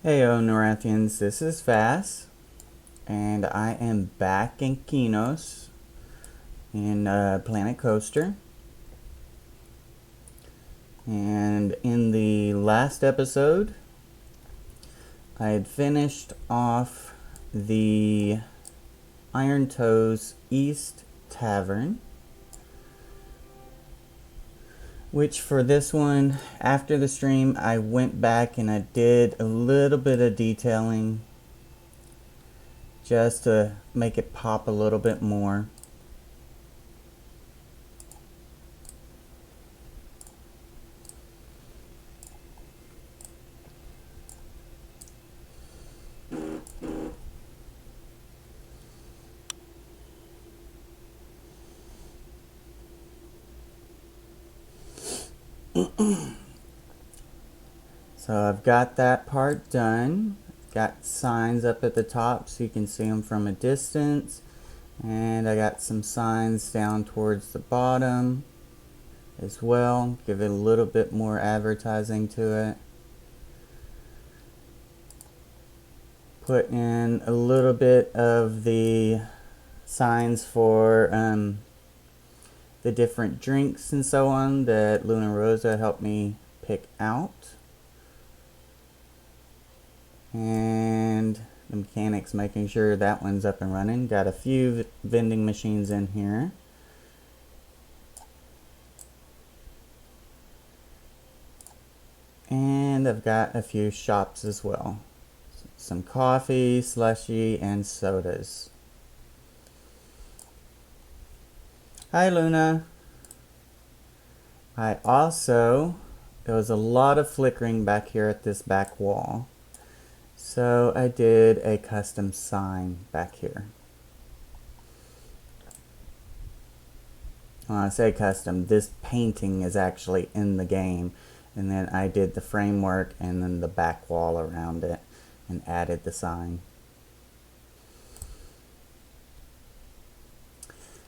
Heyo Norathians, this is Vass, and I am back in Qeynos in Planet Coaster. And in the last episode, I had finished off the Iron Toes East Tavern, which for this one, after the stream, I went back and I did a little bit of detailing just to make it pop a little bit more. So I've got that part done. Got signs up at the top so you can see them from a distance. And I got some signs down towards the bottom as well. Give it a little bit more advertising to it. Put in a little bit of the signs for the different drinks and so on that Luna Rosa helped me pick out. And the mechanics making sure that one's up and running. Got a few vending machines in here. And I've got a few shops as well. Some coffee, slushy, and sodas. Hi Luna. There was a lot of flickering back here at this back wall. So I did a custom sign back here. When I say custom, this painting is actually in the game. And then I did the framework and then the back wall around it and added the sign.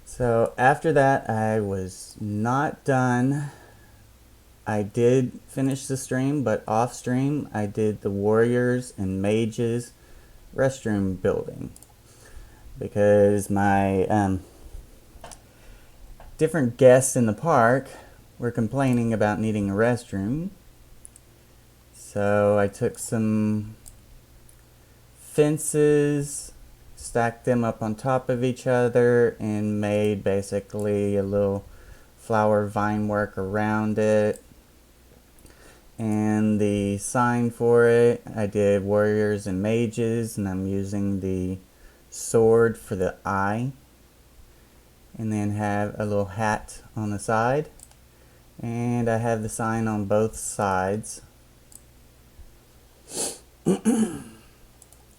So after that, I was not done. I did finish the stream, but off stream, I did the Warriors and Mages restroom building. Because my different guests in the park were complaining about needing a restroom. So I took some fences, stacked them up on top of each other, and made basically a little flower vine work around it. And the sign for it, I did Warriors and Mages, and I'm using the sword for the eye. And then have a little hat on the side. And I have the sign on both sides. And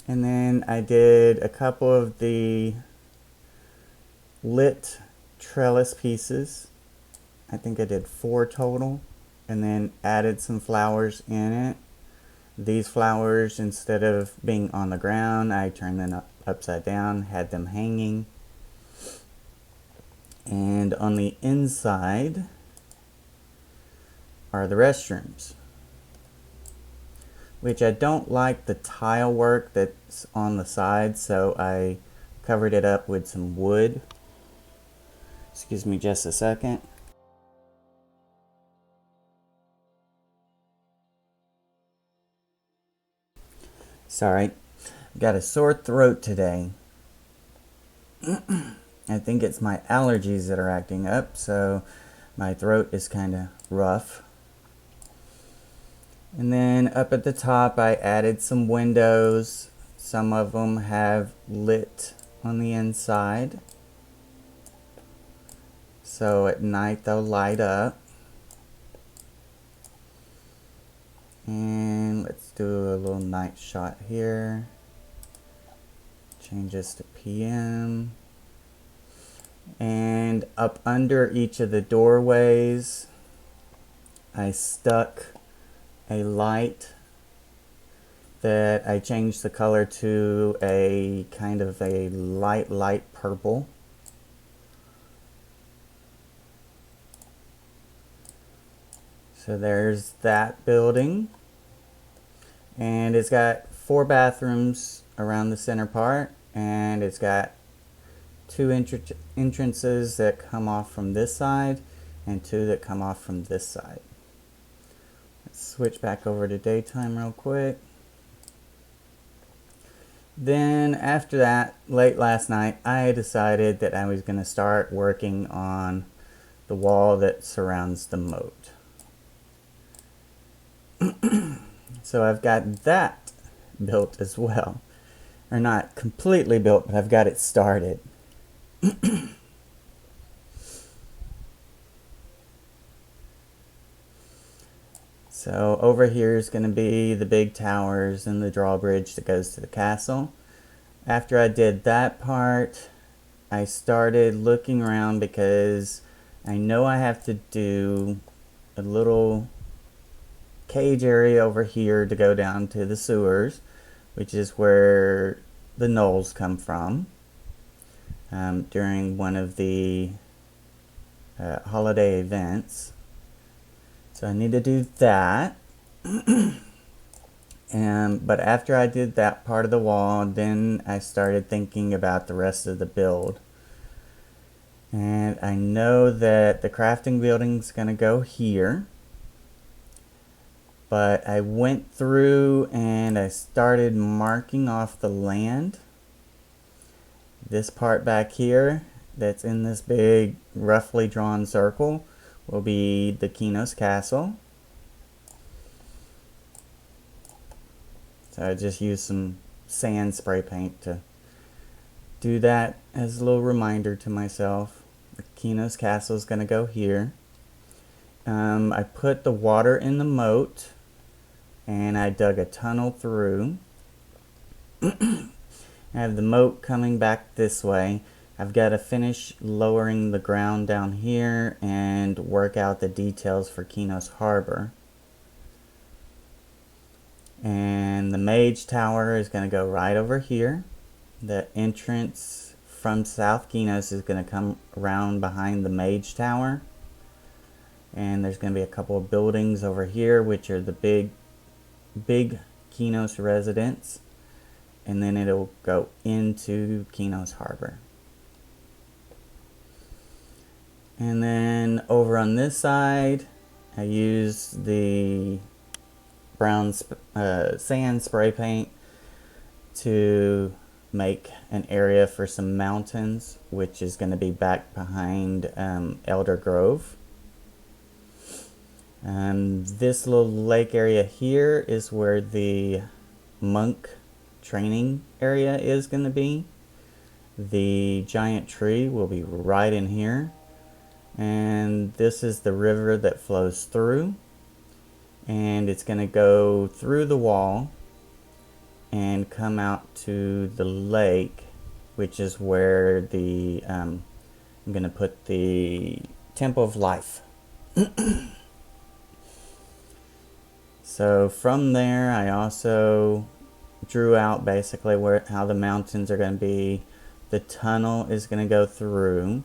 then I did a couple of the lit trellis pieces. I think I did 4 total. And then added some flowers in it. These flowers, instead of being on the ground, I turned them upside down, had them hanging. And on the inside are the restrooms, which I don't like the tile work that's on the side, so I covered it up with some wood. Excuse me just a second. Sorry, got a sore throat today. I think it's my allergies that are acting up, so my throat is kind of rough. And then up at the top, I added some windows. Some of them have lit on the inside, so at night they'll light up. And let's do a little night shot here. Change this to PM. And up under each of the doorways, I stuck a light that I changed the color to a kind of a light purple. So there's that building. And it's got 4 bathrooms around the center part, and it's got 2 entrances that come off from this side and 2 that come off from this side. Let's switch back over to daytime real quick. Then after that, late last night, I decided that I was going to start working on the wall that surrounds the moat. So I've got that built as well. Or not completely built, but I've got it started. So over here is going to be the big towers and the drawbridge that goes to the castle. After I did that part, I started looking around because I know I have to do a little cage area over here to go down to the sewers, which is where the gnolls come from during one of the holiday events. So I need to do that. But after I did that part of the wall, then I started thinking about the rest of the build. And I know that the crafting building's going to go here. But I went through and I started marking off the land. This part back here that's in this big roughly drawn circle will be the Qeynos Castle. So I just used some sand spray paint to do that as a little reminder to myself. The Qeynos Castle is going to go here. I put the water in the moat and I dug a tunnel through. I have the moat coming back this way. I've got to finish lowering the ground down here and work out the details for Qeynos Harbor. And the Mage Tower is going to go right over here. The entrance from South Qeynos is going to come around behind the Mage Tower. And there's going to be a couple of buildings over here, which are the big Qeynos residents. And then it'll go into Qeynos Harbor. And then over on this side, I use the brown sand spray paint to make an area for some mountains, which is going to be back behind Elder Grove. This little lake area here is where the monk training area is going to be. The giant tree will be right in here. And this is the river that flows through. And it's going to go through the wall and come out to the lake, which is where the I'm going to put the Temple of Life. So from there, I also drew out basically how the mountains are going to be. The tunnel is going to go through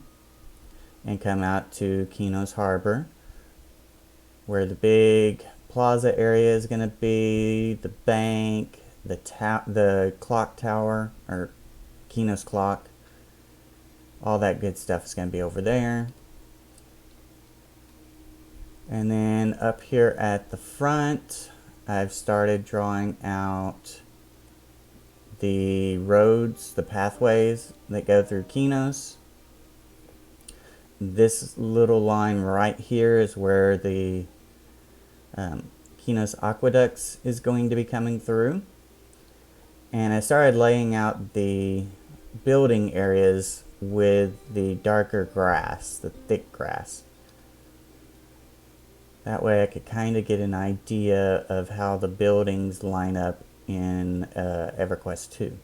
and come out to Qeynos Harbor, where the big plaza area is going to be, the bank, the clock tower, or Qeynos clock. All that good stuff is going to be over there. And then up here at the front, I've started drawing out the roads, the pathways that go through Qeynos. This little line right here is where the Qeynos Aqueducts is going to be coming through. And I started laying out the building areas with the darker grass, the thick grass. That way I could kind of get an idea of how the buildings line up in EverQuest 2.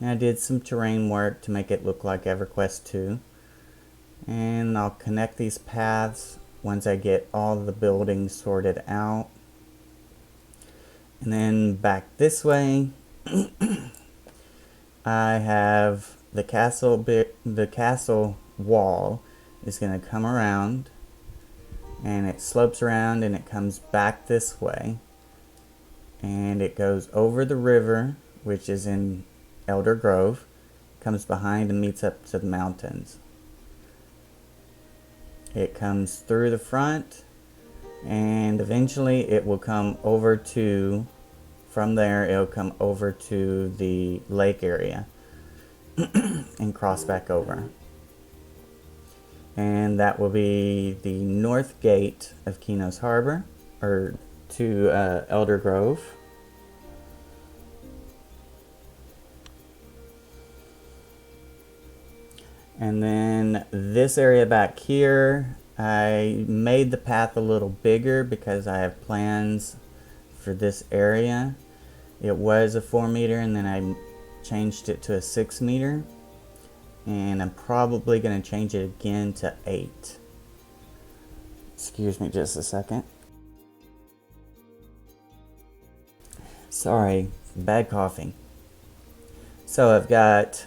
And I did some terrain work to make it look like EverQuest 2. And I'll connect these paths once I get all the buildings sorted out. And then back this way, I have the castle wall is going to come around, and it slopes around and it comes back this way. and it goes over the river, which is in Elder Grove, comes behind and meets up to the mountains. It comes through the front, and eventually it will come over to, from there it'll come over to the lake area and cross back over. And that will be the north gate of Qeynos Harbor, or to Elder Grove. And then this area back here, I made the path a little bigger because I have plans for this area. It was a 4 meter, and then I changed it to a 6 meter. And I'm probably going to change it again to 8. Excuse me just a second. Sorry, bad coughing. So I've got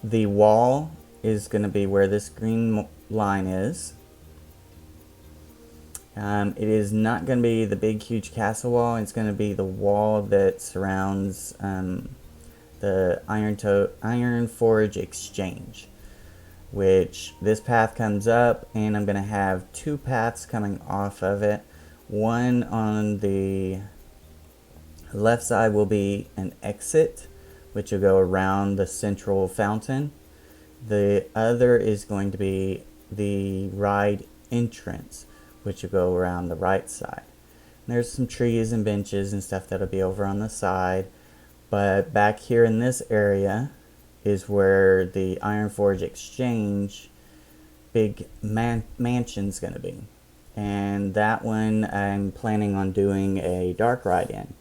the wall is going to be where this green line is. It is not going to be the big huge castle wall. It's going to be the wall that surrounds the Iron Forge Exchange, which this path comes up, and I'm going to have 2 paths coming off of it. One on the left side will be an exit, which will go around the central fountain. The other is going to be the ride entrance, which will go around the right side. And there's some trees and benches and stuff that'll be over on the side. But back here in this area is where the Iron Forge Exchange big mansion's going to be. And that one I'm planning on doing a dark ride in.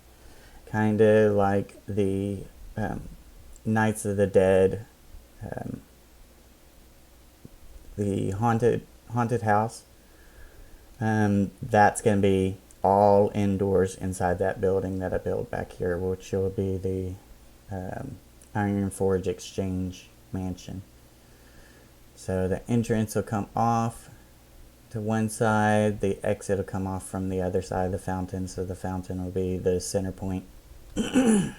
Kind of like the Nights of the Dead, the haunted house. That's going to be all indoors inside that building that I built back here, which will be the Iron Forge Exchange mansion. So the entrance will come off to one side, the exit will come off from the other side of the fountain, so the fountain will be the center point and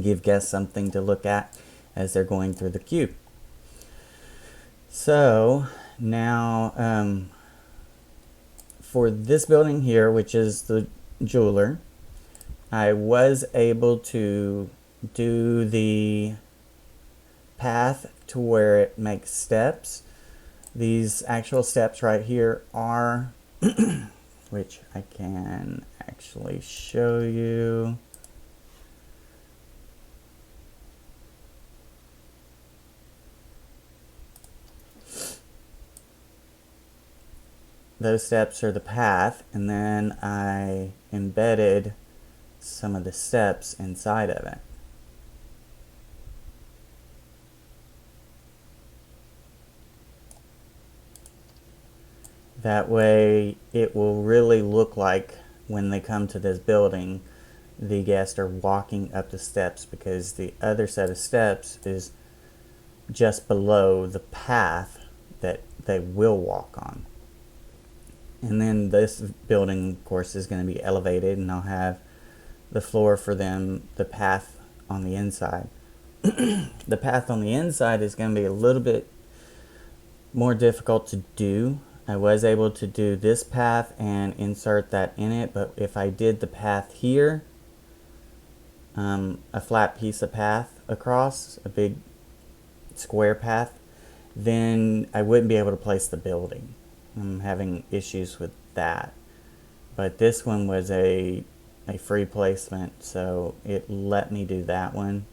give guests something to look at as they're going through the queue. So now for this building here, which is the jeweler, I was able to do the path to where it makes steps. These actual steps right here are which I can actually show you. Those steps are the path, and then I embedded some of the steps inside of it. That way it will really look like when they come to this building, the guests are walking up the steps, because the other set of steps is just below the path that they will walk on. And then this building, of course, is going to be elevated, and I'll have the floor for them, the path on the inside. The path on the inside is going to be a little bit more difficult to do. I was able to do this path and insert that in it, but if I did the path here, a flat piece of path across, a big square path, then I wouldn't be able to place the building. I'm having issues with that. But this one was a free placement, so it let me do that one.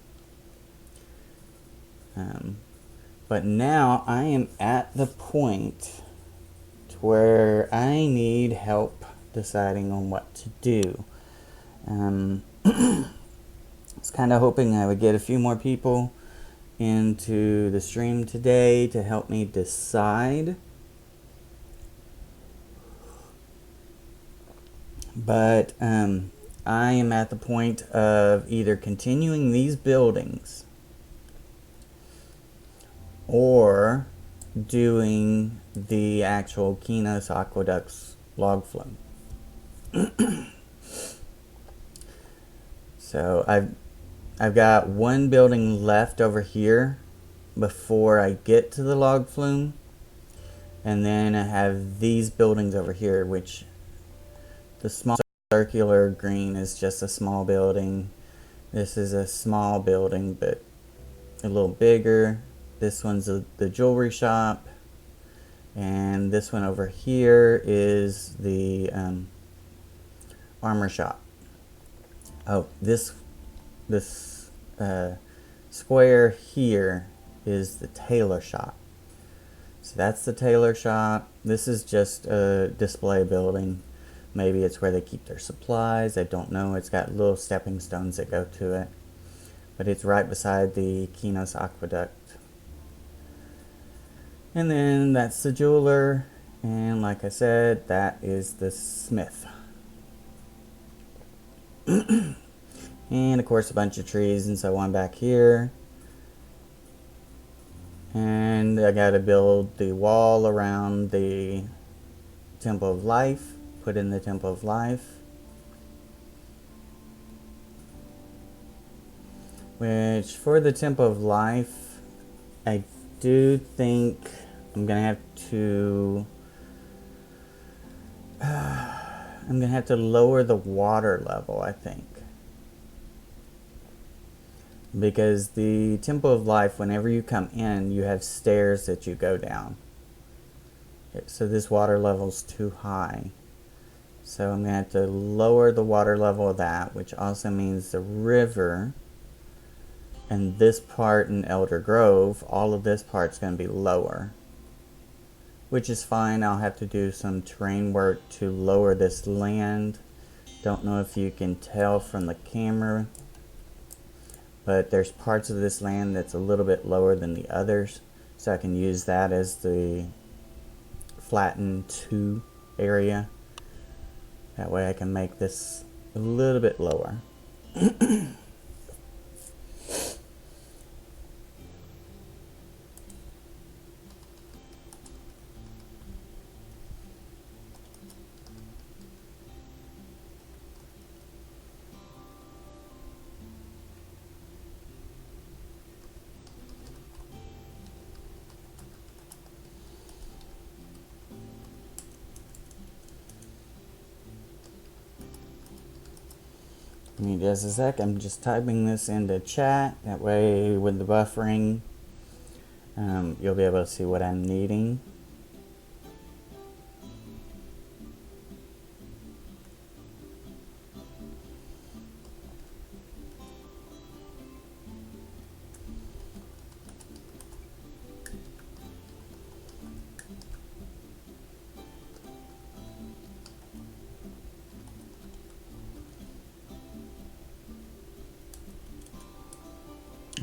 But now I am at the point to where I need help deciding on what to do. I was kind of hoping I would get a few more people into the stream today to help me decide. But I am at the point of either continuing these buildings or doing the actual Qeynos Aqueducts log flume. So I've got one building left over here before I get to the log flume. And then I have these buildings over here, which the small circular green is just a small building. This is a small building, but a little bigger. This one's the jewelry shop. And this one over here is the armor shop. Oh, this square here is the tailor shop. So that's the tailor shop. This is just a display building. Maybe it's where they keep their supplies. I don't know. It's got little stepping stones that go to it. But it's right beside the Qeynos Aqueduct. And then that's the jeweler. And like I said, that is the smith. And of course a bunch of trees and so on back here. And I gotta build the wall around the Temple of Life. Put in the Temple of Life. Which for the Temple of Life, I do think I'm gonna have to lower the water level, I think. Because the Temple of Life, whenever you come in, you have stairs that you go down. So this water level's too high. So I'm going to have to lower the water level of that, which also means the river and this part in Elder Grove, all of this part's going to be lower. Which is fine. I'll have to do some terrain work to lower this land. Don't know if you can tell from the camera, but there's parts of this land that's a little bit lower than the others, so I can use that as the flattened 2 area. That way I can make this a little bit lower. Give me just a sec. I'm just typing this into chat. That way, with the buffering, you'll be able to see what I'm needing.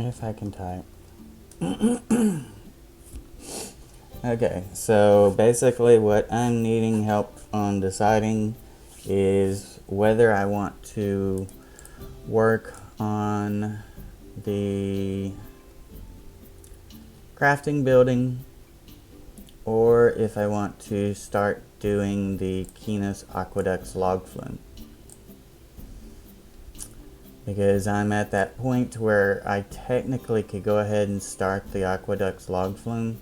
If I can type. Okay, so basically what I'm needing help on deciding is whether I want to work on the crafting building or if I want to start doing the Qeynos Aqueducts log flume. Because I'm at that point where I technically could go ahead and start the Aqueducts log flume.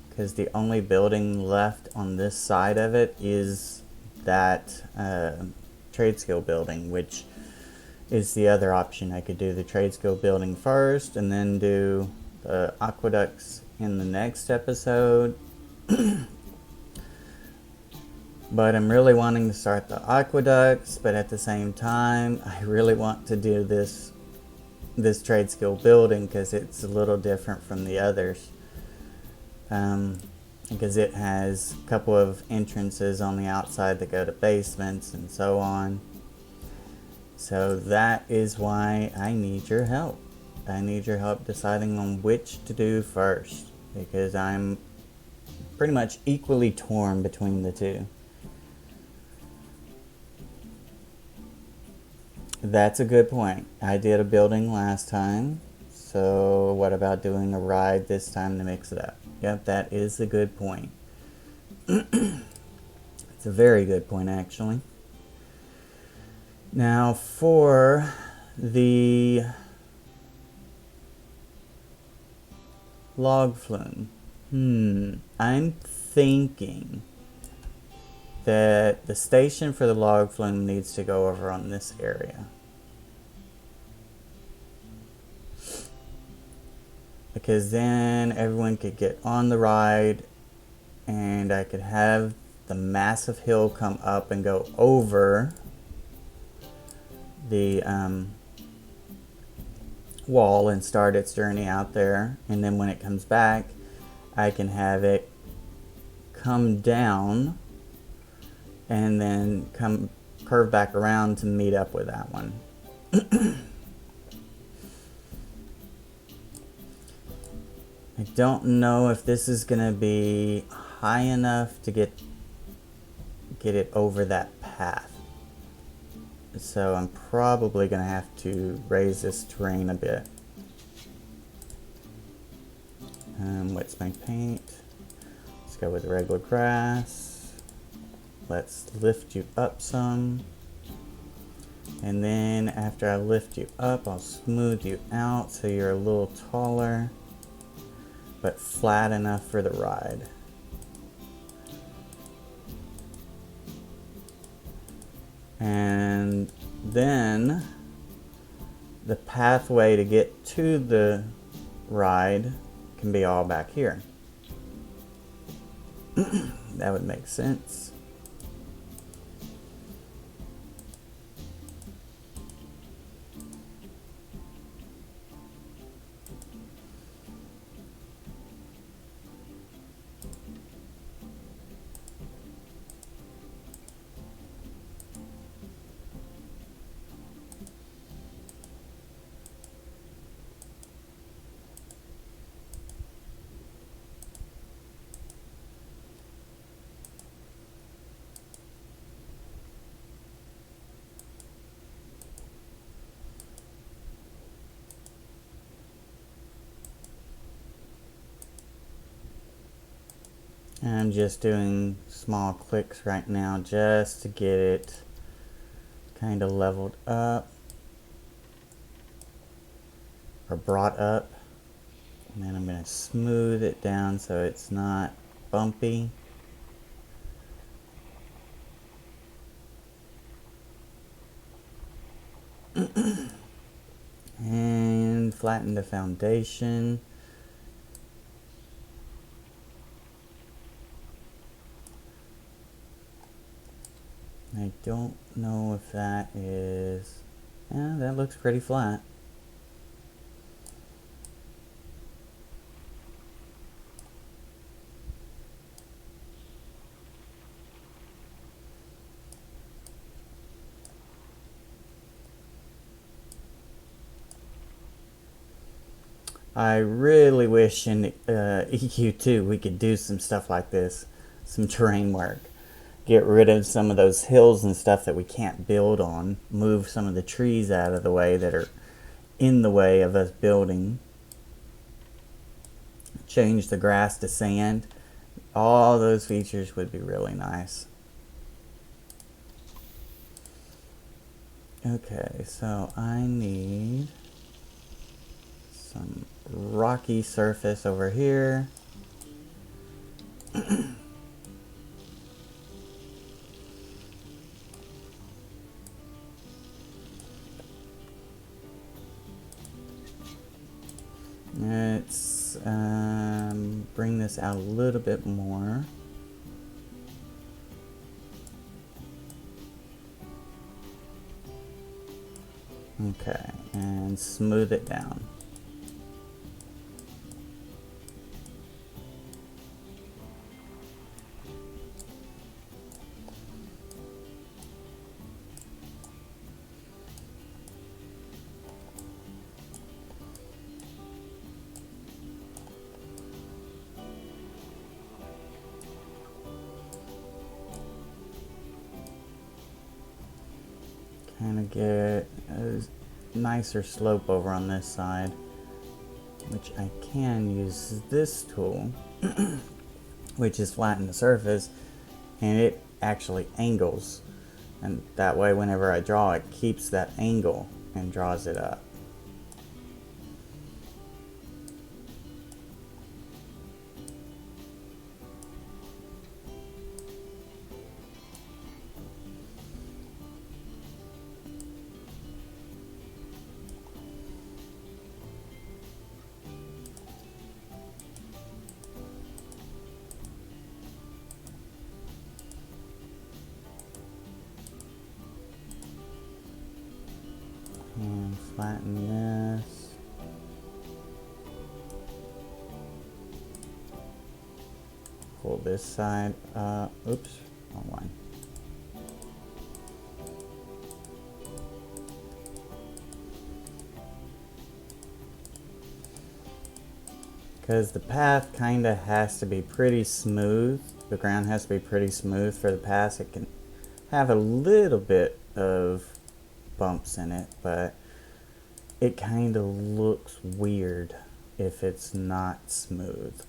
Because the only building left on this side of it is that trade skill building, which is the other option. I could do the trade skill building first and then do the aqueducts in the next episode. But I'm really wanting to start the aqueducts, but at the same time, I really want to do this trade skill building because it's a little different from the others. Because it has a couple of entrances on the outside that go to basements and so on. So that is why I need your help. I need your help deciding on which to do first, because I'm pretty much equally torn between the two. That's a good point. I did a building last time, so what about doing a ride this time to mix it up? Yep, that is a good point. It's a very good point, actually. Now for the log flume, I'm thinking that the station for the log flume needs to go over on this area. Because then everyone could get on the ride and I could have the massive hill come up and go over the wall and start its journey out there. And then when it comes back, I can have it come down and then curve back around to meet up with that one. I don't know if this is gonna be high enough to get it over that path. So I'm probably gonna have to raise this terrain a bit. Wet my paint. Let's go with regular grass. Let's lift you up some. And then after I lift you up, I'll smooth you out so you're a little taller, but flat enough for the ride. And then the pathway to get to the ride can be all back here. That would make sense. I'm just doing small clicks right now just to get it kind of leveled up or brought up, and then I'm going to smooth it down so it's not bumpy. And flatten the foundation. I don't know if that is... yeah, that looks pretty flat. I really wish in EQ2 we could do some stuff like this, some terrain work. Get rid of some of those hills and stuff that we can't build on. Move some of the trees out of the way that are in the way of us building. Change the grass to sand. All those features would be really nice. Okay, so I need some rocky surface over here. Let's bring this out a little bit more. Okay, and smooth it down. Kind of get a nicer slope over on this side, which I can use this tool, which is flatten the surface, and it actually angles And that way whenever I draw, it keeps that angle and draws it up. And flatten this. Pull this side up. Oops, wrong one. Because the path kind of has to be pretty smooth. The ground has to be pretty smooth for the path. It can have a little bit of bumps in it, but it kind of looks weird if it's not smooth.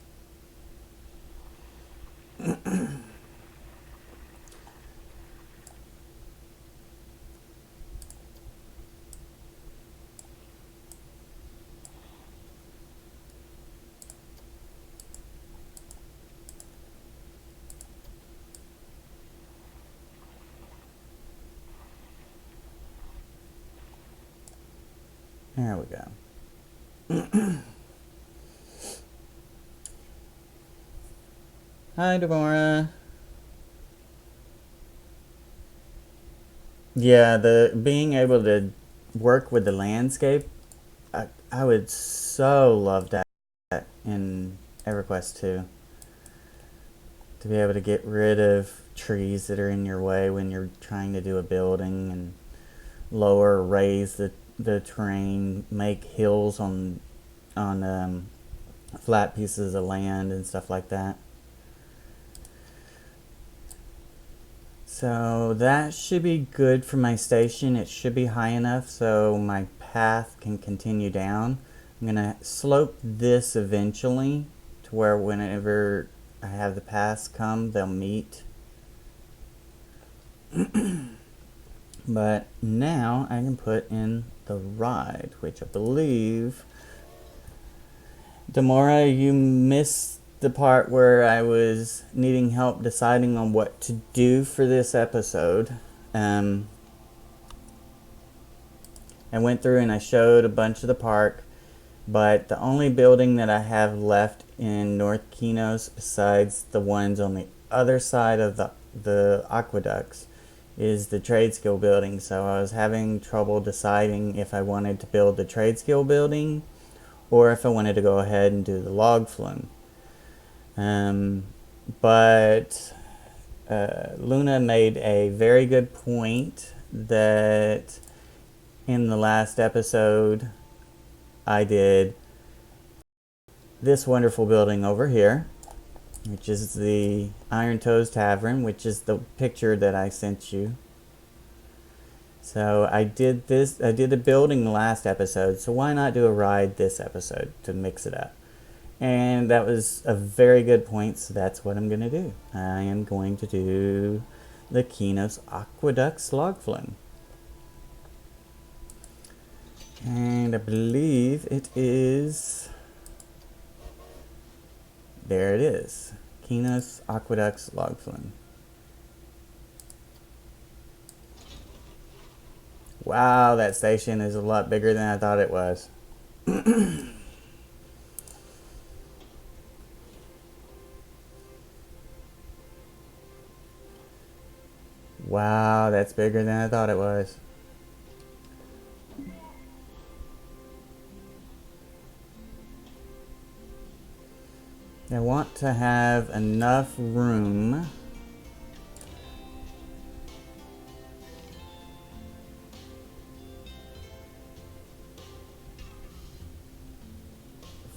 There we go. Hi, Deborah. Yeah, the being able to work with the landscape, I would so love that in EverQuest 2. To be able to get rid of trees that are in your way when you're trying to do a building, and lower or raise the terrain, make hills on flat pieces of land and stuff like that. So that should be good for my station. It should be high enough so my path can continue down. I'm gonna slope this eventually to where whenever I have the paths come, they'll meet. But now I can put in the ride, which I believe, Demora, you missed the part where I was needing help deciding on what to do for this episode. I went through and I showed a bunch of the park, but the only building that I have left in North Qeynos, besides the ones on the other side of the aqueducts, is the trade skill building. So I was having trouble deciding if I wanted to build the trade skill building or if I wanted to go ahead and do the log flume. But Luna made a very good point that in the last episode I did this wonderful building over here, which is the Iron Toes Tavern, which is the picture that I sent you. So I did a building the last episode, so why not do a ride this episode to mix it up? And that was a very good point, so that's what I'm going to do. I am going to do the Qeynos Aqueducts log flume. And I believe it is... There it is. Qeynos Aqueducts log flume. Wow, that station is a lot bigger than I thought it was. Wow, that's bigger than I thought it was. I want to have enough room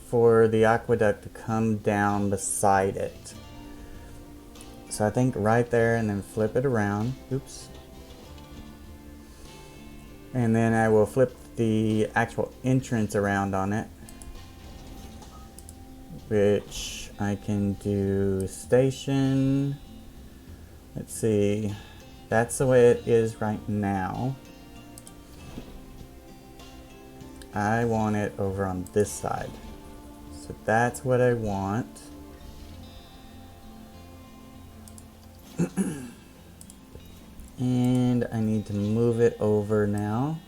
for the aqueduct to come down beside it. So I think right there, and then flip it around. Oops. And then I will flip the actual entrance around on it, which I can do station. Let's see. That's the way it is right now. I want it over on this side. So that's what I want. And I need to move it over now.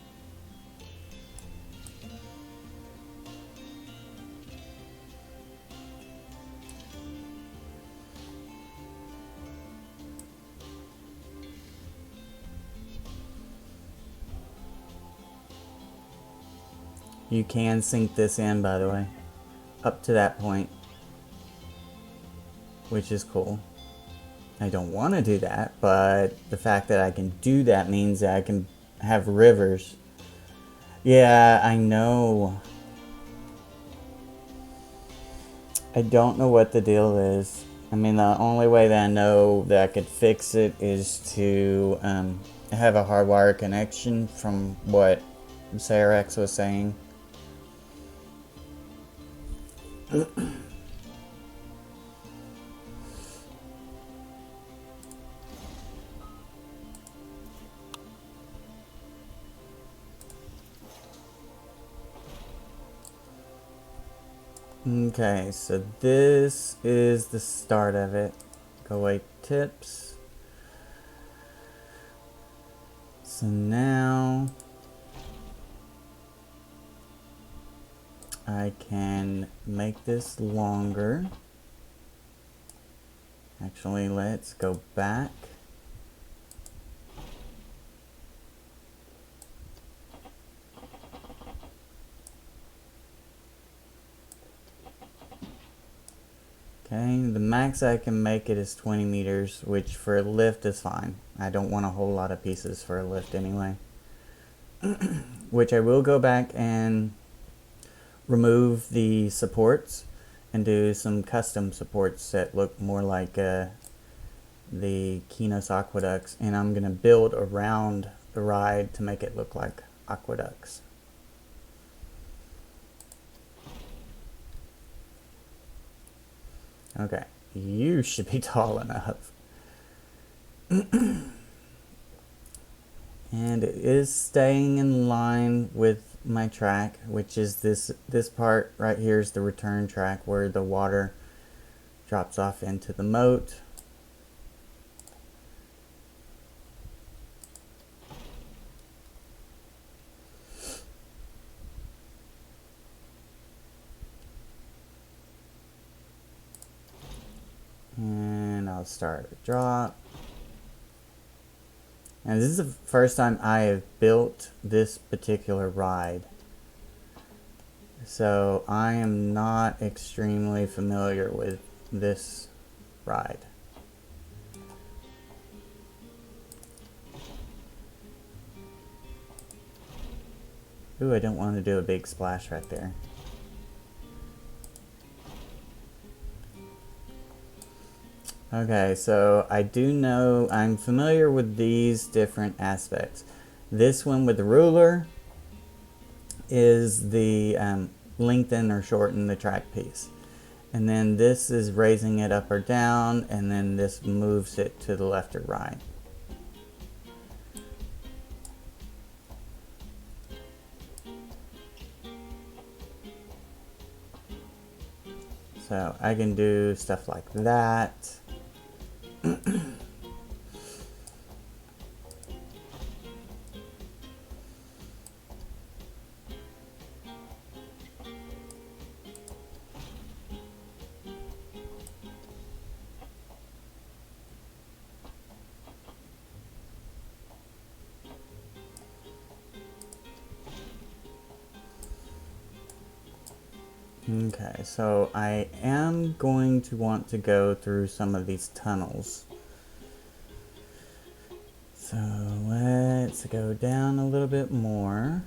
You can sink this in, by the way, up to that point, which is cool. I don't want to do that, but the fact that I can do that means that I can have rivers. Yeah, I know. I don't know what the deal is. I mean, the only way that I know that I could fix it is to have a hardwire connection from what Sarex was saying. Okay, so this is the start of it. Go away tips. So now I can make this longer. Actually, let's go back. Okay, the max I can make it is 20 meters, which for a lift is fine. I don't want a whole lot of pieces for a lift anyway. Which I will go back and remove the supports and do some custom supports that look more like the Qeynos Aqueducts, and I'm going to build around the ride to make it look like aqueducts. Okay, you should be tall enough. And it is staying in line with my track, which is this part right here is the return track where the water drops off into the moat. And I'll start a drop. And this is the first time I have built this particular ride, so I am not extremely familiar with this ride. Ooh, I don't want to do a big splash right there. Okay, so I do know, I'm familiar with these different aspects. This one with the ruler is the lengthen or shorten the track piece. And then this is raising it up or down, and then this moves it to the left or right. So I can do stuff like that. Okay, so I am going to want to go through some of these tunnels. So let's go down a little bit more.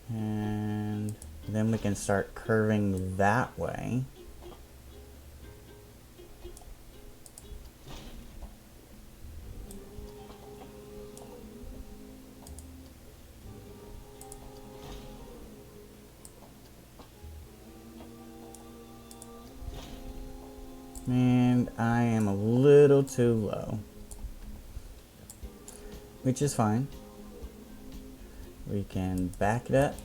And then we can start curving that way. And I am a little too low. which is fine. We can back it up.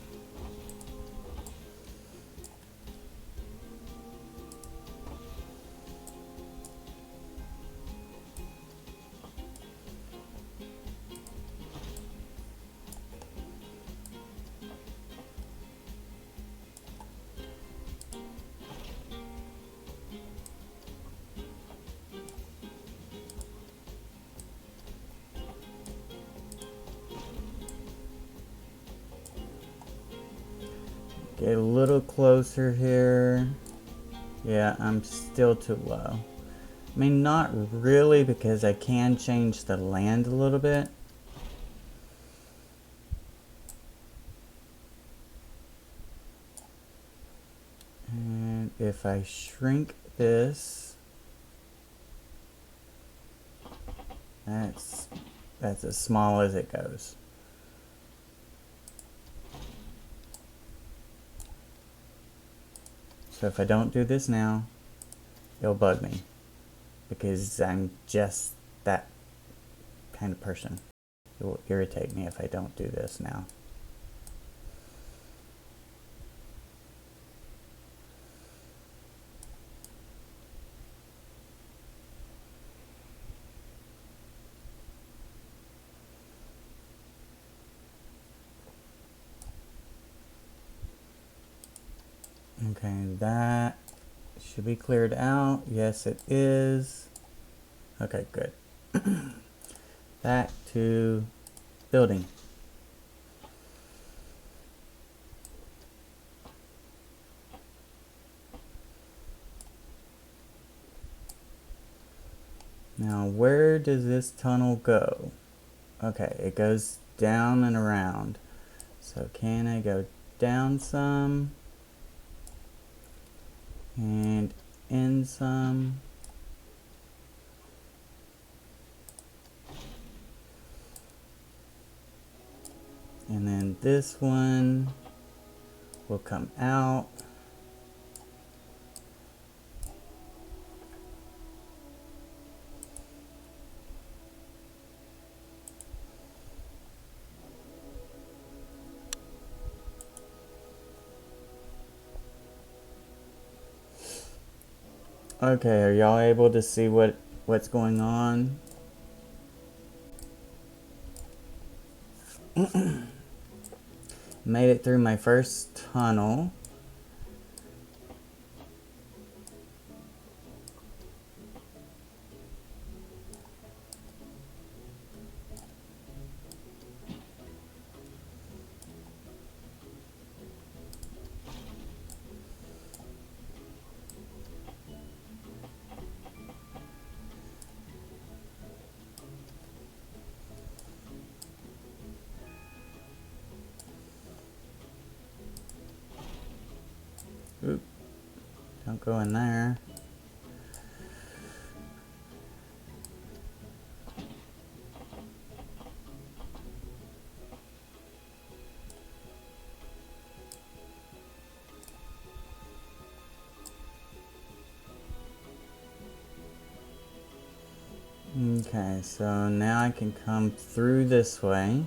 Get a little closer here. Yeah, I'm still too low. I mean, not really, because I can change the land a little bit. And if I shrink this, that's as small as it goes. So if I don't do this now, it'll bug me, because I'm just that kind of person. It will irritate me if I don't do this now. Okay, that should be cleared out. Yes, it is. Okay, good. Back to building. Now, where does this tunnel go? Okay, it goes down and around. So can I go down some and in some? And then this one will come out. Okay, are y'all able to see what's going on? Made it through my first tunnel. Oop, don't go in there. Okay, so now I can come through this way.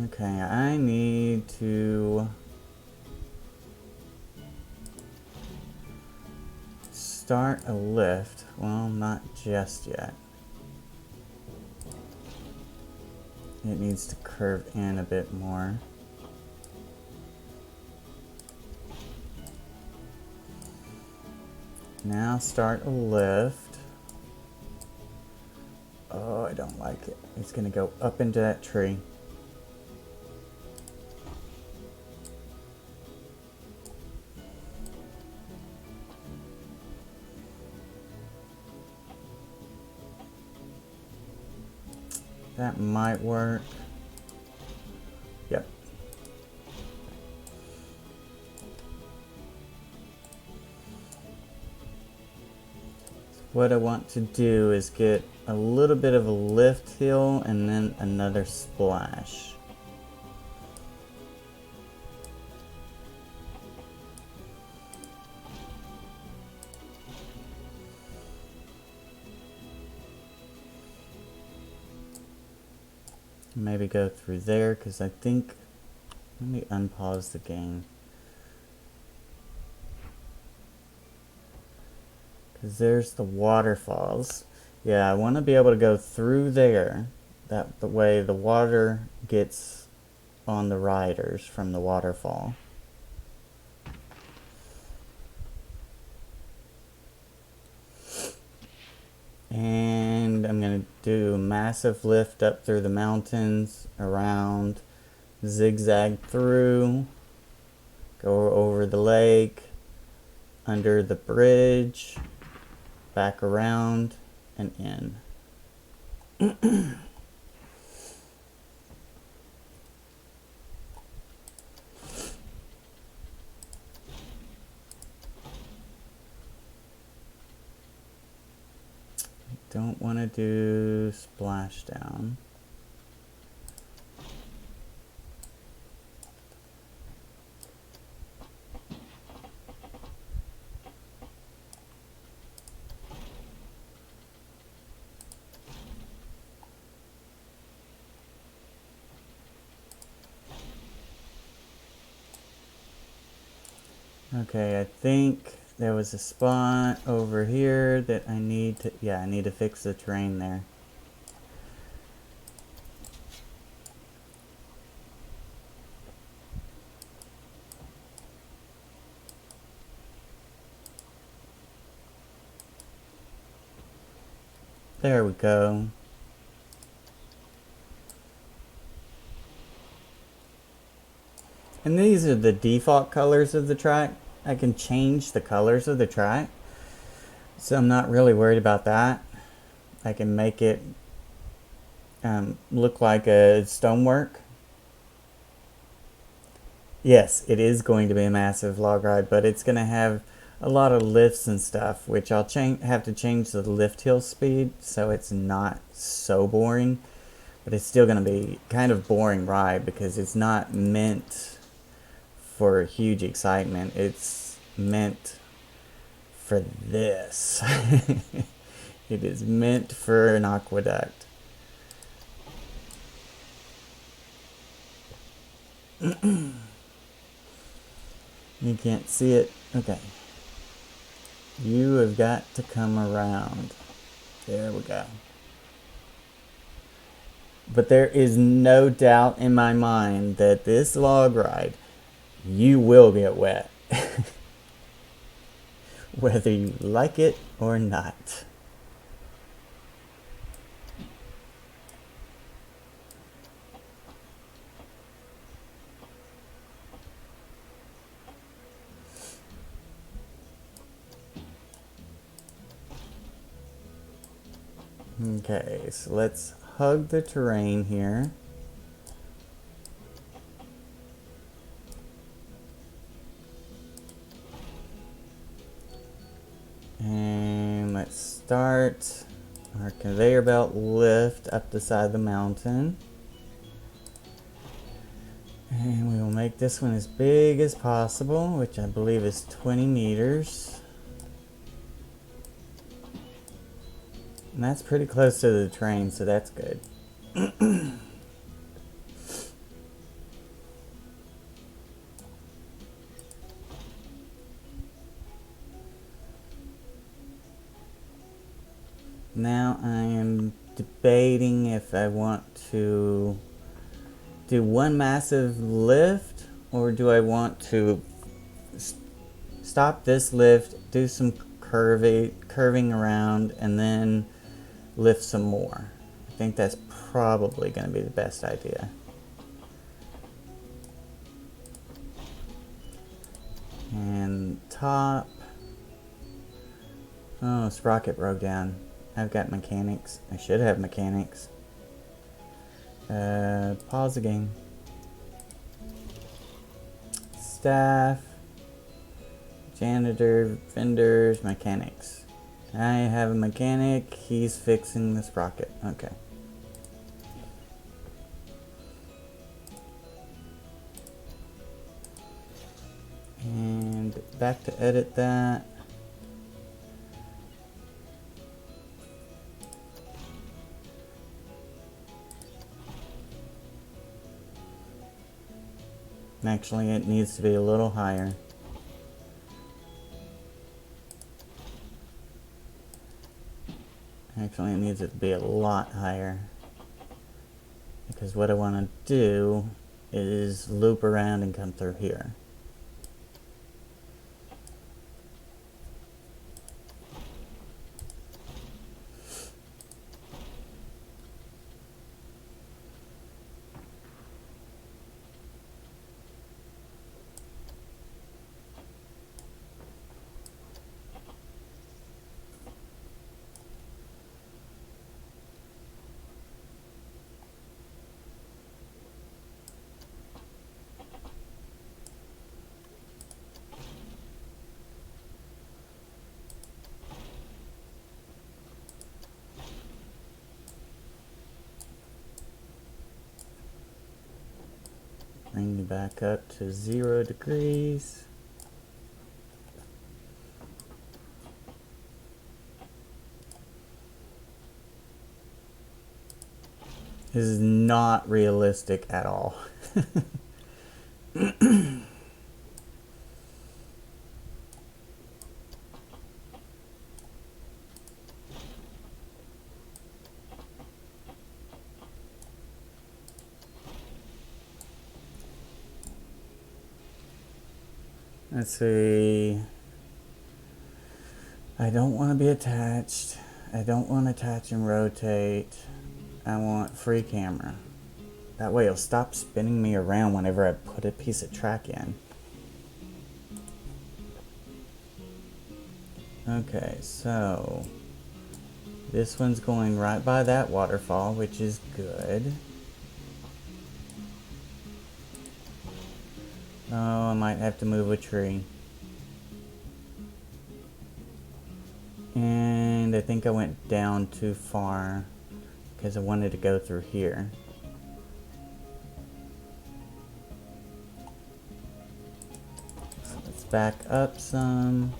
Okay, I need to start a lift. Well, not just yet. It needs to curve in a bit more. Now start a lift. Oh, I don't like it. It's gonna go up into that tree. That might work. Yep. what I want to do is get a little bit of a lift hill and then another splash. Maybe go through there because I think, let me unpause the game. Because there's the waterfalls. Yeah, I want to be able to go through there. That the way the water gets on the riders from the waterfall. And I'm going to do a massive lift up through the mountains, around, zigzag through, go over the lake, under the bridge, back around, and in. Don't want to do splashdown. Okay, I think there was a spot over here that I need to, yeah, I need to fix the terrain there. There we go. And these are the default colors of the track. I can change the colors of the track, so I'm not really worried about that. I can make it look like a stonework. Yes, it is going to be a massive log ride, but it's going to have a lot of lifts and stuff, which I'll have to change the lift hill speed so it's not so boring. But it's still going to be kind of boring ride because it's not meant for huge excitement. It's meant for this. It is meant for an aqueduct. You can't see it. Okay. You have got to come around. There we go. But there is no doubt in my mind that this log ride, you will get wet. Whether you like it or not. Okay, so let's hug the terrain here. And let's start our conveyor belt lift up the side of the mountain. And we will make this one as big as possible, which I believe is 20 meters. And that's pretty close to the train, so that's good. Now I am debating if I want to do one massive lift, or do I want to stop this lift, do some curving around, and then lift some more. I think that's probably going to be the best idea. And top. Oh, sprocket broke down. I've got mechanics. I should have mechanics. Pause the game. Staff. Janitor. Vendors. Mechanics. I have a mechanic. He's fixing the sprocket. Okay. And back to edit that. Actually, it needs to be a little higher. Actually, it needs it to be a lot higher. Because what I want to do is loop around and come through here. Bring you back up to 0 degrees. This is not realistic at all. Let's see. I don't want to be attached. I don't want to attach and rotate. I want free camera. That way it'll stop spinning me around whenever I put a piece of track in. Okay, so this one's going right by that waterfall, which is good. Oh, I might have to move a tree. And I think I went down too far because I wanted to go through here. So let's back up some.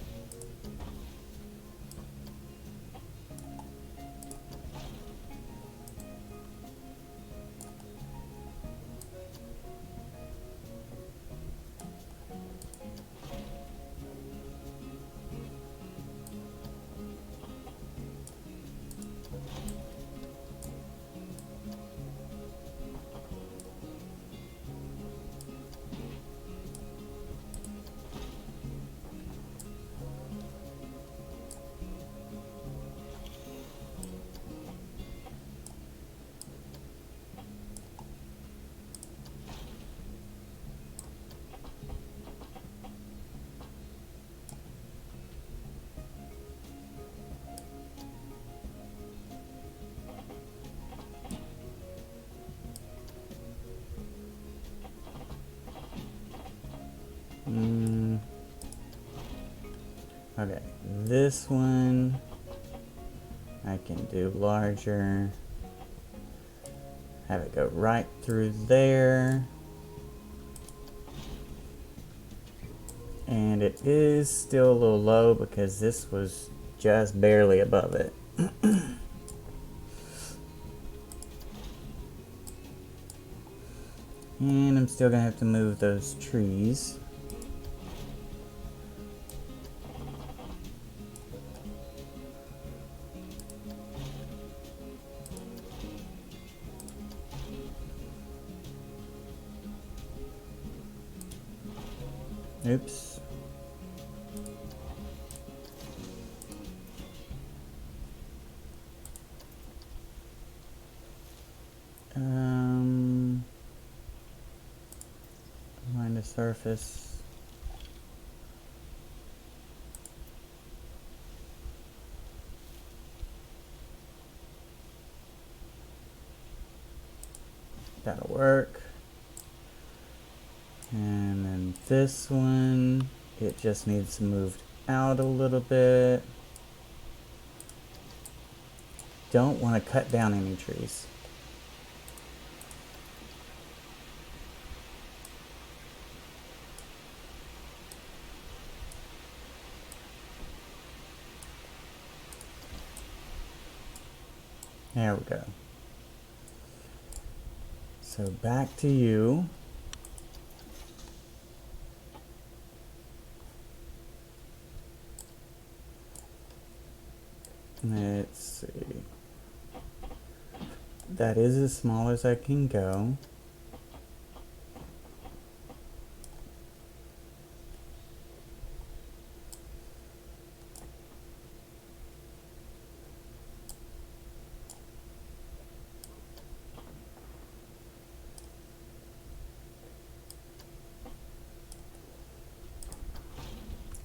Okay, this one I can do larger. Have it go right through there. And it is still a little low because this was just barely above it. And I'm still gonna have to move those trees. Oops. Find a surface. That'll work. And then this one, it just needs moved out a little bit. don't want to cut down any trees. There we go. So back to you. Let's see. That is as small as I can go.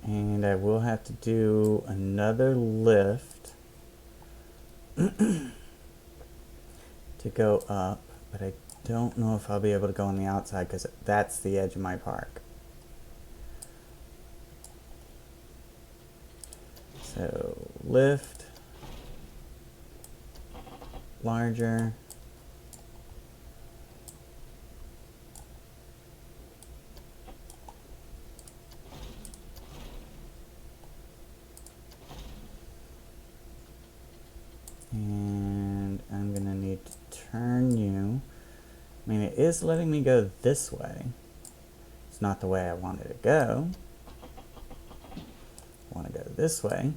And I will have to do another lift to go up, but I don't know if I'll be able to go on the outside because that's the edge of my park. So lift, larger. And I'm gonna need to turn you. I mean, it is letting me go this way. It's not the way I wanted to go. I want to go this way.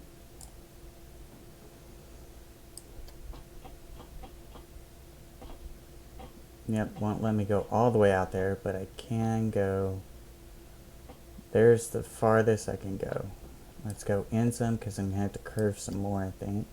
Yep, won't let me go all the way out there, but I can go. There's the farthest I can go. Let's go in some because I'm going to have to curve some more, I think.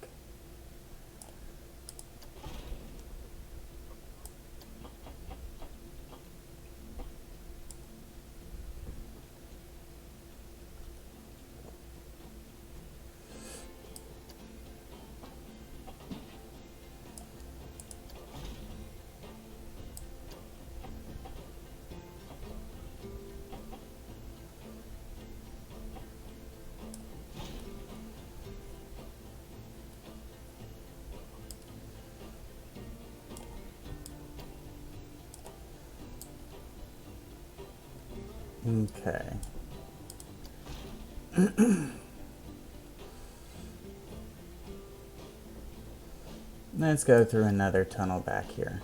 Okay. Let's go through another tunnel back here.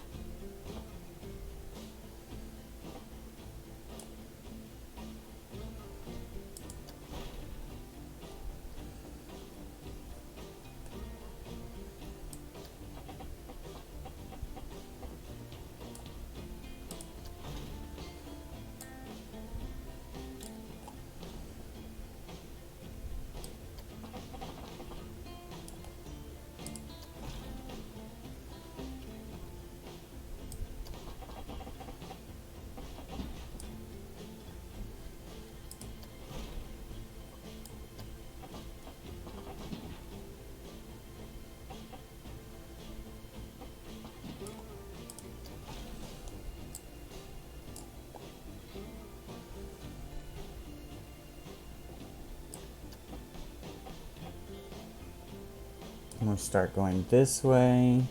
We'll start going this way.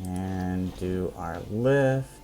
And do our lift.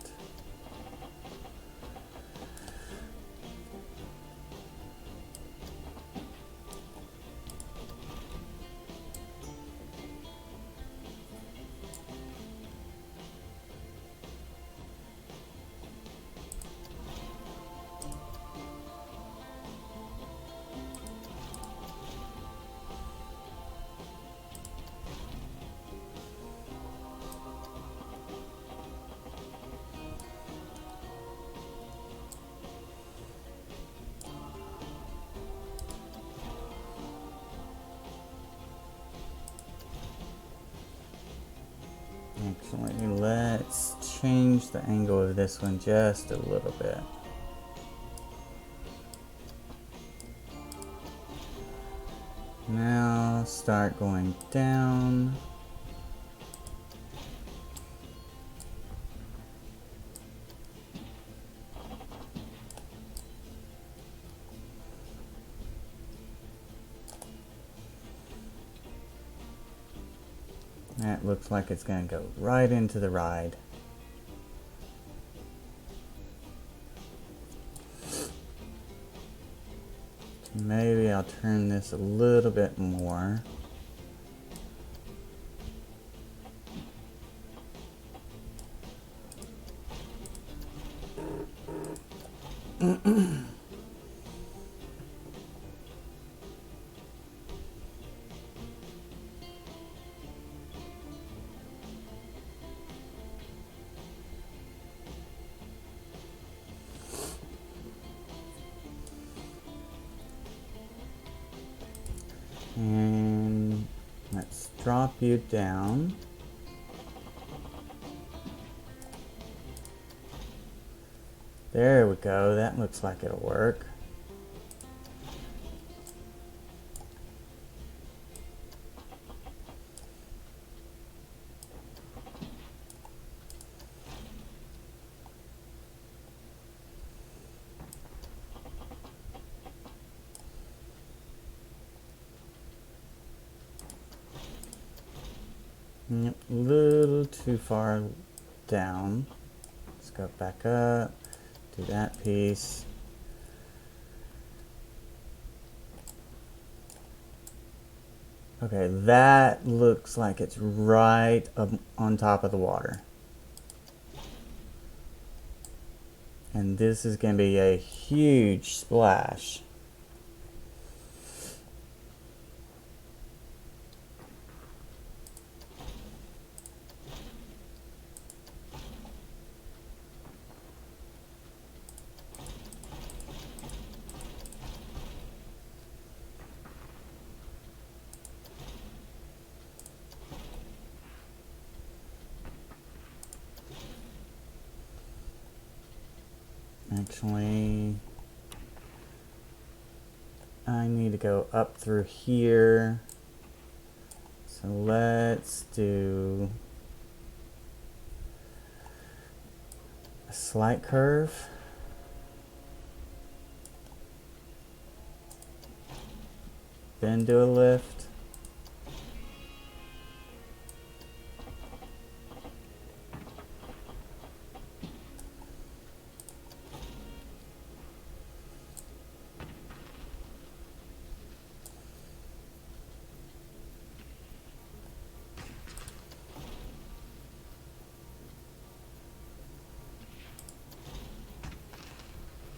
Actually, let's change the angle of this one just a little bit. Now start going down. That looks like it's going to go right into the ride. Maybe I'll turn this a little bit more. And let's drop you down. There we go. That looks like it'll work. Yep, a little too far down. Let's go back up, do that piece. Okay, that looks like it's right up on top of the water. And this is going to be a huge splash. Actually, I need to go up through here. So let's do a slight curve. Then do a lift.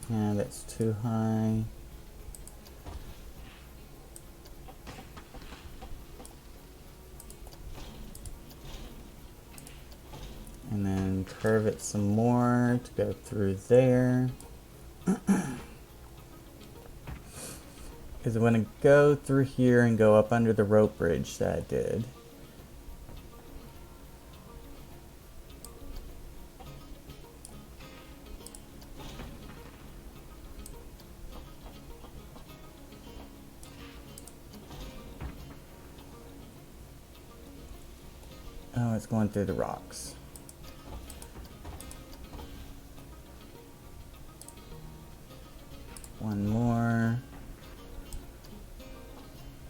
Yeah, that's too high. And then curve it some more to go through there. Because I want to go through here and go up under the rope bridge that I did. Oh, it's going through the rocks. One more.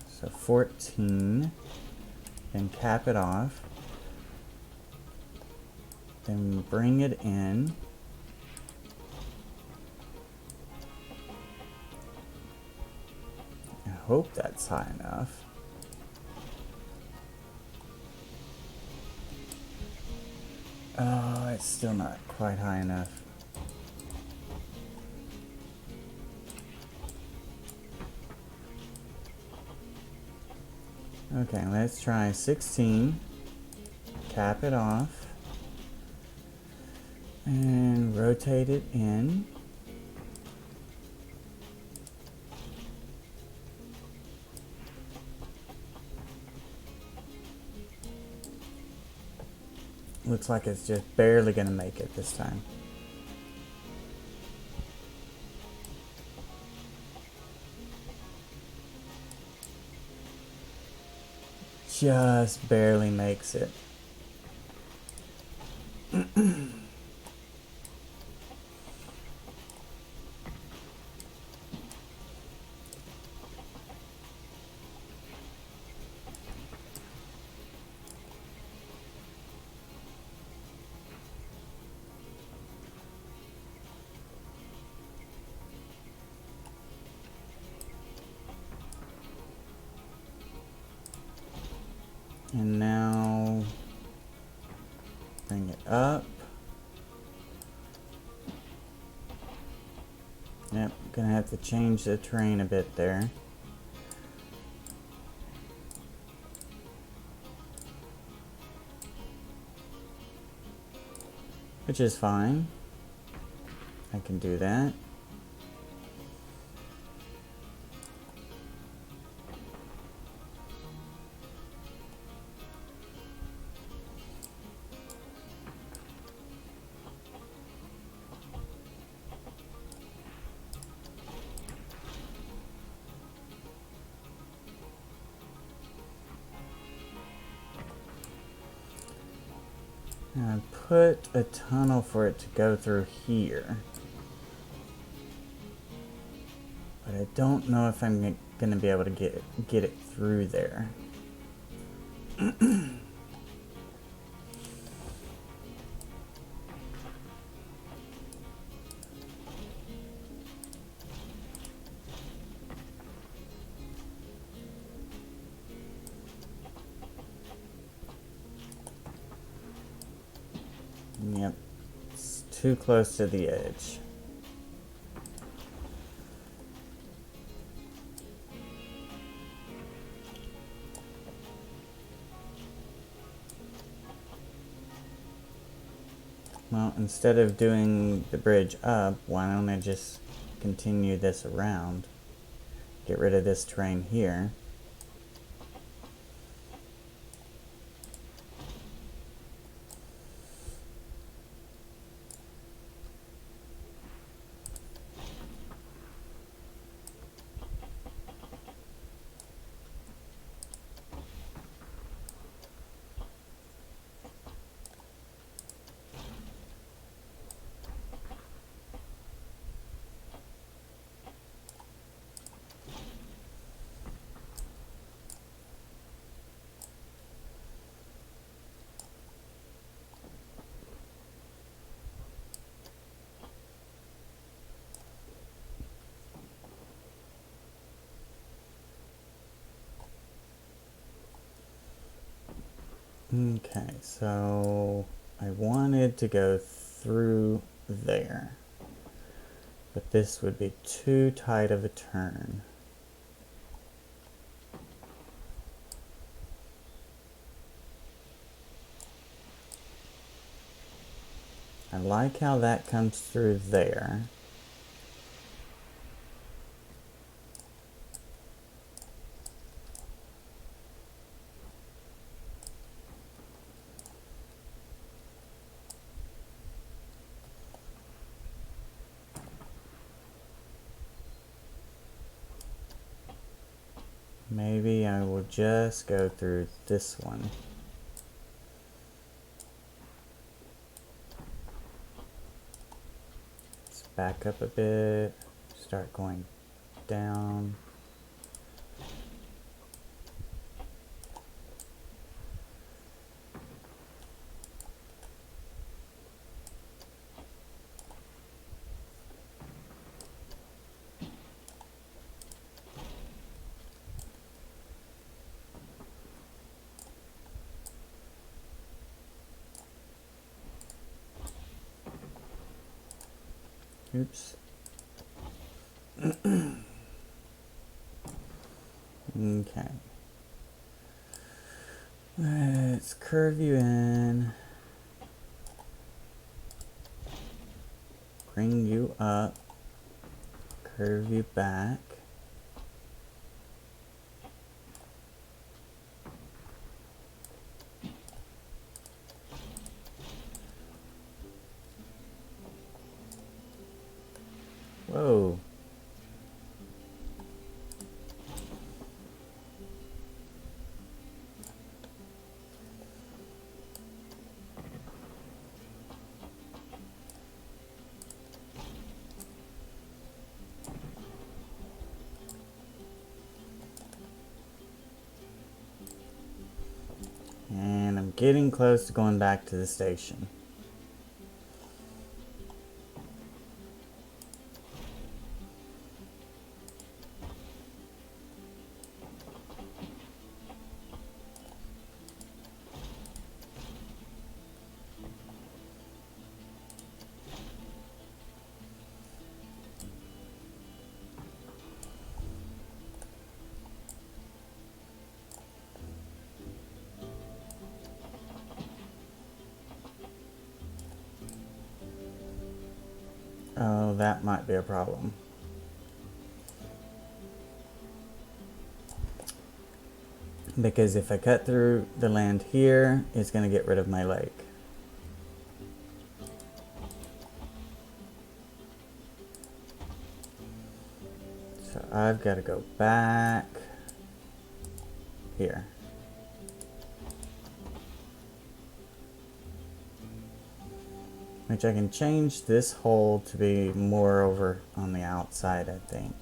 So 14. Then cap it off. Then bring it in. I hope that's high enough. Oh, it's still not quite high enough. Okay, let's try 16. Cap it off. And rotate it in. Looks like it's just barely gonna make it this time. Just barely makes it. And now bring it up. Yep, gonna have to change the terrain a bit there. Which is fine. I can do that. Now I put a tunnel for it to go through here. But I don't know if I'm going to be able to get it through there. Yep, it's too close to the edge. Well, instead of doing the bridge up, why don't I just continue this around? Get rid of this terrain here. Okay, so I wanted to go through there, but this would be too tight of a turn. I like how that comes through there. Maybe I will just go through this one. Let's back up a bit, start going down. Oops. Okay. Let's curve you in. Bring you up. Curve you back. Whoa. And I'm getting close to going back to the station. that might be a problem. Because if I cut through the land here, it's going to get rid of my lake. So I've got to go back here. Which I can change this hole to be more over on the outside, I think.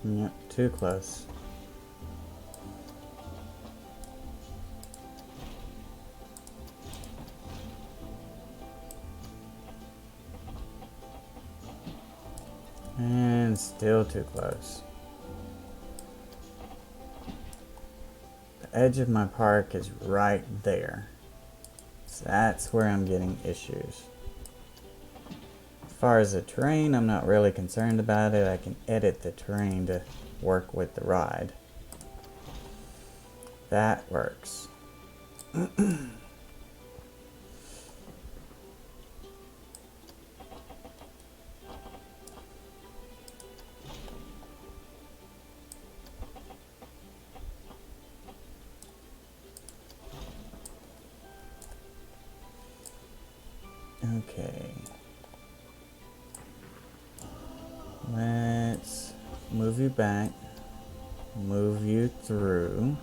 Yep, too close. And still too close. The edge of my park is right there. So that's where I'm getting issues. As far as the terrain, I'm not really concerned about it. I can edit the terrain to work with the ride. That works. Okay. Let's move you back. Move you through.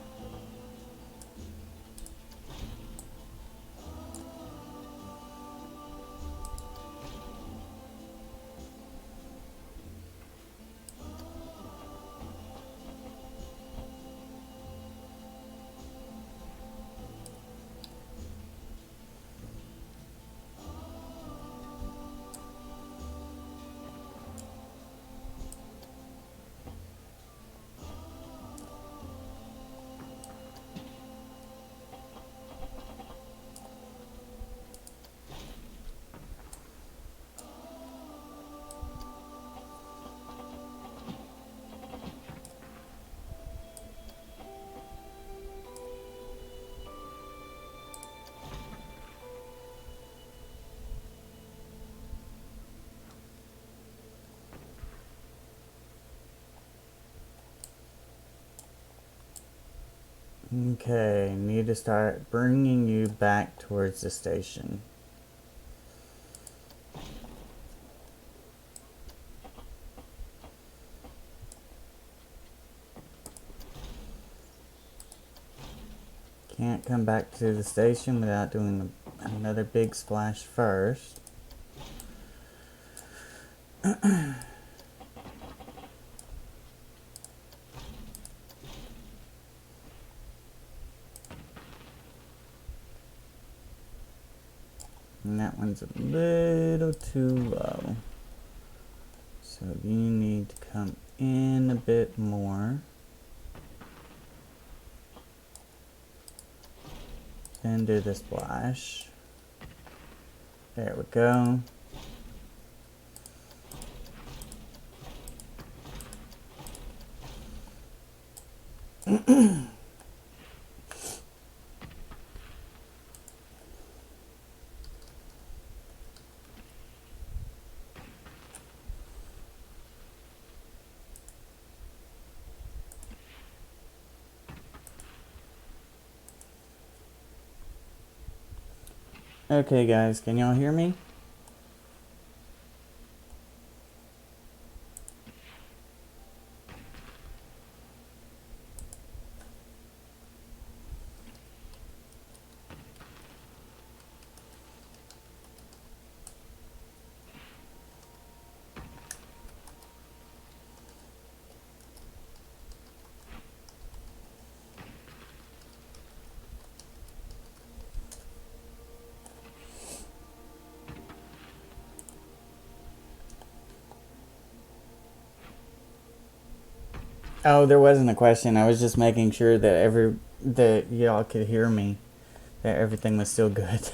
Okay, need to start bringing you back towards the station. Can't come back to the station without doing another big splash first. And that one's a little too low. So you need to come in a bit more. Then do the splash. There we go. Okay guys, can y'all hear me? Oh, there wasn't a question. I was just making sure that y'all could hear me, that everything was still good,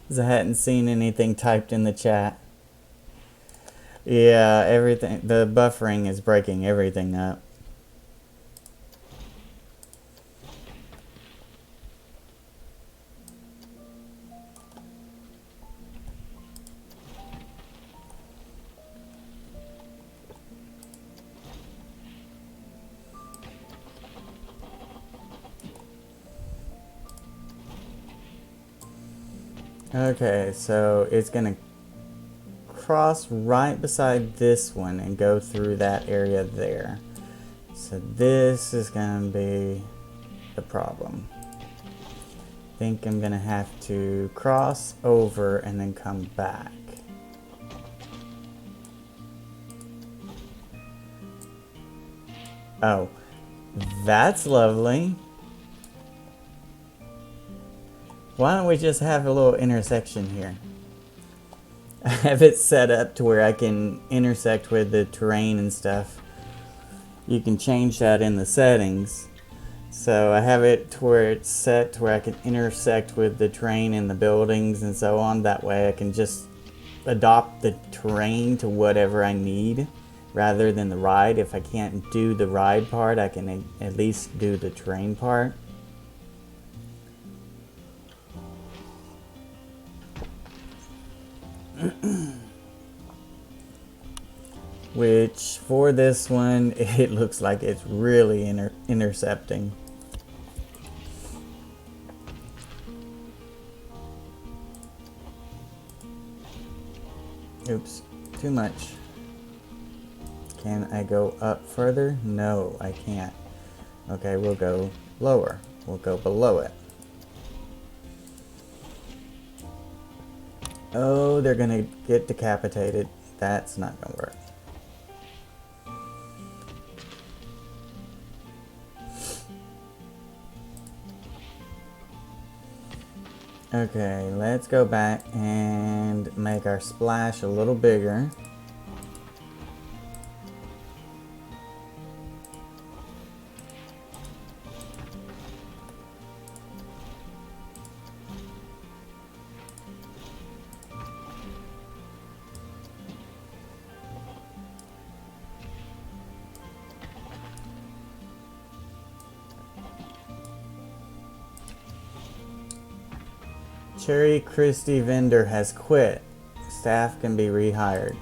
because I hadn't seen anything typed in the chat. Yeah, everything. The buffering is breaking everything up. Okay, so it's gonna cross right beside this one and go through that area there. So this is gonna be the problem. I think I'm gonna have to cross over and then come back. Oh, that's lovely. Why don't we just have a little intersection here? I have it set up to where I can intersect with the terrain and stuff. You can change that in the settings. So I have it to where it's set to where I can intersect with the terrain and the buildings and so on. That way I can just adopt the terrain to whatever I need rather than the ride. If I can't do the ride part, I can at least do the terrain part. Which for this one, it looks like it's really intercepting. Oops, too much. Can I go up further? No, I can't. Okay, we'll go lower. We'll go below it. Oh, they're gonna get decapitated. That's not gonna work. Okay, let's go back and make our splash a little bigger. Cherry Christie vendor has quit. Staff can be rehired.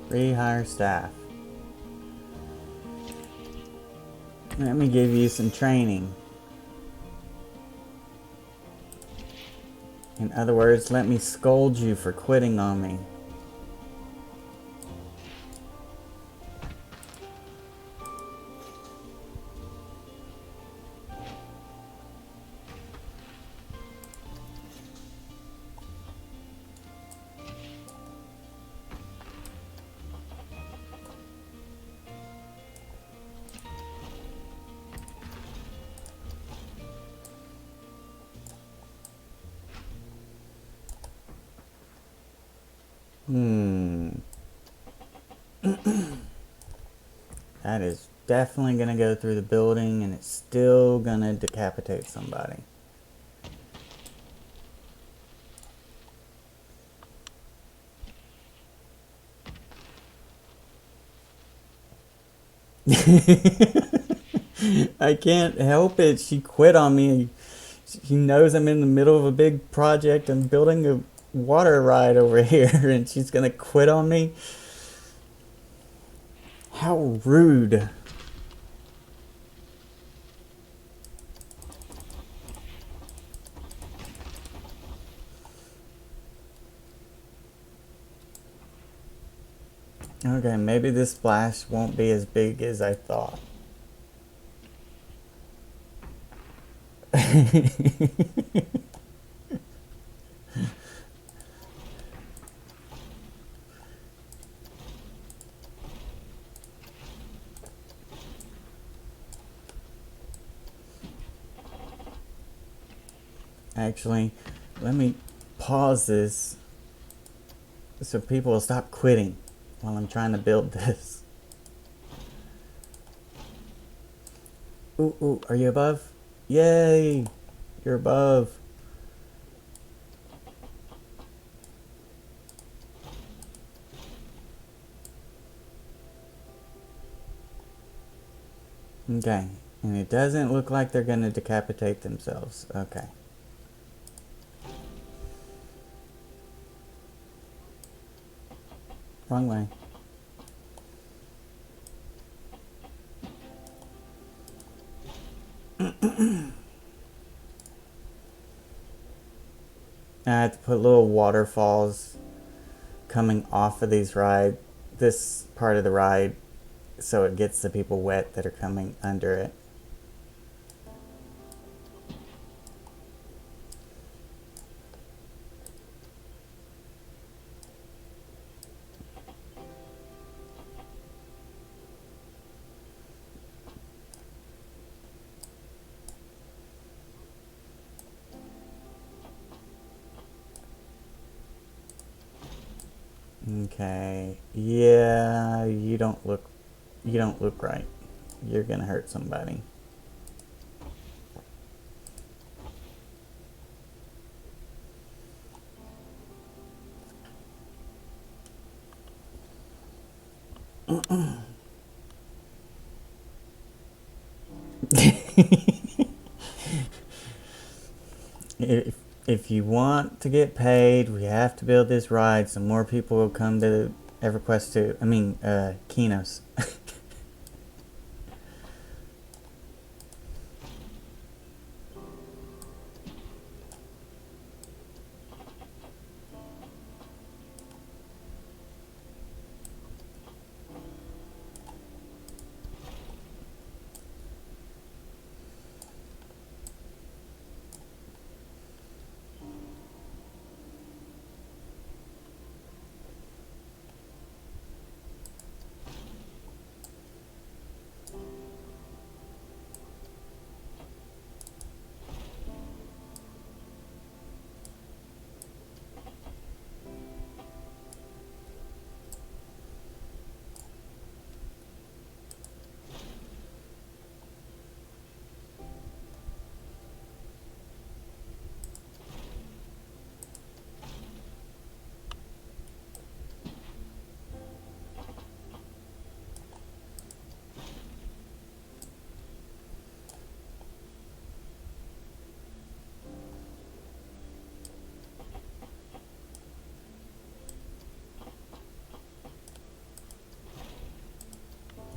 Rehire staff. Let me give you some training. In other words, let me scold you for quitting on me. That is definitely going to go through the building and it's still going to decapitate somebody. I can't help it. She quit on me. She knows I'm in the middle of a big project. I'm building a water ride over here and she's going to quit on me. How rude. Okay, maybe this splash won't be as big as I thought. Actually, let me pause this so people will stop quitting while I'm trying to build this. Ooh, ooh, are you above? Yay! You're above. Okay, and it doesn't look like they're going to decapitate themselves. Okay. Wrong way. I have to put little waterfalls coming off of this part of the ride, so it gets the people wet that are coming under it. Okay. Yeah, you don't look right. You're gonna hurt somebody. if if you want to get paid, we have to build this ride so more people will come to EverQuest 2. I mean, Qeynos.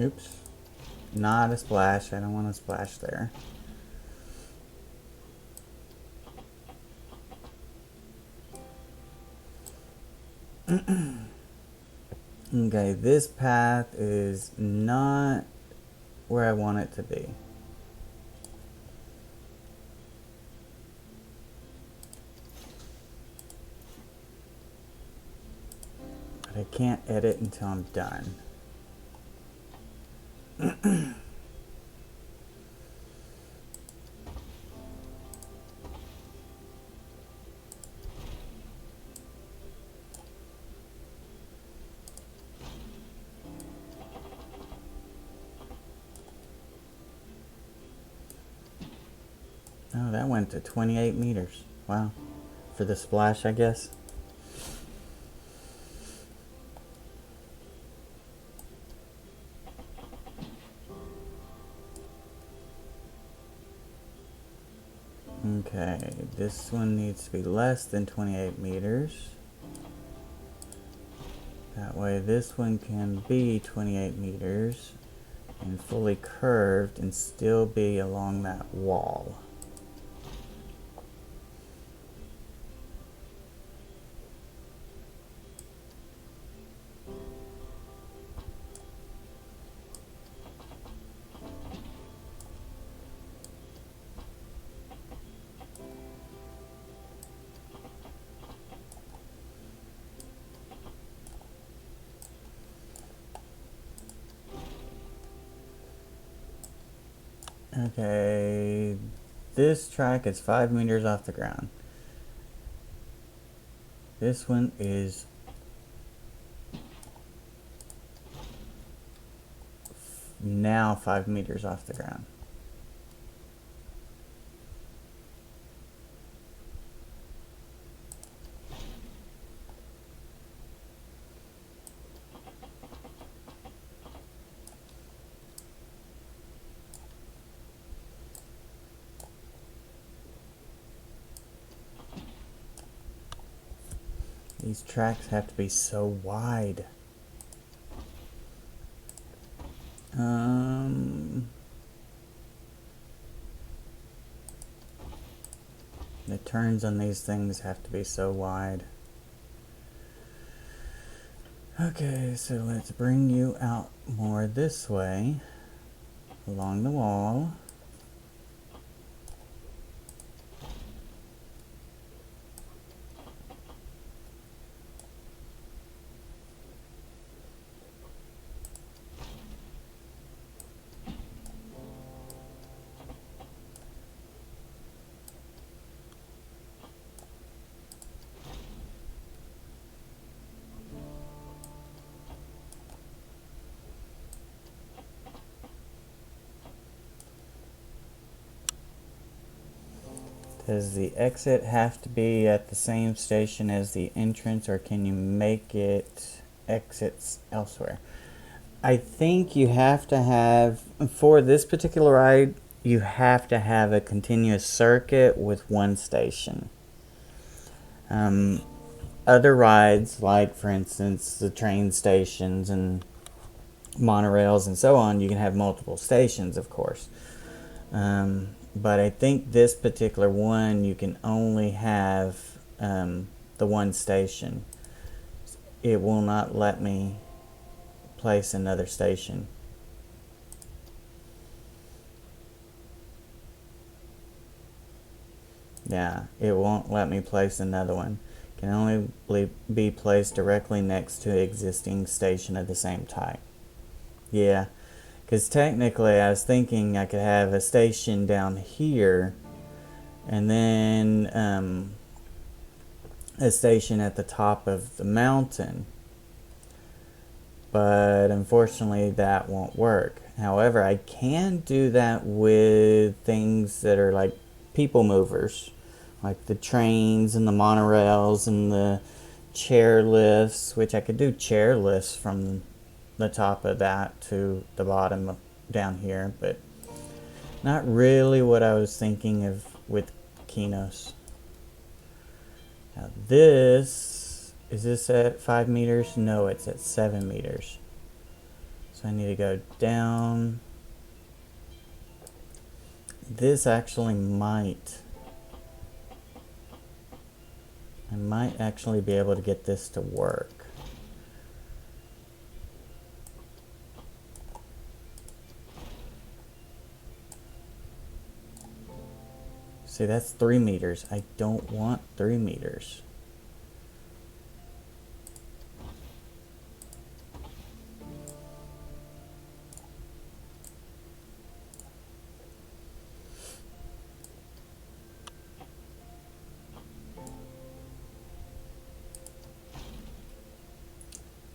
Oops. Not a splash. I don't want to splash there. Okay, this path is not where I want it to be. But I can't edit until I'm done. Oh, that went to 28 meters. Wow. For the splash, I guess. Okay, this one needs to be less than 28 meters. That way this one can be 28 meters and fully curved and still be along that wall. Okay, this track is 5 meters off the ground. This one is now 5 meters off the ground. These tracks have to be so wide. The turns on these things have to be so wide. Okay, so let's bring you out more this way along the wall. Does the exit have to be at the same station as the entrance, or can you make it exits elsewhere? I think you have to have, for this particular ride, you have to have a continuous circuit with one station. Other rides, like for instance the train stations and monorails and so on, you can have multiple stations, of course. But I think this particular one, you can only have the one station. It will not let me place another station. Yeah, it won't let me place another one. It can only be placed directly next to an existing station of the same type. Yeah. Because technically I was thinking I could have a station down here and then a station at the top of the mountain. But unfortunately that won't work. However, I can do that with things that are like people movers. Like the trains and the monorails and the chair lifts, which I could do chair lifts from the top of that to the bottom of down here, but not really what I was thinking of with Qeynos. Now this, is this at 5 meters? No, it's at 7 meters. So I need to go down. This actually I might actually be able to get this to work. See, that's 3 meters. I don't want 3 meters.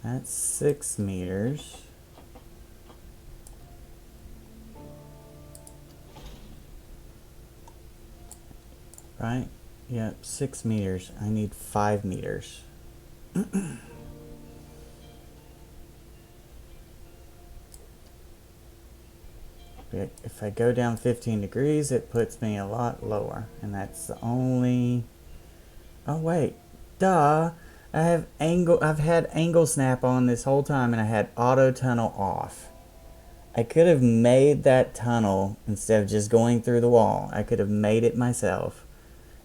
That's 6 meters. Right? Yep, 6 meters. I need 5 meters. If I go down 15 degrees, it puts me a lot lower. And that's the only... Oh, wait. Duh. I've had angle snap on this whole time, and I had auto tunnel off. I could have made that tunnel instead of just going through the wall. I could have made it myself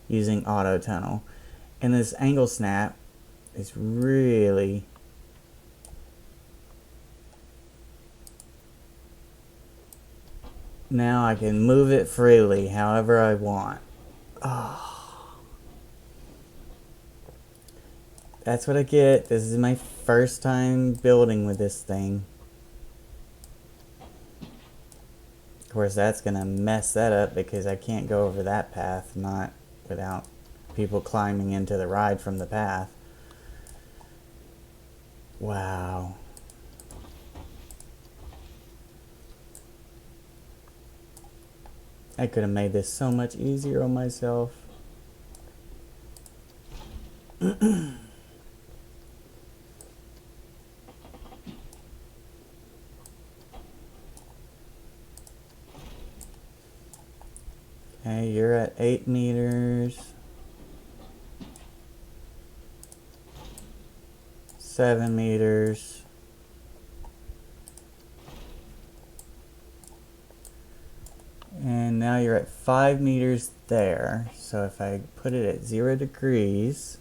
using auto tunnel. And this angle snap is really... Now I can move it freely however I want. Oh. That's what I get. This is my first time building with this thing. Of course, that's going to mess that up because I can't go over that path, not without people climbing into the ride from the path. Wow. I could have made this so much easier on myself. Okay, you're at 8 meters. 7 meters. And now you're at 5 meters there. So if I put it at 0 degrees,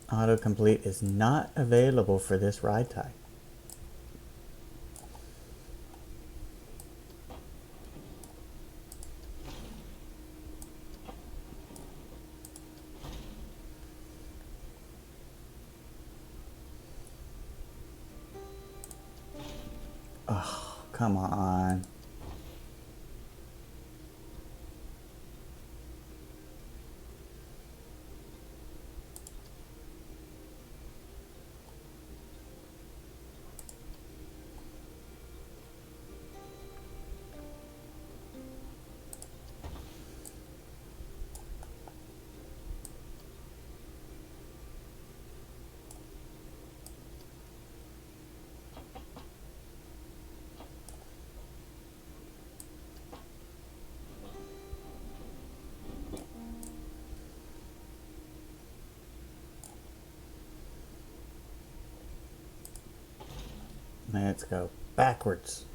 autocomplete is not available for this ride type. Oh, come on. Let's go backwards.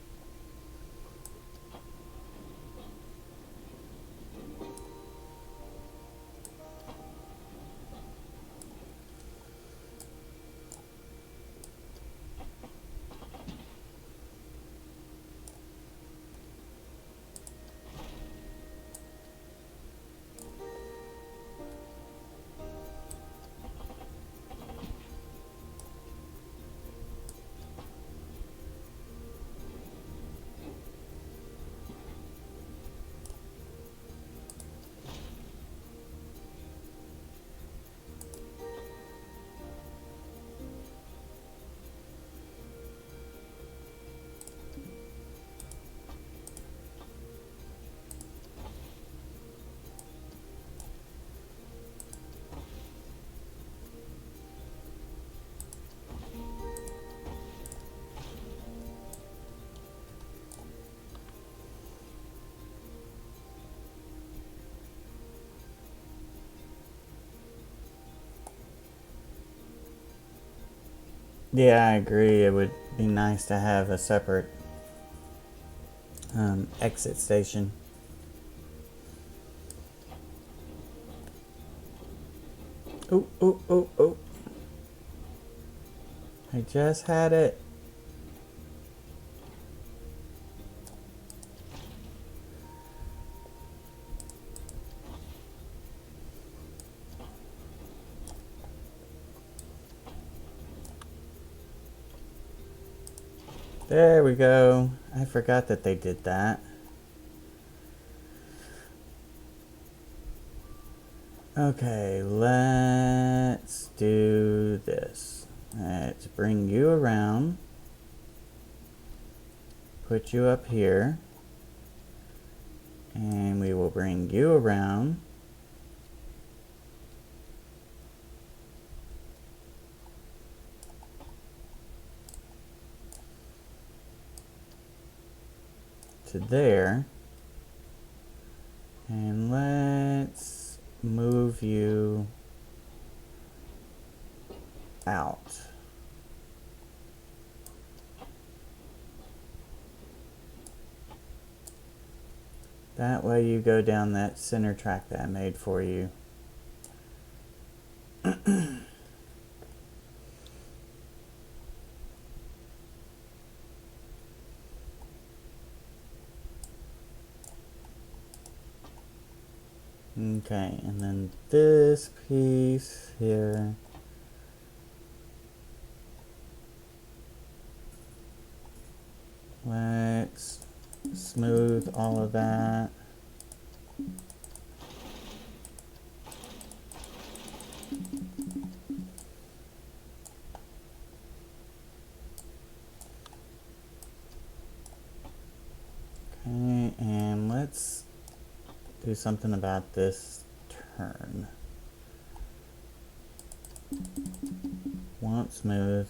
Yeah, I agree. It would be nice to have a separate exit station. Oh, oh, oh, oh. I just had it. There we go. I forgot that they did that. Okay, let's do this. Let's bring you around. Put you up here. And we will bring you around. To there. And let's move you out. That way you go down that center track that I made for you. Okay, and then this piece here Let's smooth all of that. Okay, and let's do something about this turn. Want smooth.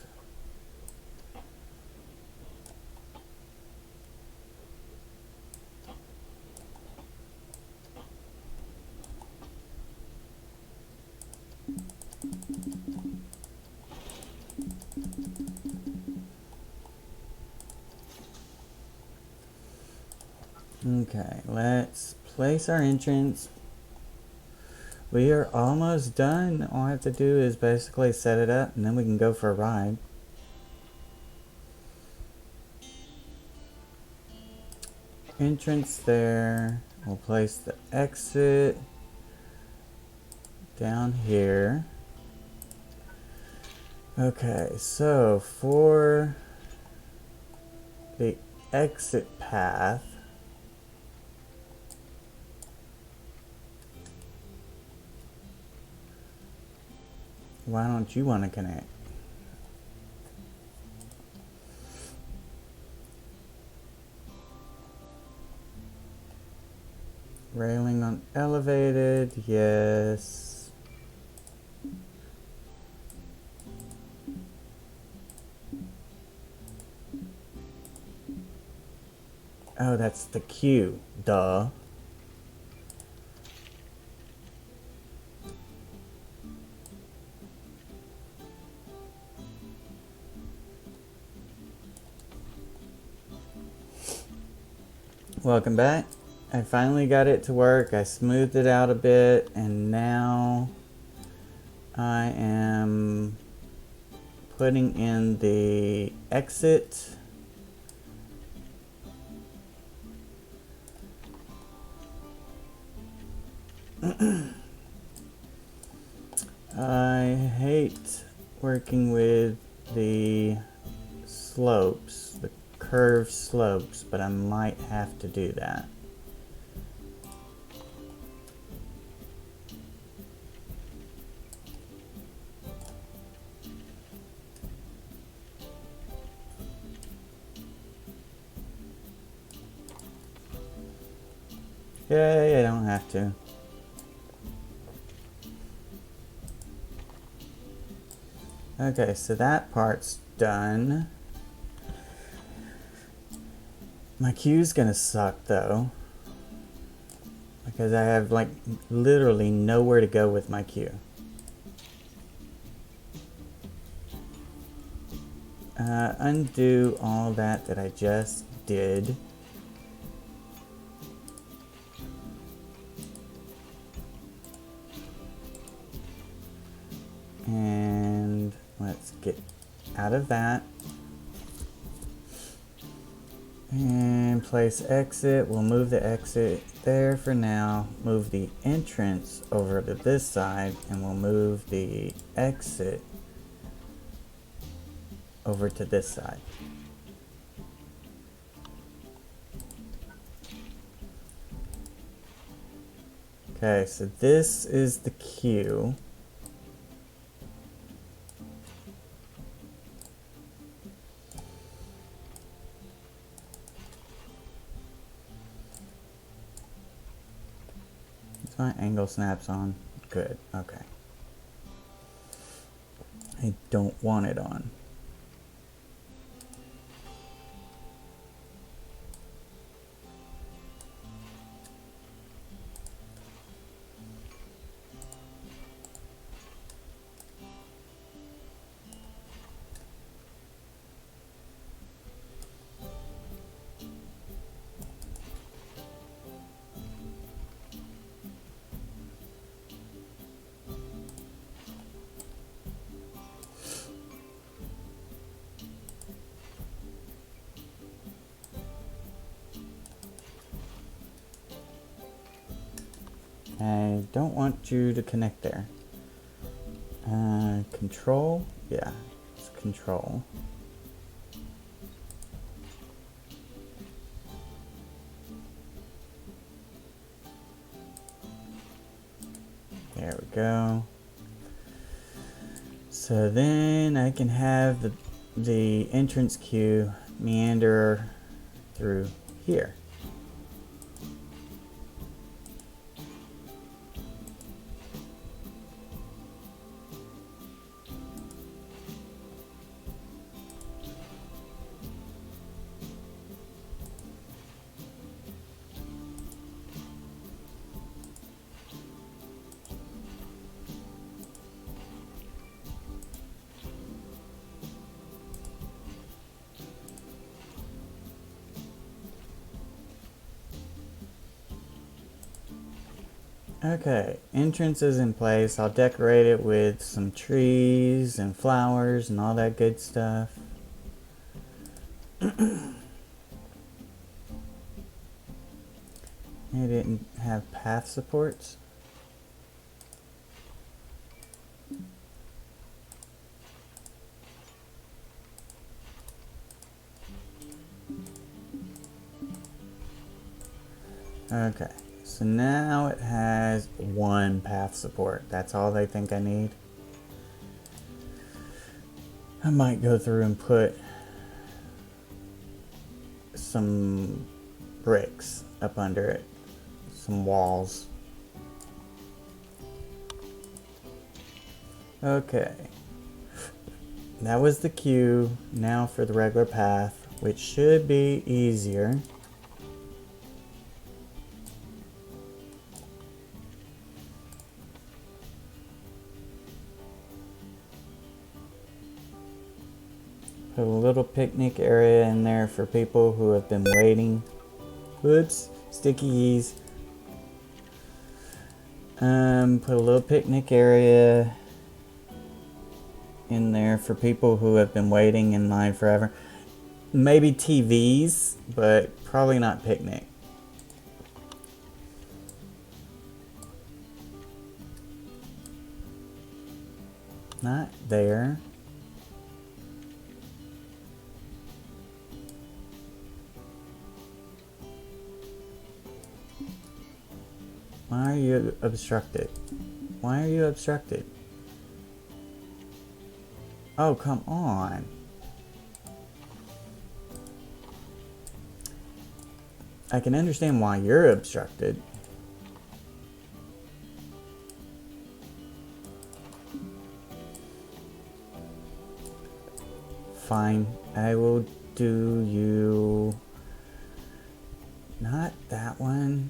Okay, let's place our entrance. We are almost done. All I have to do is basically set it up and then we can go for a ride. Entrance there. We'll place the exit down here. Okay, so for the exit path, why don't you want to connect? Railing on elevated, yes. Oh, that's the queue, duh. Welcome back. I finally got it to work. I smoothed it out a bit and now I am putting in the exit. I hate working with the slopes, the curved slopes, but I might have to do that. Yay, I don't have to. Okay, so that part's done. My queue's gonna suck though, because I have like literally nowhere to go with my queue. Undo all that I just did. And let's get out of that. And place exit. We'll move the exit there for now. Move the entrance over to this side, and we'll move the exit over to this side. Okay, so this is the queue. Is my angle snaps on? Good, okay. I don't want it on. I don't want you to connect there. Control? Yeah, it's control. go. So then I can have the entrance queue meander through here. Okay, entrance is in place. I'll decorate it with some trees and flowers and all that good stuff. I didn't have path supports. Okay. So now it has one path support. That's all they think I need. I might go through and put some bricks up under it. Some walls. Okay. That was the queue. Now for the regular path, which should be easier. Put a little picnic area in there for people who have been waiting. Whoops, stickies. Put a little picnic area in there for people who have been waiting in line forever. Maybe TVs, but probably not picnic. Not there. Why are you obstructed? Why are you obstructed? Oh, come on. I can understand why you're obstructed. Fine, I will do you. Not that one.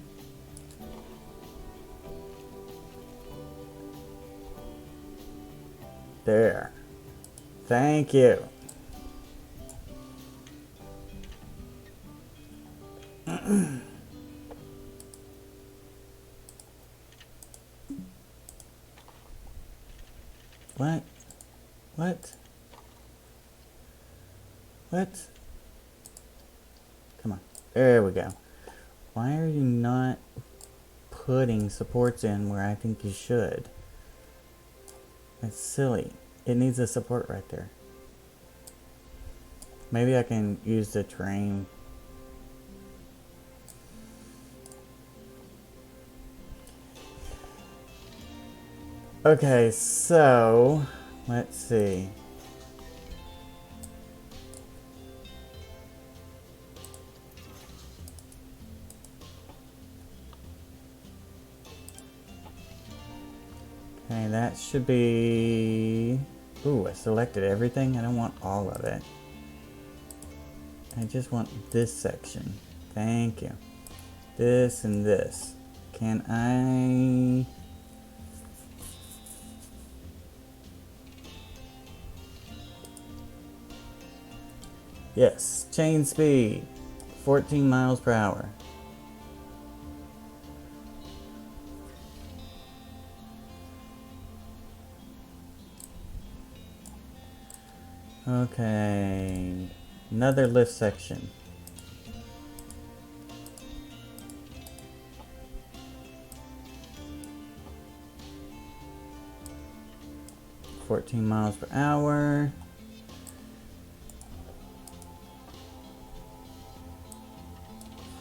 There. Thank you. What? What? What? Come on. There we go. Why are you not putting supports in where I think you should? It's silly. It needs a support right there. Maybe I can use the terrain. Okay, so let's see. Okay, that should be... Ooh, I selected everything. I don't want all of it. I just want this section. Thank you. This and this. Can I... Yes, chain speed. 14 miles per hour. Okay, another lift section. $14 miles per hour.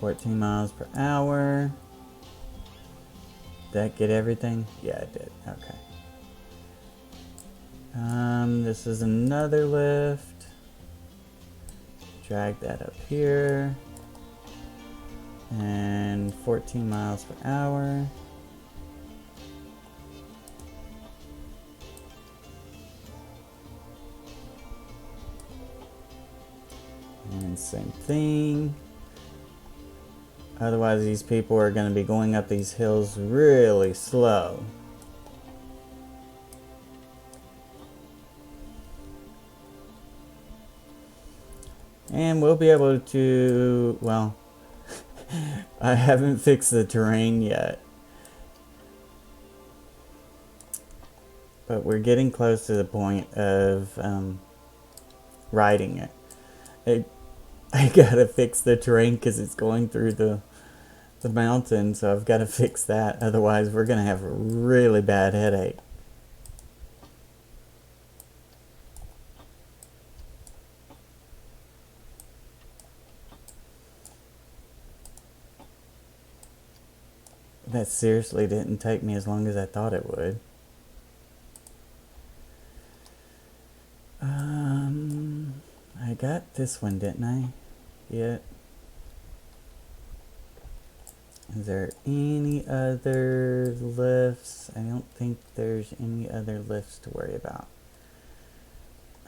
$14 miles per hour. that get everything? Yeah, it did. Okay. This is another lift. Drag that up here. And 14 miles per hour. And same thing. Otherwise, these people are going to be going up these hills really slow. And we'll be able to, well, I haven't fixed the terrain yet. But we're getting close to the point of riding it. I gotta fix the terrain because it's going through the mountain, so I've got to fix that. Otherwise, we're gonna have a really bad headache. That seriously didn't take me as long as I thought it would. I got this one, didn't I? Yeah. Is there any other lifts? I don't think there's any other lifts to worry about.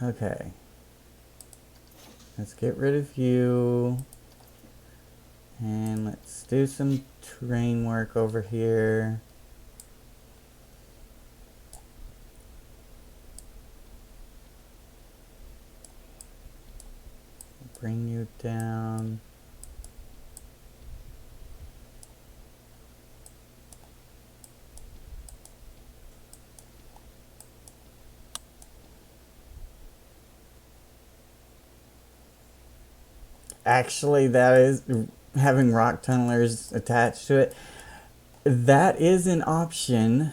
Okay. Let's get rid of you. And let's do some terrain work over here. Bring you down. Actually, that is having rock tunnelers attached to it. That is an option.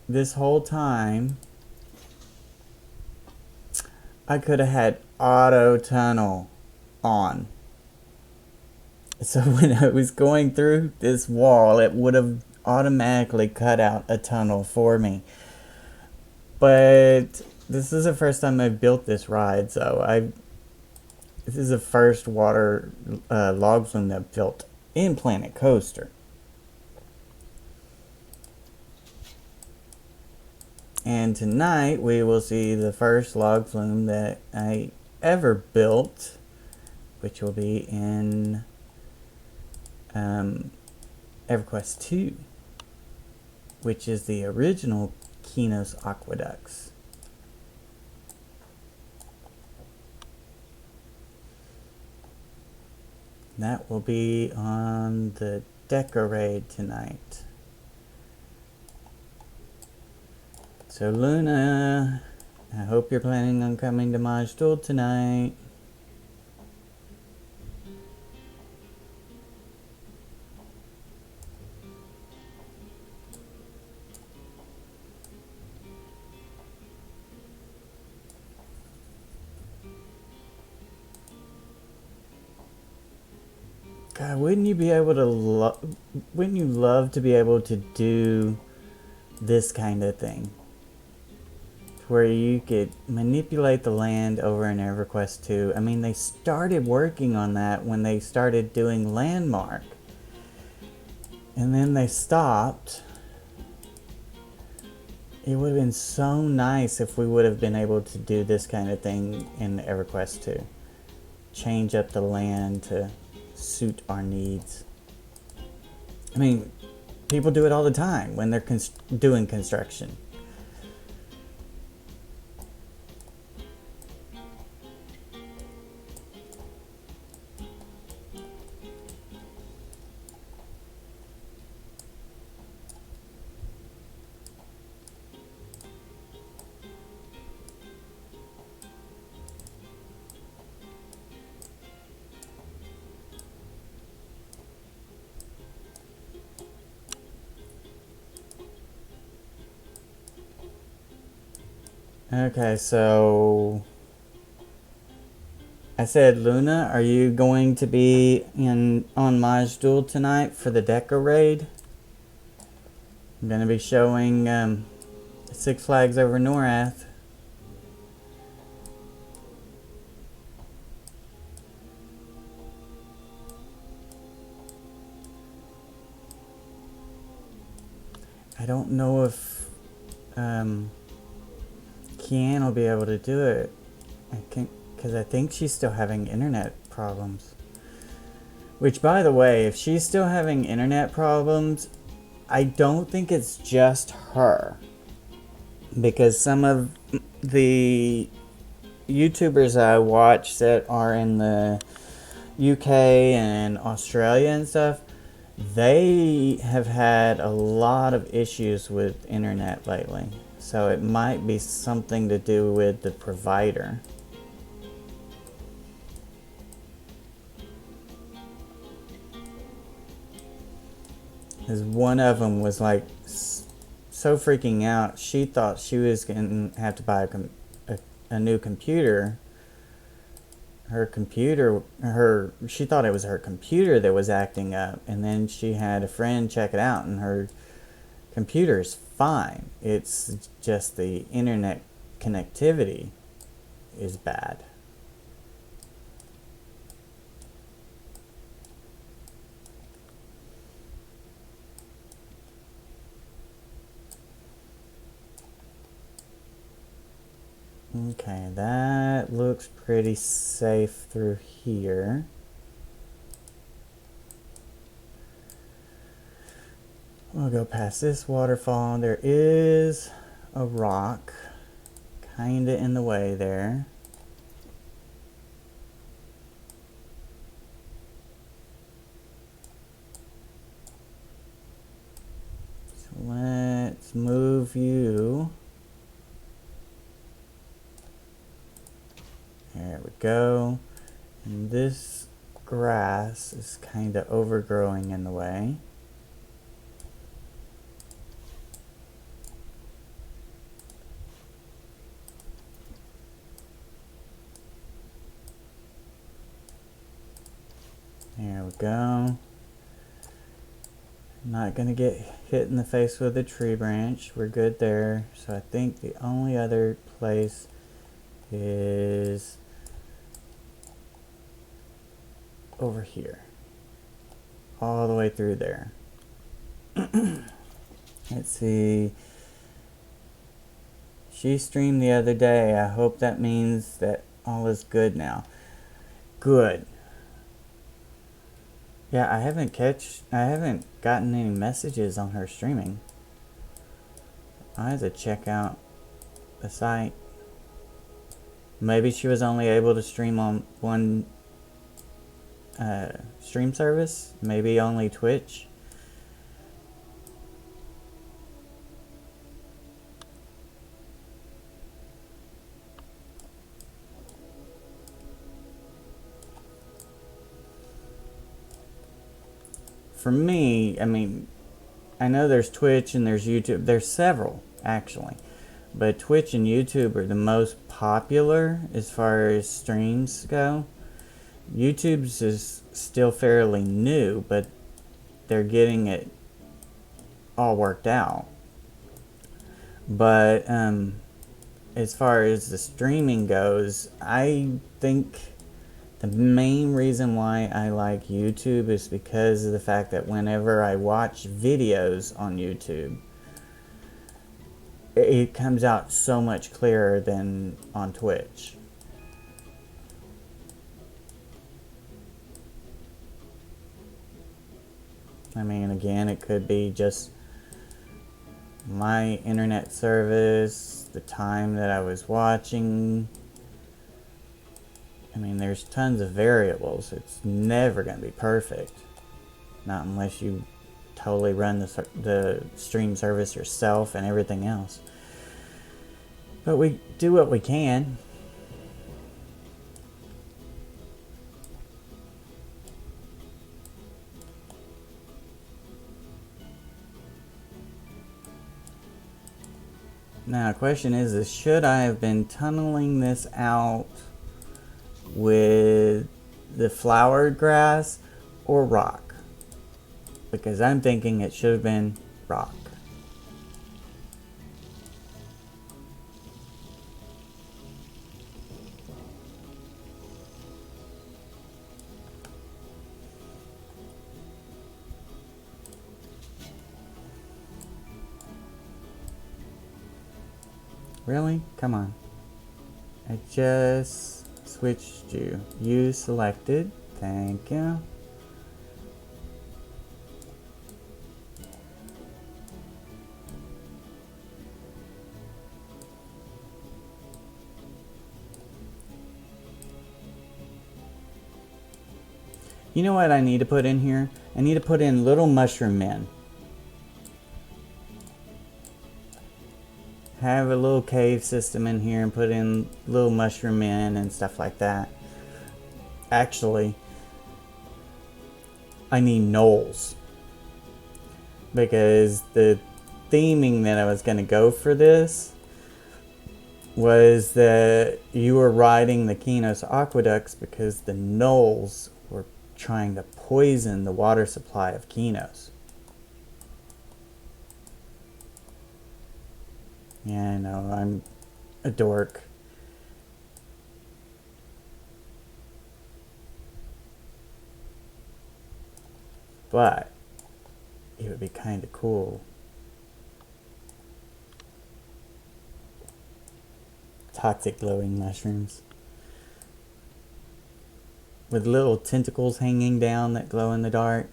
This whole time, I could have had auto tunnel on. So when I was going through this wall, it would have automatically cut out a tunnel for me. But this is the first time I've built this ride, so this is the first water log flume that I've built in Planet Coaster. And tonight we will see the first log flume that I ever built, which will be in EverQuest 2, which is the original Qeynos Aqueducts. That will be on the Decorade tonight. So Luna, I hope you're planning on coming to Majstool tonight. God, wouldn't you be able to wouldn't you love to be able to do this kind of thing? Where you could manipulate the land over in EverQuest 2. I mean, they started working on that when they started doing Landmark. And then they stopped. It would have been so nice if we would have been able to do this kind of thing in EverQuest 2. Change up the land to suit our needs. I mean, people do it all the time when they're doing construction. Okay, so I said, Luna, are you going to be on Majdool tonight for the Deca raid? I'm going to be showing Six Flags Over Norath. I don't know if Kian will be able to do it. Because I think she's still having internet problems. Which, by the way, if she's still having internet problems, I don't think it's just her. Because some of the YouTubers I watch that are in the UK and Australia and stuff, they have had a lot of issues with internet lately. So it might be something to do with the provider. Because one of them was like so freaking out, she thought she was going to have to buy a new computer. She thought it was her computer that was acting up, and then she had a friend check it out, and her computer's fine. It's just the internet connectivity is bad. Okay, that looks pretty safe through here. We'll go past this waterfall. There is a rock kinda in the way there. So let's move you. There we go. And this grass is kind of overgrowing in the way. There we go. Not gonna get hit in the face with a tree branch. We're good there. So I think the only other place is over here, all the way through there. Let's see. She streamed the other day. I hope that means that all is good now. Good. Yeah, I haven't gotten any messages on her streaming. I have to check out the site. Maybe she was only able to stream on one stream service, maybe only Twitch. For me, I mean, I know there's Twitch and there's YouTube. There's several, actually. But Twitch and YouTube are the most popular as far as streams go. YouTube's is still fairly new, but they're getting it all worked out. But as far as the streaming goes, I think the main reason why I like YouTube is because of the fact that whenever I watch videos on YouTube, it comes out so much clearer than on Twitch. I mean, again, it could be just my internet service, the time that I was watching. I mean, there's tons of variables. It's never going to be perfect. Not unless you totally run the stream service yourself and everything else. But we do what we can. Now, the question is should I have been tunneling this out with the flowered grass or rock, because I'm thinking it should have been rock. Really? Come on. I just switched you. You selected. Thank you. You know what I need to put in here? I need to put in little mushroom men. Have a little cave system in here and put in little mushroom men and stuff like that. Actually, I need knolls, because the theming that I was going to go for this was that you were riding the Qeynos Aqueducts because the knolls were trying to poison the water supply of Qeynos. Yeah, I know, I'm a dork. But it would be kind of cool. Toxic glowing mushrooms with little tentacles hanging down that glow in the dark.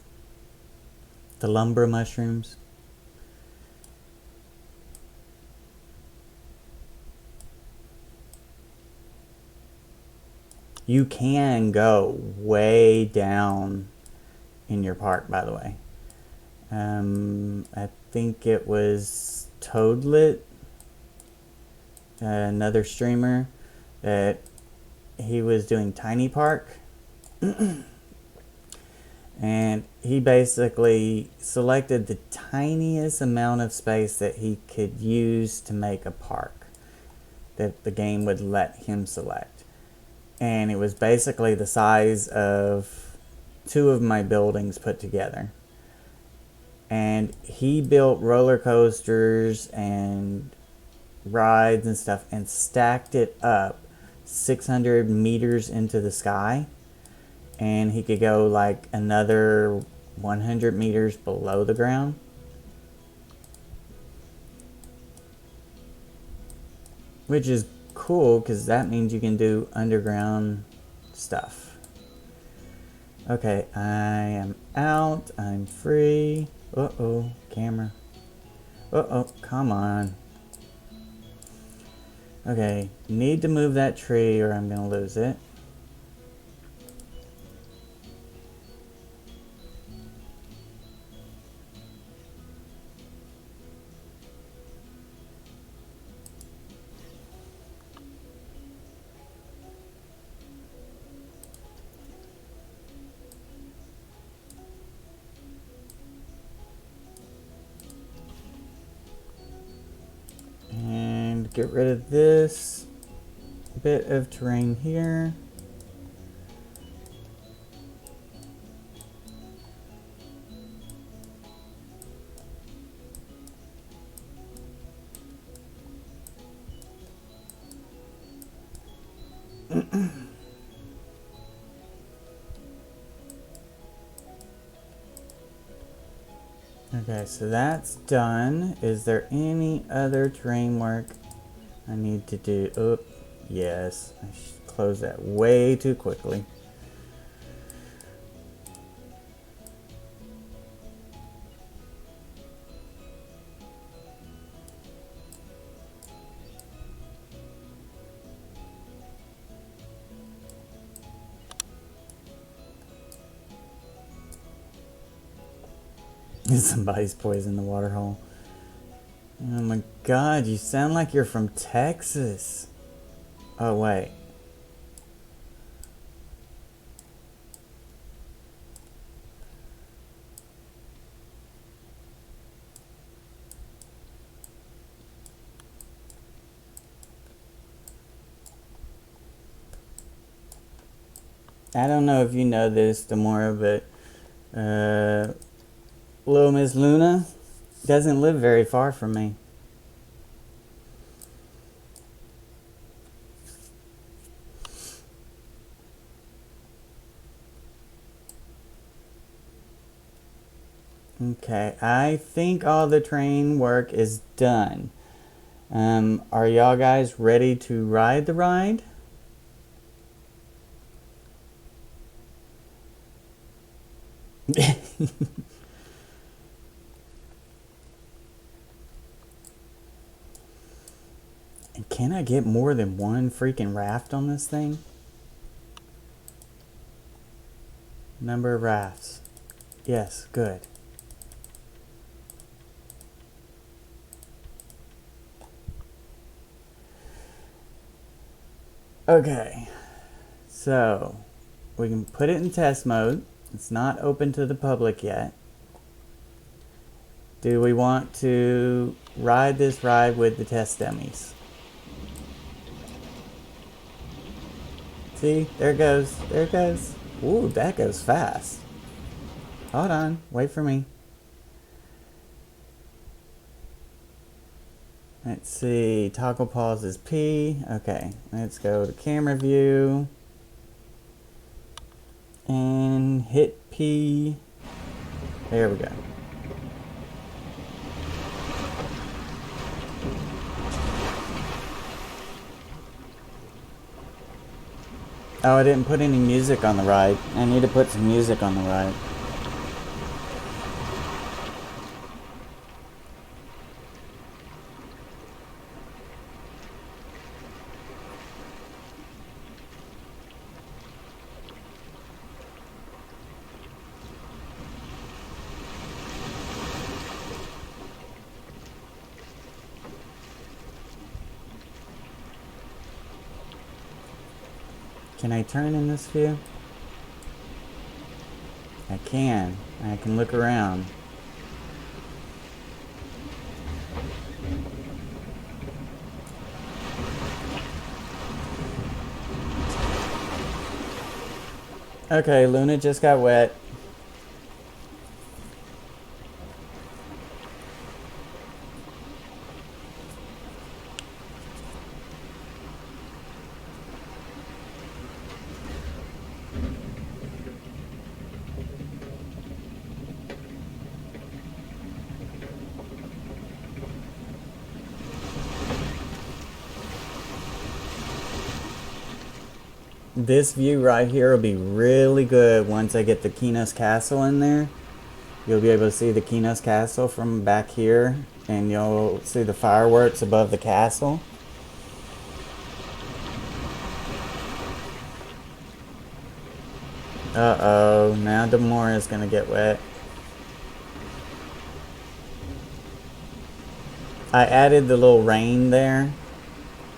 The lumber mushrooms. You can go way down in your park, by the way. I think it was Toadlet, another streamer, that he was doing Tiny Park. And he basically selected the tiniest amount of space that he could use to make a park that the game would let him select. And it was basically the size of 2 of my buildings put together. And he built roller coasters and rides and stuff and stacked it up 600 meters into the sky. And he could go like another 100 meters below the ground. Which is cool, because that means you can do underground stuff. Okay, I am out. I'm free. Uh-oh, camera. Uh-oh, come on. Okay, need to move that tree or I'm gonna lose it. And get rid of this bit of terrain here. Okay, so that's done. Is there any other terrain work I need to do? Oh, yes. I closed that way too quickly. Somebody's poisoned the water hole. Oh my god, you sound like you're from Texas. Oh, wait. I don't know if you know this, Demora, but little Miss Luna doesn't live very far from me. Okay, I think all the train work is done. Are y'all guys ready to ride the ride? And can I get more than one freaking raft on this thing? Number of rafts. Yes, good. Okay, so we can put it in test mode. It's not open to the public yet. Do we want to ride this ride with the test dummies? See, there it goes. There it goes. Ooh, that goes fast. Hold on, wait for me. Let's see, toggle pause is P. Okay, let's go to camera view. And hit P. There we go. Oh, I didn't put any music on the ride. I need to put some music on the ride. Can I turn in this view? I can. I can look around. Okay, Luna just got wet. This view right here will be really good once I get the Qeynos Castle in there. You'll be able to see the Qeynos Castle from back here, and you'll see the fireworks above the castle. Uh-oh, now Demora's gonna get wet. I added the little rain there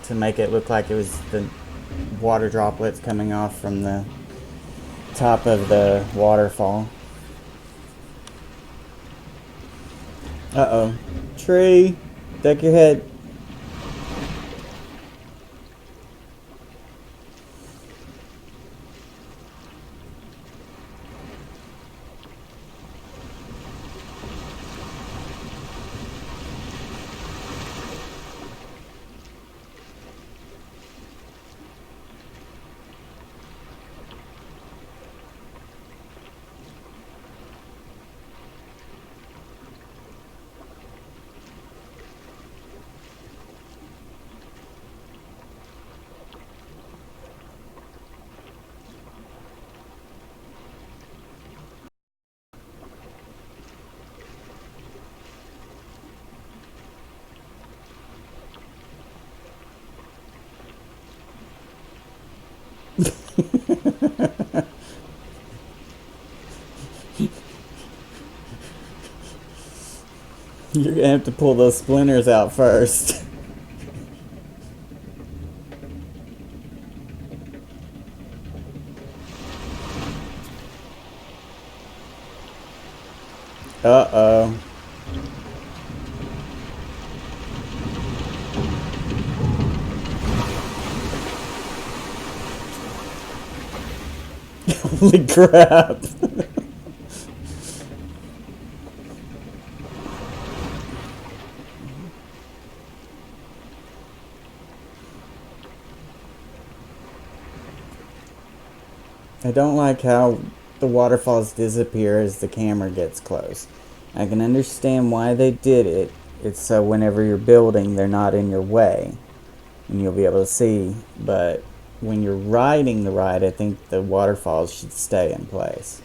to make it look like it was the water droplets coming off from the top of the waterfall. Uh-oh. Tree! Duck your head. You're gonna have to pull those splinters out first. Uh-oh. Holy crap. I don't like how the waterfalls disappear as the camera gets close. I can understand why they did it. It's so whenever you're building, they're not in your way and you'll be able to see. But when you're riding the ride, I think the waterfalls should stay in place.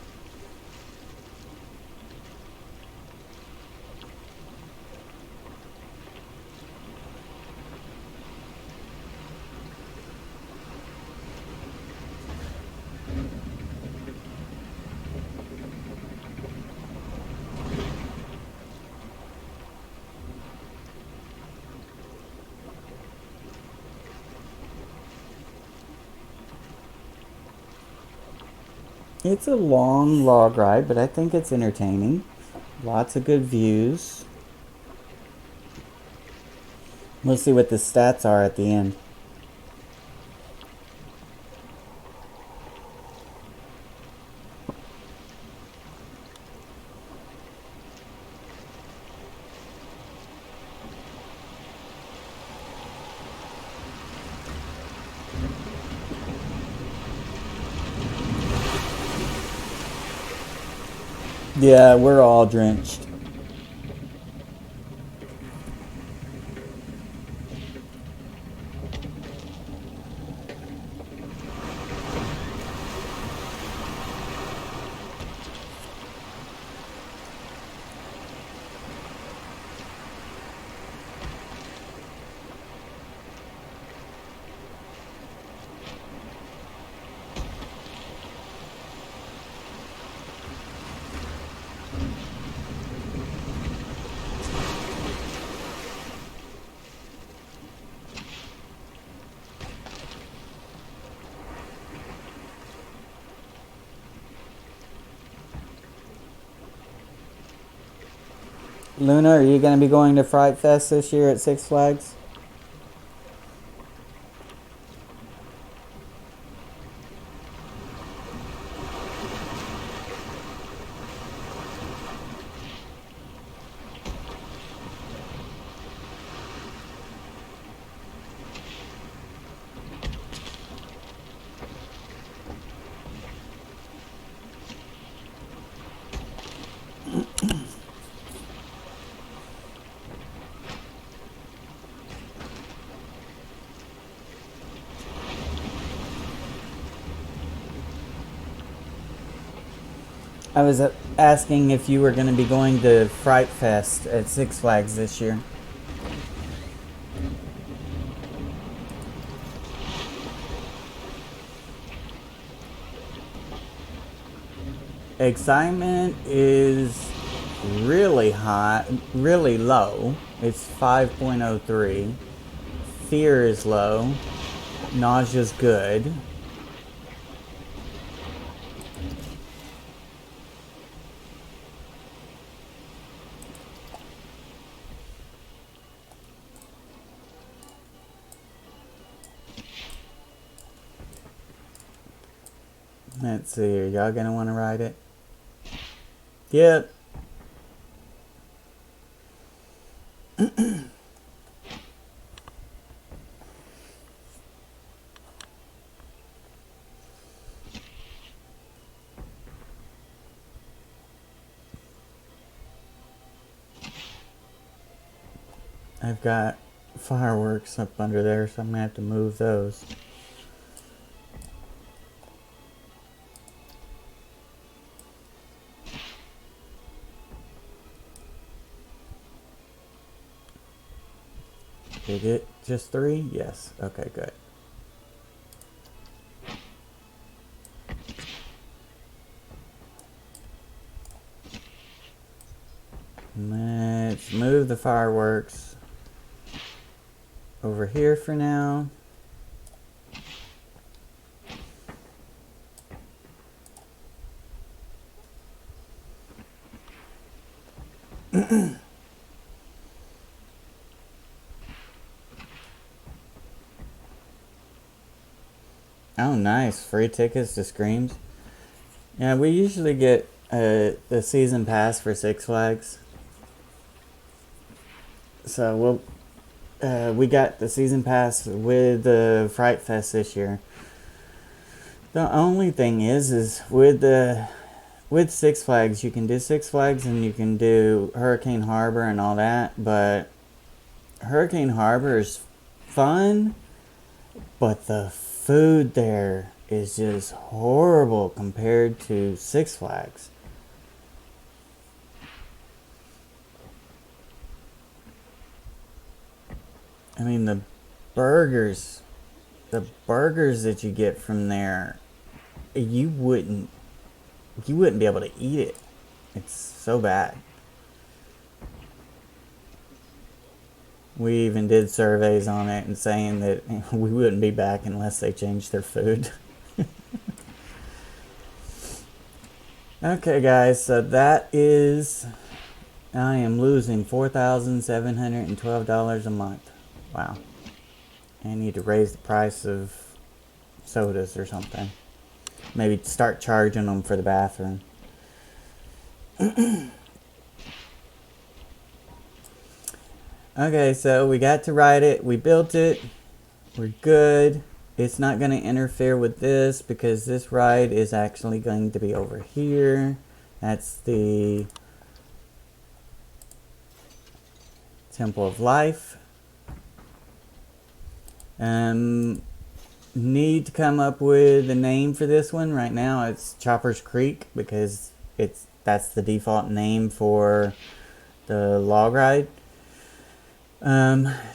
It's a long log ride, but I think it's entertaining. Lots of good views. We'll see what the stats are at the end. Yeah, we're all drenched. Luna, are you going to be going to Fright Fest this year at Six Flags? I was asking if you were going to be going to Fright Fest at Six Flags this year. Excitement is really high, really low. It's 5.03. Fear is low. Nausea's good. Let's see, are y'all gonna want to ride it? Yep. I've got fireworks up under there, so I'm gonna have to move those. Did it just 3? Yes. Okay, good. Let's move the fireworks over here for now. Oh, nice. Free tickets to Screams. Yeah, we usually get the season pass for Six Flags. So we got the season pass with the Fright Fest this year. The only thing is with Six Flags, you can do Six Flags and you can do Hurricane Harbor and all that, but Hurricane Harbor is fun, but the food there is just horrible compared to Six Flags. I mean, the burgers that you get from there, you wouldn't be able to eat it. It's so bad. We even did surveys on it and saying that we wouldn't be back unless they changed their food. Okay, guys, so I am losing $4,712 a month. Wow. I need to raise the price of sodas or something. Maybe start charging them for the bathroom. Okay, so we got to ride it. We built it. We're good. It's not going to interfere with this because this ride is actually going to be over here. That's the Temple of Life. Need to come up with a name for this one. Right now it's Chopper's Creek because that's the default name for the log ride.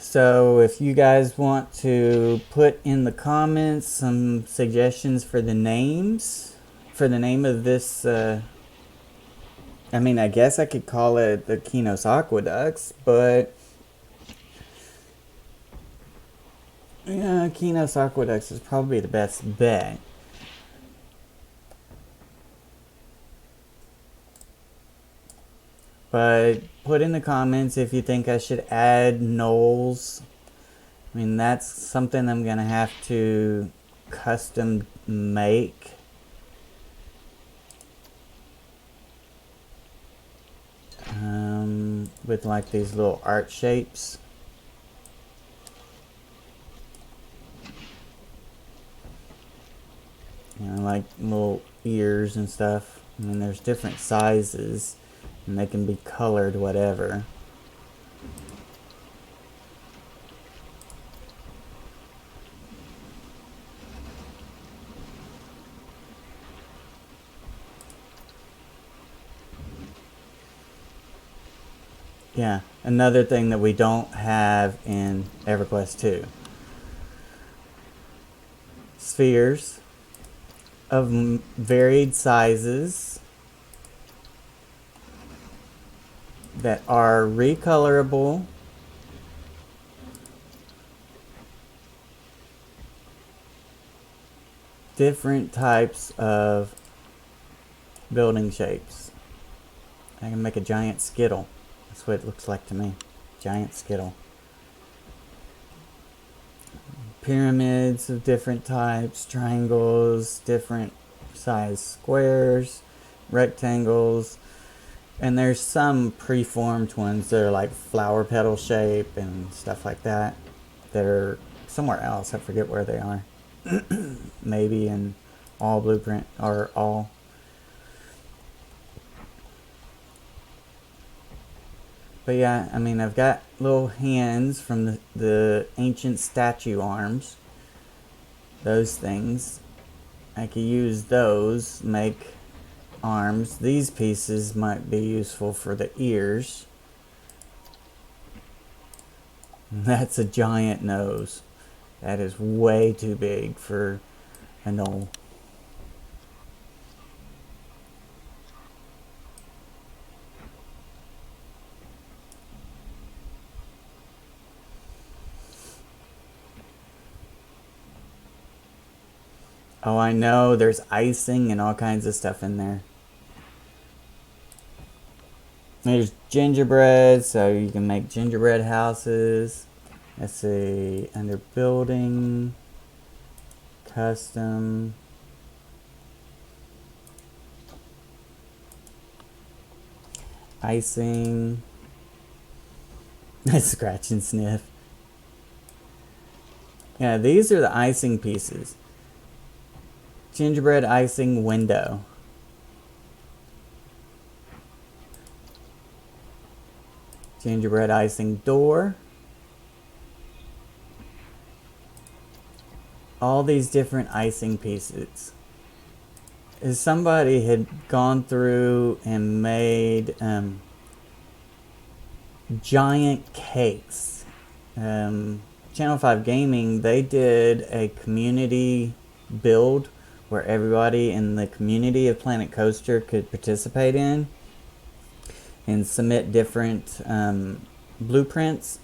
So if you guys want to put in the comments some suggestions for the names, for the name of this, I mean, I guess I could call it the Qeynos Aqueducts, but yeah, Qeynos Aqueducts is probably the best bet. But put in the comments if you think I should add knolls. I mean, that's something I'm going to have to custom make. With like these little art shapes. You know, like little ears and stuff. I mean, there's different sizes. And they can be colored whatever. Yeah, another thing that we don't have in EverQuest 2. Spheres of varied sizes that are recolorable. Different types of building shapes. I can make a giant skittle. That's what it looks like to me. Giant skittle. Pyramids of different types, triangles, different size squares, rectangles, and there's some preformed ones that are like flower petal shape and stuff like that that are somewhere else. I forget where they are. Maybe in all blueprint or all. But yeah, I mean, I've got little hands from the ancient statue arms. Those things. I could use those, make arms. These pieces might be useful for the ears. That's a giant nose. That is way too big for a knoll. Oh, I know. There's icing and all kinds of stuff in there. There's gingerbread, so you can make gingerbread houses. Let's see, under building, custom. icing. Scratch and sniff. Yeah, these are the icing pieces. Gingerbread icing window. Gingerbread icing door. All these different icing pieces. If somebody had gone through and made giant cakes. Channel 5 Gaming, they did a community build where everybody in the community of Planet Coaster could participate in and submit different blueprints,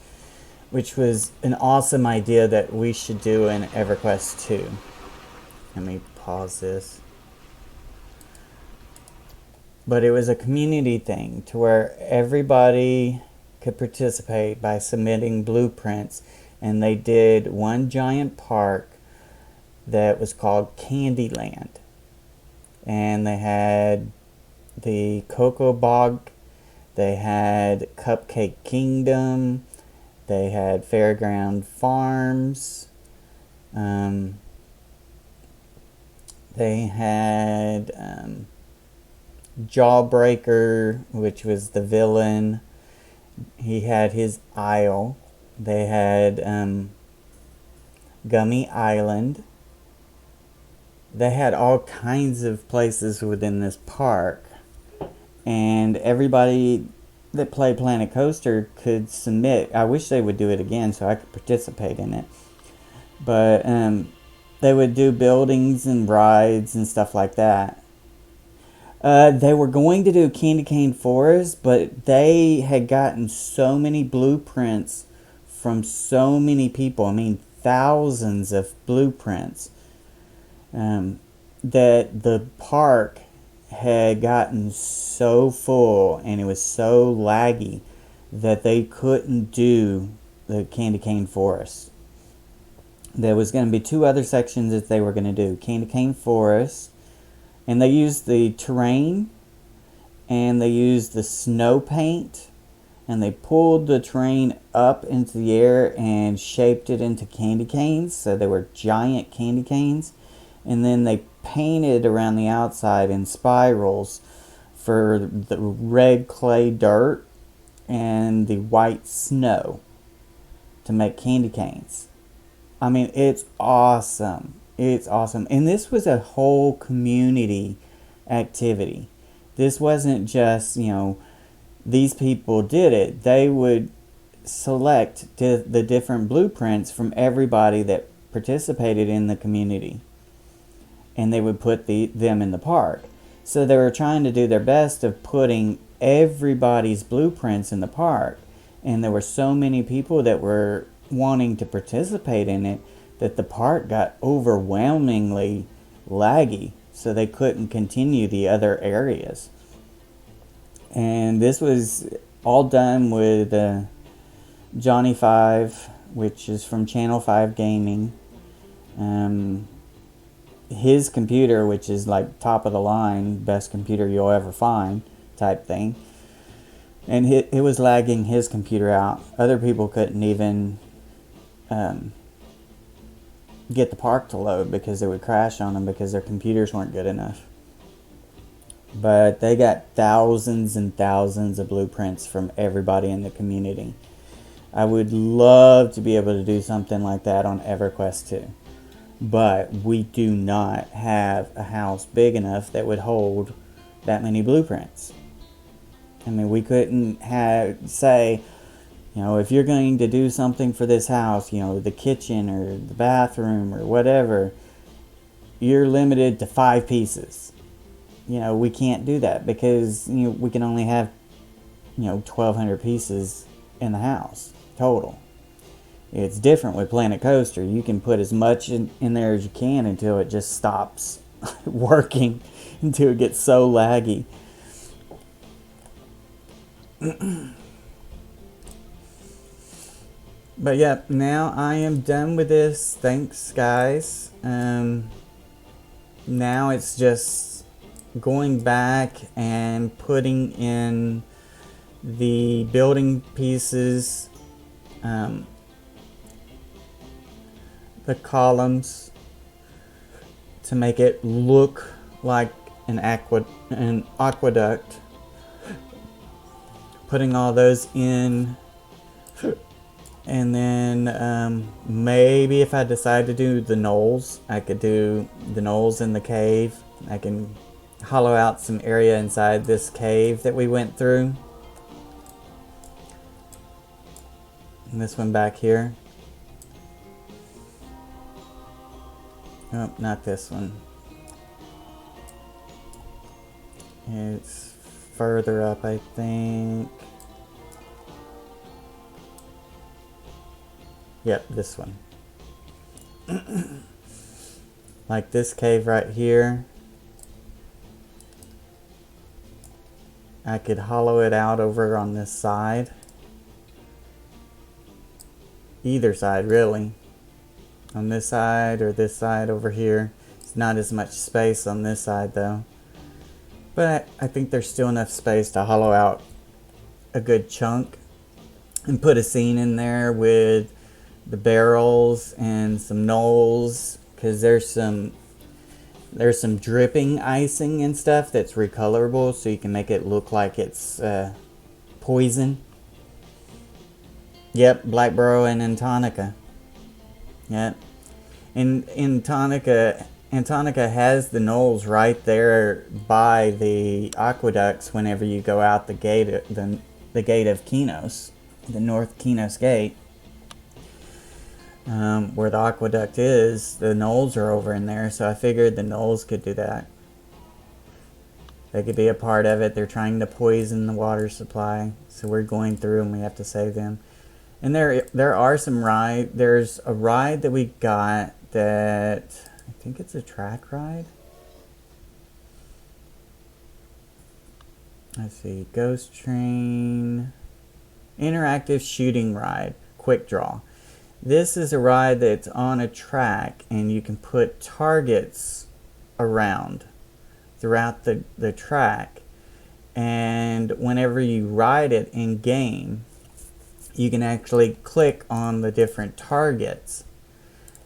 which was an awesome idea that we should do in EverQuest 2. Let me pause this. But it was a community thing to where everybody could participate by submitting blueprints, and they did one giant park that was called Candyland, and they had the Cocoa Bog, they had Cupcake Kingdom, they had Fairground Farms, they had Jawbreaker, which was the villain. He had his aisle. They had Gummy Island. They had all kinds of places within this park, and everybody that played Planet Coaster could submit. I wish they would do it again so I could participate in it. But they would do buildings and rides and stuff like that. They were going to do Candy Cane Forest, but they had gotten so many blueprints from so many people. I mean, thousands of blueprints. That the park had gotten so full and it was so laggy that they couldn't do the Candy Cane Forest. There was going to be two other sections that they were going to do. Candy Cane Forest. And they used the terrain, and they used the snow paint, and they pulled the terrain up into the air and shaped it into candy canes. So they were giant candy canes. And then they painted around the outside in spirals for the red clay dirt and the white snow to make candy canes. I mean, it's awesome. It's awesome. And this was a whole community activity. This wasn't just, these people did it. They would select the different blueprints from everybody that participated in the community. And they would put them in the park. So they were trying to do their best of putting everybody's blueprints in the park. And there were so many people that were wanting to participate in it that the park got overwhelmingly laggy, so they couldn't continue the other areas. And this was all done with Johnny 5, which is from Channel 5 Gaming. His computer, which is like top of the line, best computer you'll ever find type thing. And it was lagging his computer out. Other people couldn't even get the park to load because it would crash on them because their computers weren't good enough. But they got thousands and thousands of blueprints from everybody in the community. I would love to be able to do something like that on EverQuest 2. But we do not have a house big enough that would hold that many blueprints. I mean, we couldn't say, if you're going to do something for this house, the kitchen or the bathroom or whatever, you're limited to 5 pieces. We can't do that because, we can only have, 1,200 pieces in the house total. It's different with Planet Coaster. You can put as much in there as you can until it just stops working, until it gets so laggy. But yeah, now I am done with this. Thanks, guys. Now it's just going back and putting in the building pieces, the columns, to make it look like an aqueduct. Putting all those in, and then maybe if I decide to do the knolls, I could do the knolls in the cave. I can hollow out some area inside this cave that we went through. And this one back here. Oh, not this one. It's further up, I think. Yep, this one. Like this cave right here. I could hollow it out over on this side. Either side, really. On this side or this side over here. It's not as much space on this side though. But I think there's still enough space to hollow out a good chunk. And put a scene in there with the barrels and some knolls. Because there's some dripping icing and stuff that's recolorable. So you can make it look like it's poison. Yep, Black Burrow and Antonica. Yep. And Antonica has the knolls right there by the aqueducts whenever you go out the gate of Qeynos, the North Qeynos gate. Where the aqueduct is, the knolls are over in there, so I figured the knolls could do that. They could be a part of it. They're trying to poison the water supply, so we're going through and we have to save them. And there are some there's a ride that we got that, I think it's a track ride. Let's see, Ghost Train, interactive shooting ride, quick draw. This is a ride that's on a track and you can put targets around throughout the track. And whenever you ride it in game, you can actually click on the different targets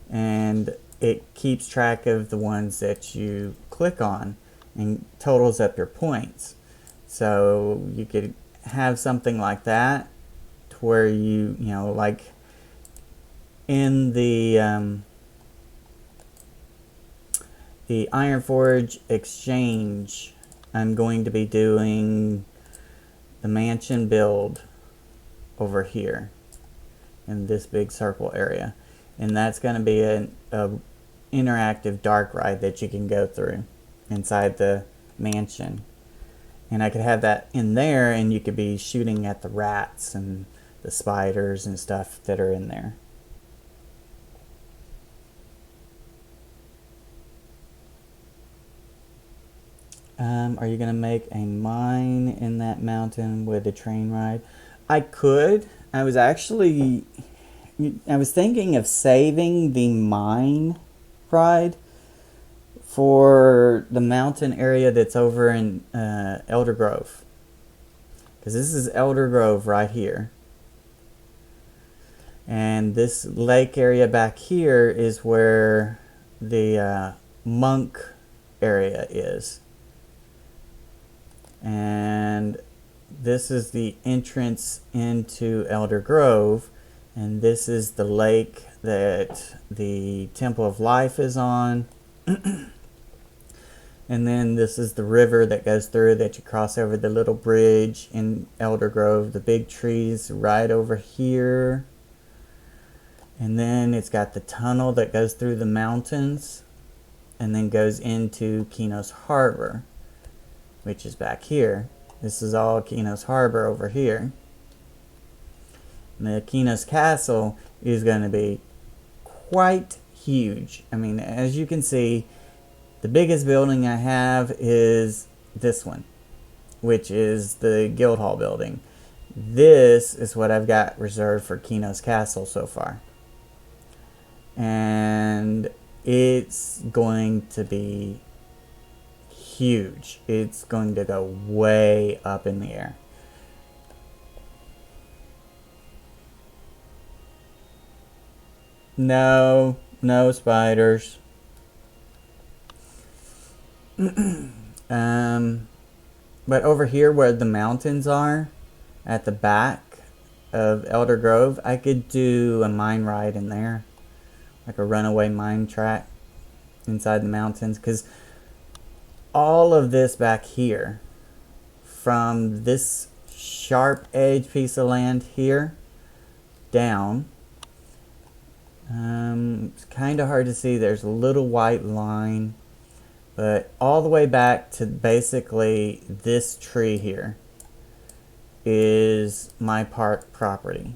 and it keeps track of the ones that you click on and totals up your points. So you could have something like that to where you know, like in the Ironforge Exchange, I'm going to be doing the mansion build over here in this big circle area, and that's going to be an interactive dark ride that you can go through inside the mansion. And I could have that in there and you could be shooting at the rats and the spiders and stuff that are in there. Are you going to make a mine in that mountain with a train ride? I could. I was thinking of saving the mine ride for the mountain area that's over in Elder Grove. Because this is Elder Grove right here. And this lake area back here is where the monk area is. And this is the entrance into Elder Grove, and this is the lake that the Temple of Life is on. And then this is the river that goes through that you cross over the little bridge in Elder Grove. The big trees right over here. And then it's got the tunnel that goes through the mountains and then goes into Qeynos Harbor, which is back here. This is all Qeynos Harbor over here. And the Qeynos Castle is going to be quite huge. I mean, as you can see, the biggest building I have is this one, which is the Guildhall building. This is what I've got reserved for Qeynos Castle so far. And it's going to be huge. It's going to go way up in the air. No, no spiders. But over here where the mountains are, at the back of Elder Grove, I could do a mine ride in there. Like a runaway mine track inside the mountains. Because all of this back here, from this sharp edge piece of land here, down, it's kind of hard to see. There's a little white line. But all the way back to basically this tree here is my park property.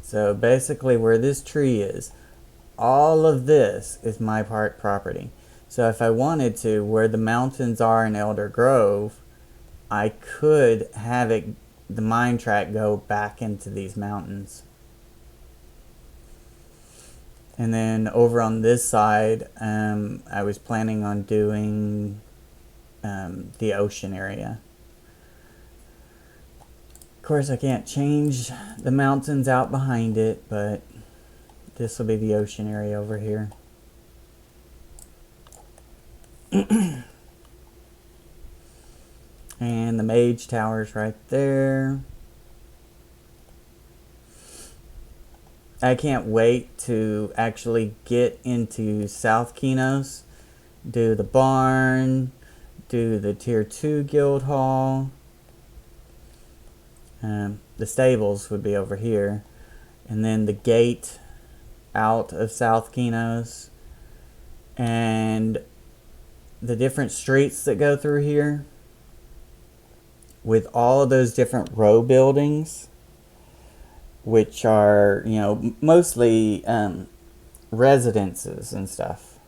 So basically where this tree is, all of this is my park property. So if I wanted to, where the mountains are in Elder Grove, I could have the mine track go back into these mountains. And then over on this side, I was planning on doing the ocean area. Of course, I can't change the mountains out behind it, but this will be the ocean area over here. And the mage tower's right there. I can't wait to actually get into South Qeynos, do the barn, do the Tier 2 guild hall. The stables would be over here. And then the gate out of South Qeynos. And the different streets that go through here. With all of those different row buildings, which are, you know, mostly residences and stuff.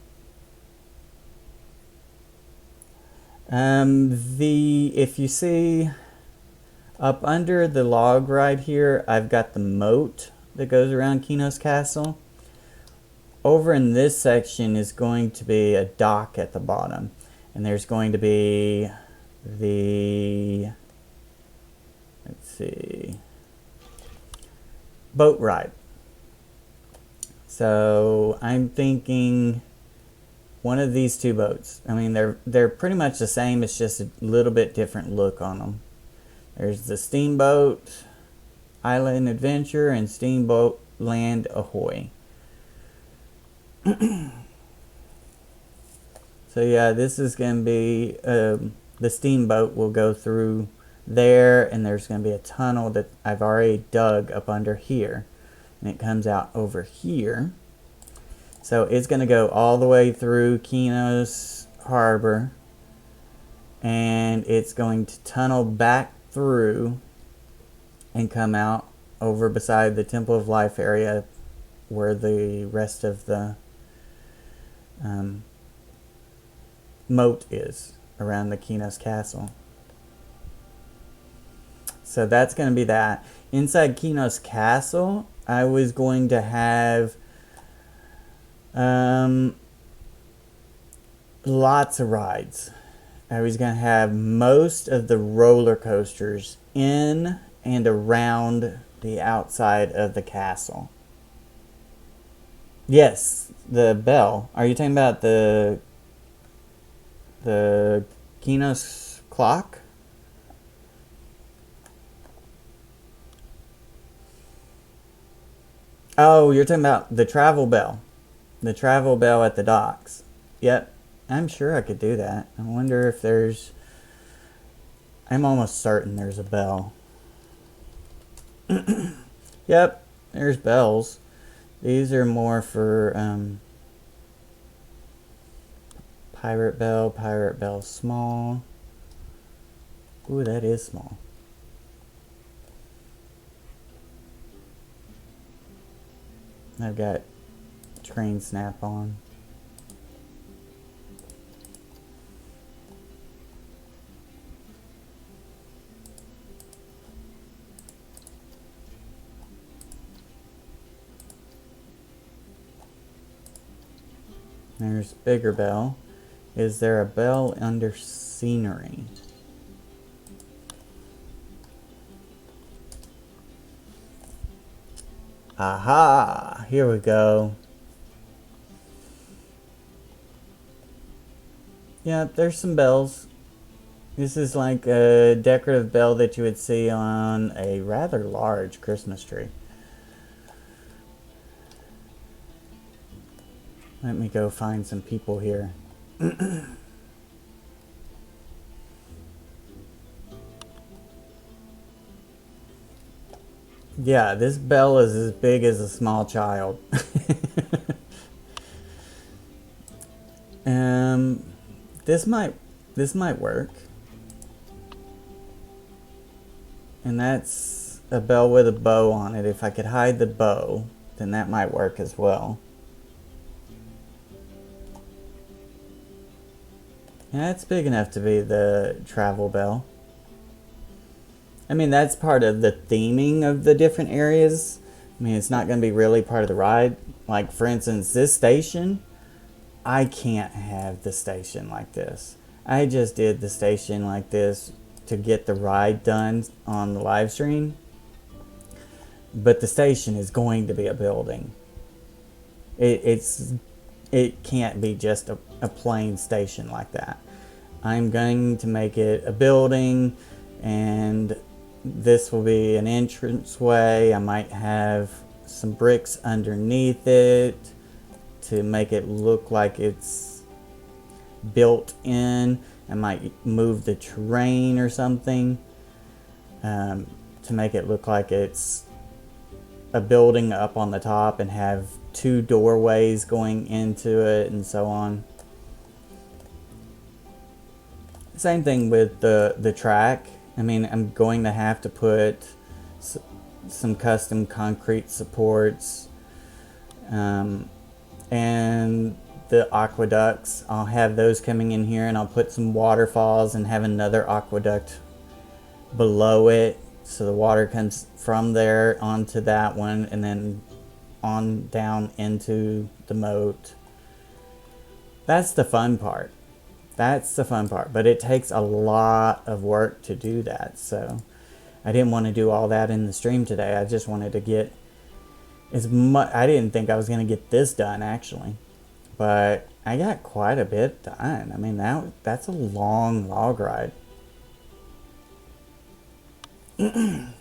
If you see up under the log right here, I've got the moat that goes around Qeynos Castle. Over in this section is going to be a dock at the bottom, and there's going to be the, let's see, boat ride. So I'm thinking one of these two boats. I mean, they're pretty much the same. It's just a little bit different look on them. There's the Steamboat Island Adventure and Steamboat Land Ahoy. So yeah, this is going to be the steamboat will go through there, and there's going to be a tunnel that I've already dug up under here, and it comes out over here. So it's going to go all the way through Qeynos Harbor, and it's going to tunnel back through and come out over beside the Temple of Life area where the rest of the moat is around the Qeynos Castle. So that's going to be that. Inside Qeynos Castle, I was going to have lots of rides. I was going to have most of the roller coasters in and around the outside of the castle. Yes, the bell. Are you talking about the Qeynos clock? Oh, you're talking about the travel bell. The travel bell at the docks. Yep, I'm sure I could do that. I wonder if there's... I'm almost certain there's a bell. Yep, there's bells. These are more for Pirate Bell small. Ooh, that is small. I've got train snap on. There's bigger bell. Is there a bell under scenery? Aha! Here we go. Yeah, there's some bells. This is like a decorative bell that you would see on a rather large Christmas tree. Let me go find some people here. Yeah, this bell is as big as a small child. This might work. And that's a bell with a bow on it. If I could hide the bow, then that might work as well. Yeah, it's big enough to be the travel bell. I mean, that's part of the theming of the different areas. I mean, it's not going to be really part of the ride. Like, for instance, this station, I can't have the station like this. I just did the station like this to get the ride done on the live stream. But the station is going to be a building. It can't be just a plain station like that. I'm going to make it a building, and this will be an entranceway. I might have some bricks underneath it to make it look like it's built in. I might move the terrain or something to make it look like it's a building up on the top and have 2 doorways going into it and so on. Same thing with the track. I mean, I'm going to have to put some custom concrete supports and the aqueducts. I'll have those coming in here, and I'll put some waterfalls and have another aqueduct below it, so the water comes from there onto that one and then on down into the moat. That's the fun part. That's the fun part, but it takes a lot of work to do that. So I didn't want to do all that in the stream today. I just wanted to get as much. I didn't think I was going to get this done actually, but I got quite a bit done. I mean, that's a long log ride. And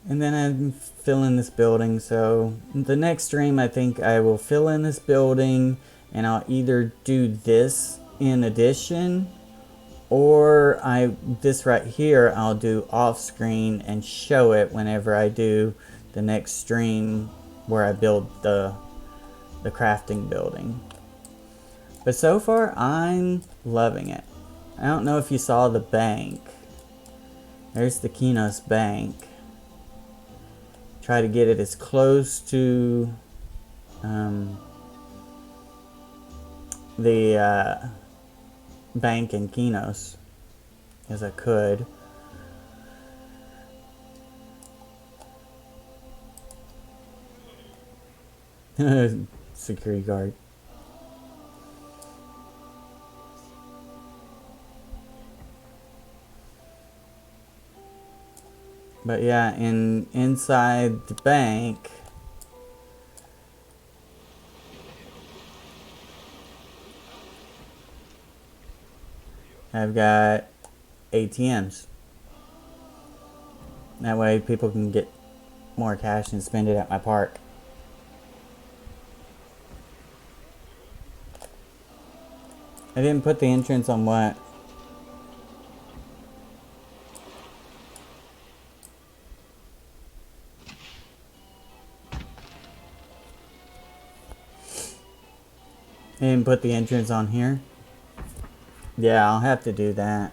then I'm filling this building. So the next stream, I think I will fill in this building, and I'll either do this in addition, or this right here I'll do off screen and show it whenever I do the next stream where I build the crafting building. But so far I'm loving it. I don't know if you saw the bank. There's the Qeynos bank. Try to get it as close to the bank in Qeynos as I could. Security guard. But yeah, inside the bank, I've got ATMs. That way people can get more cash and spend it at my park. I didn't put the entrance on what? I didn't put the entrance on here. Yeah, I'll have to do that.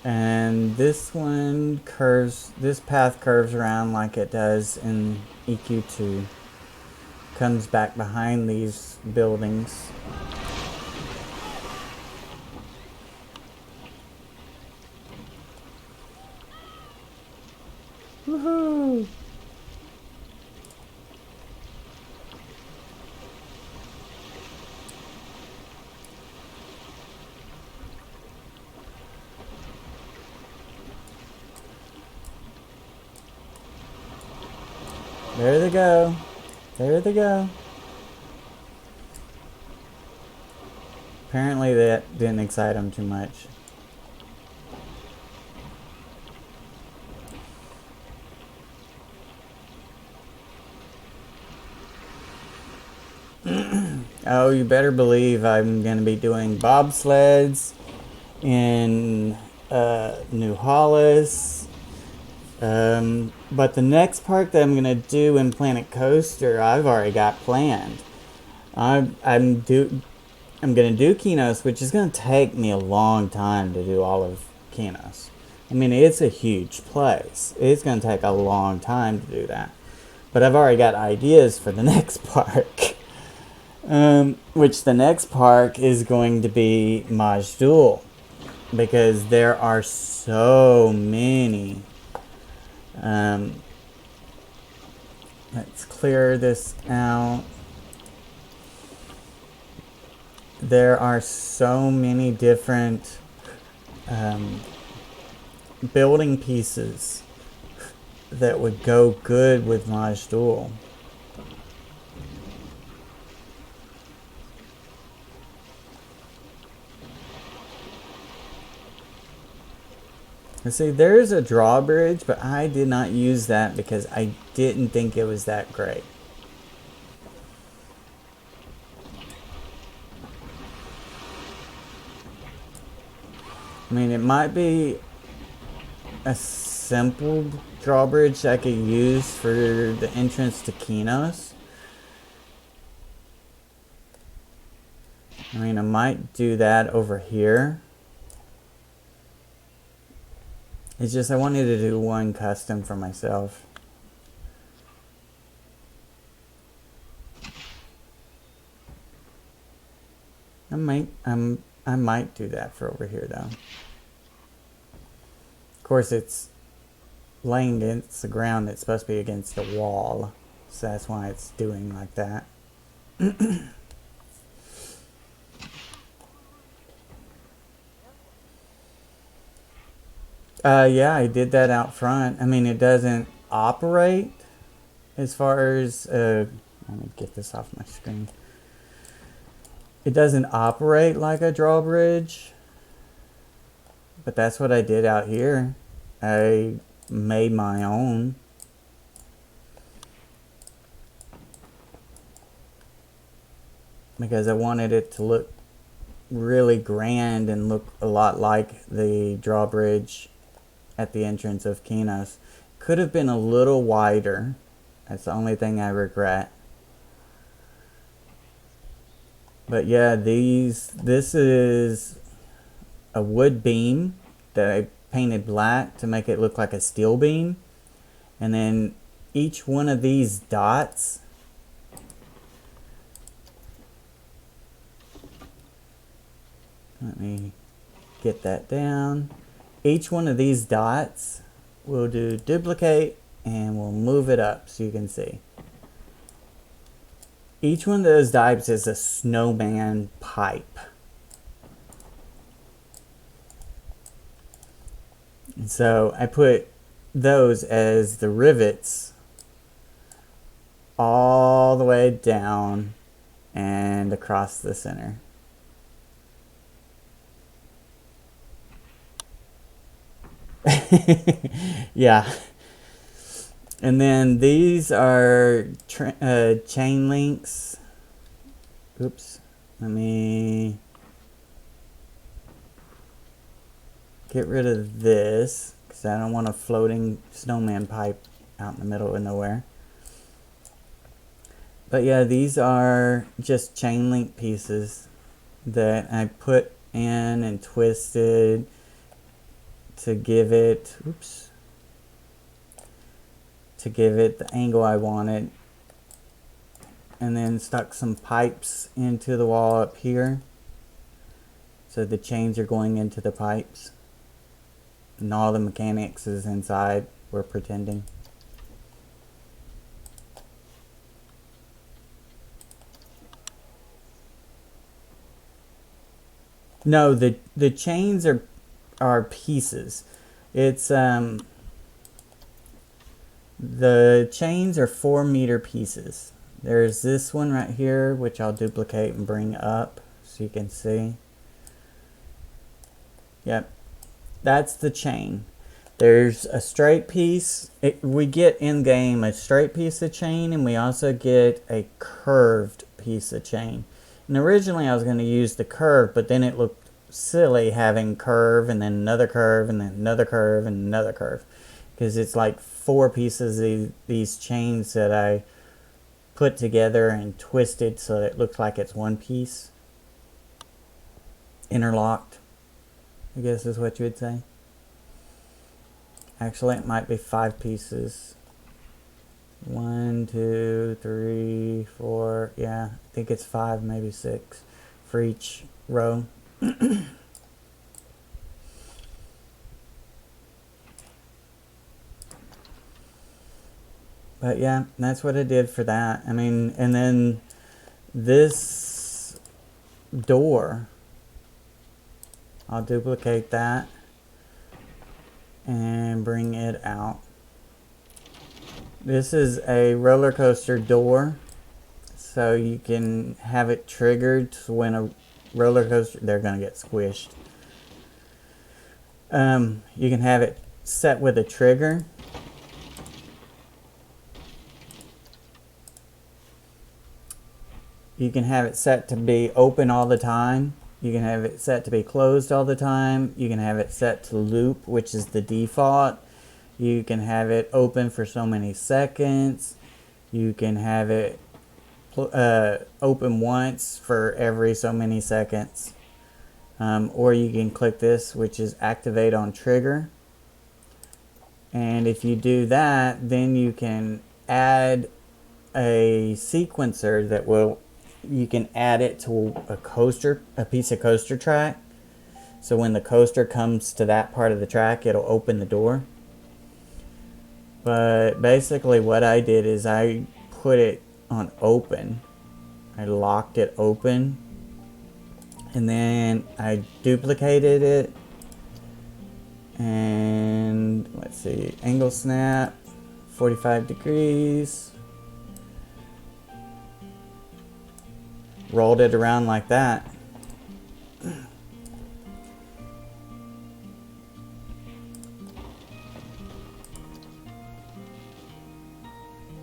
And this one curves, this path curves around like it does in EQ2. Comes back behind these buildings. Woohoo! There they go. There they go. Apparently that didn't excite them too much. Oh, you better believe I'm going to be doing bobsleds in New Hollis. But the next park that I'm going to do in Planet Coaster, I've already got planned. I'm going to do Qeynos, which is going to take me a long time to do all of Qeynos. I mean, it's a huge place. It's going to take a long time to do that. But I've already got ideas for the next park. Which the next park is going to be Majdoul, because there are so many. Let's clear this out. There are so many different building pieces that would go good with Majdoul. And see, there's a drawbridge, but I did not use that because I didn't think it was that great. I mean, it might be a simple drawbridge I could use for the entrance to Qeynos. I mean, I might do that over here. It's just I wanted to do one custom for myself. I might do that for over here though. Of course, it's laying against the ground. It's supposed to be against the wall, so that's why it's doing like that. Yeah, I did that out front. I mean, it doesn't operate as far as let me get this off my screen. It doesn't operate like a drawbridge, but that's what I did out here. I made my own. Because I wanted it to look really grand and look a lot like the drawbridge at the entrance of Qeynos. Could have been a little wider. That's the only thing I regret. But yeah, this is a wood beam that I painted black to make it look like a steel beam. And then each one of these dots let me get that down. Each one of these dots we'll do duplicate and we'll move it up so you can see. Each one of those dots is a snowman pipe. And so I put those as the rivets all the way down and across the center. Yeah. And then these are chain links. Oops. Let me get rid of this because I don't want a floating snowman pipe out in the middle of nowhere. But yeah, these are just chain link pieces that I put in and twisted to give it, to give it the angle I wanted. And then stuck some pipes into the wall up here. So the chains are going into the pipes. And all the mechanics is inside, we're pretending. No, the chains are pieces. It's let The chains are 4-meter pieces. There's this one right here, which I'll duplicate and bring up so you can see. Yep, that's the chain. There's a straight piece. We get in game a straight piece of chain, and we also get a curved piece of chain. And originally I was going to use the curve, but then it looked silly having curve and then another curve and then another curve and another curve, because it's like 4 pieces of these chains that I put together and twisted so that it looks like it's one piece interlocked, I guess is what you would say. Actually, it might be 5 pieces. 1, 2, 3, 4. Yeah, I think it's 5, maybe 6 for each row. But yeah, that's what I did for that. I mean, and then this door, I'll duplicate that and bring it out. This is a roller coaster door, so you can have it triggered so when a roller coaster, they're gonna get squished. You can have it set with a trigger. You can have it set to be open all the time. You can have it set to be closed all the time. You can have it set to loop, which is the default. You can have it open for so many seconds. You can have it open once for every so many seconds. Or you can click this, which is activate on trigger. And if you do that, then you can add a sequencer that will, you can add it to a piece of coaster track. So when the coaster comes to that part of the track, it'll open the door. But basically what I did is I put it on open. I locked it open. And then I duplicated it. And let's see, angle snap, 45 degrees. Rolled it around like that.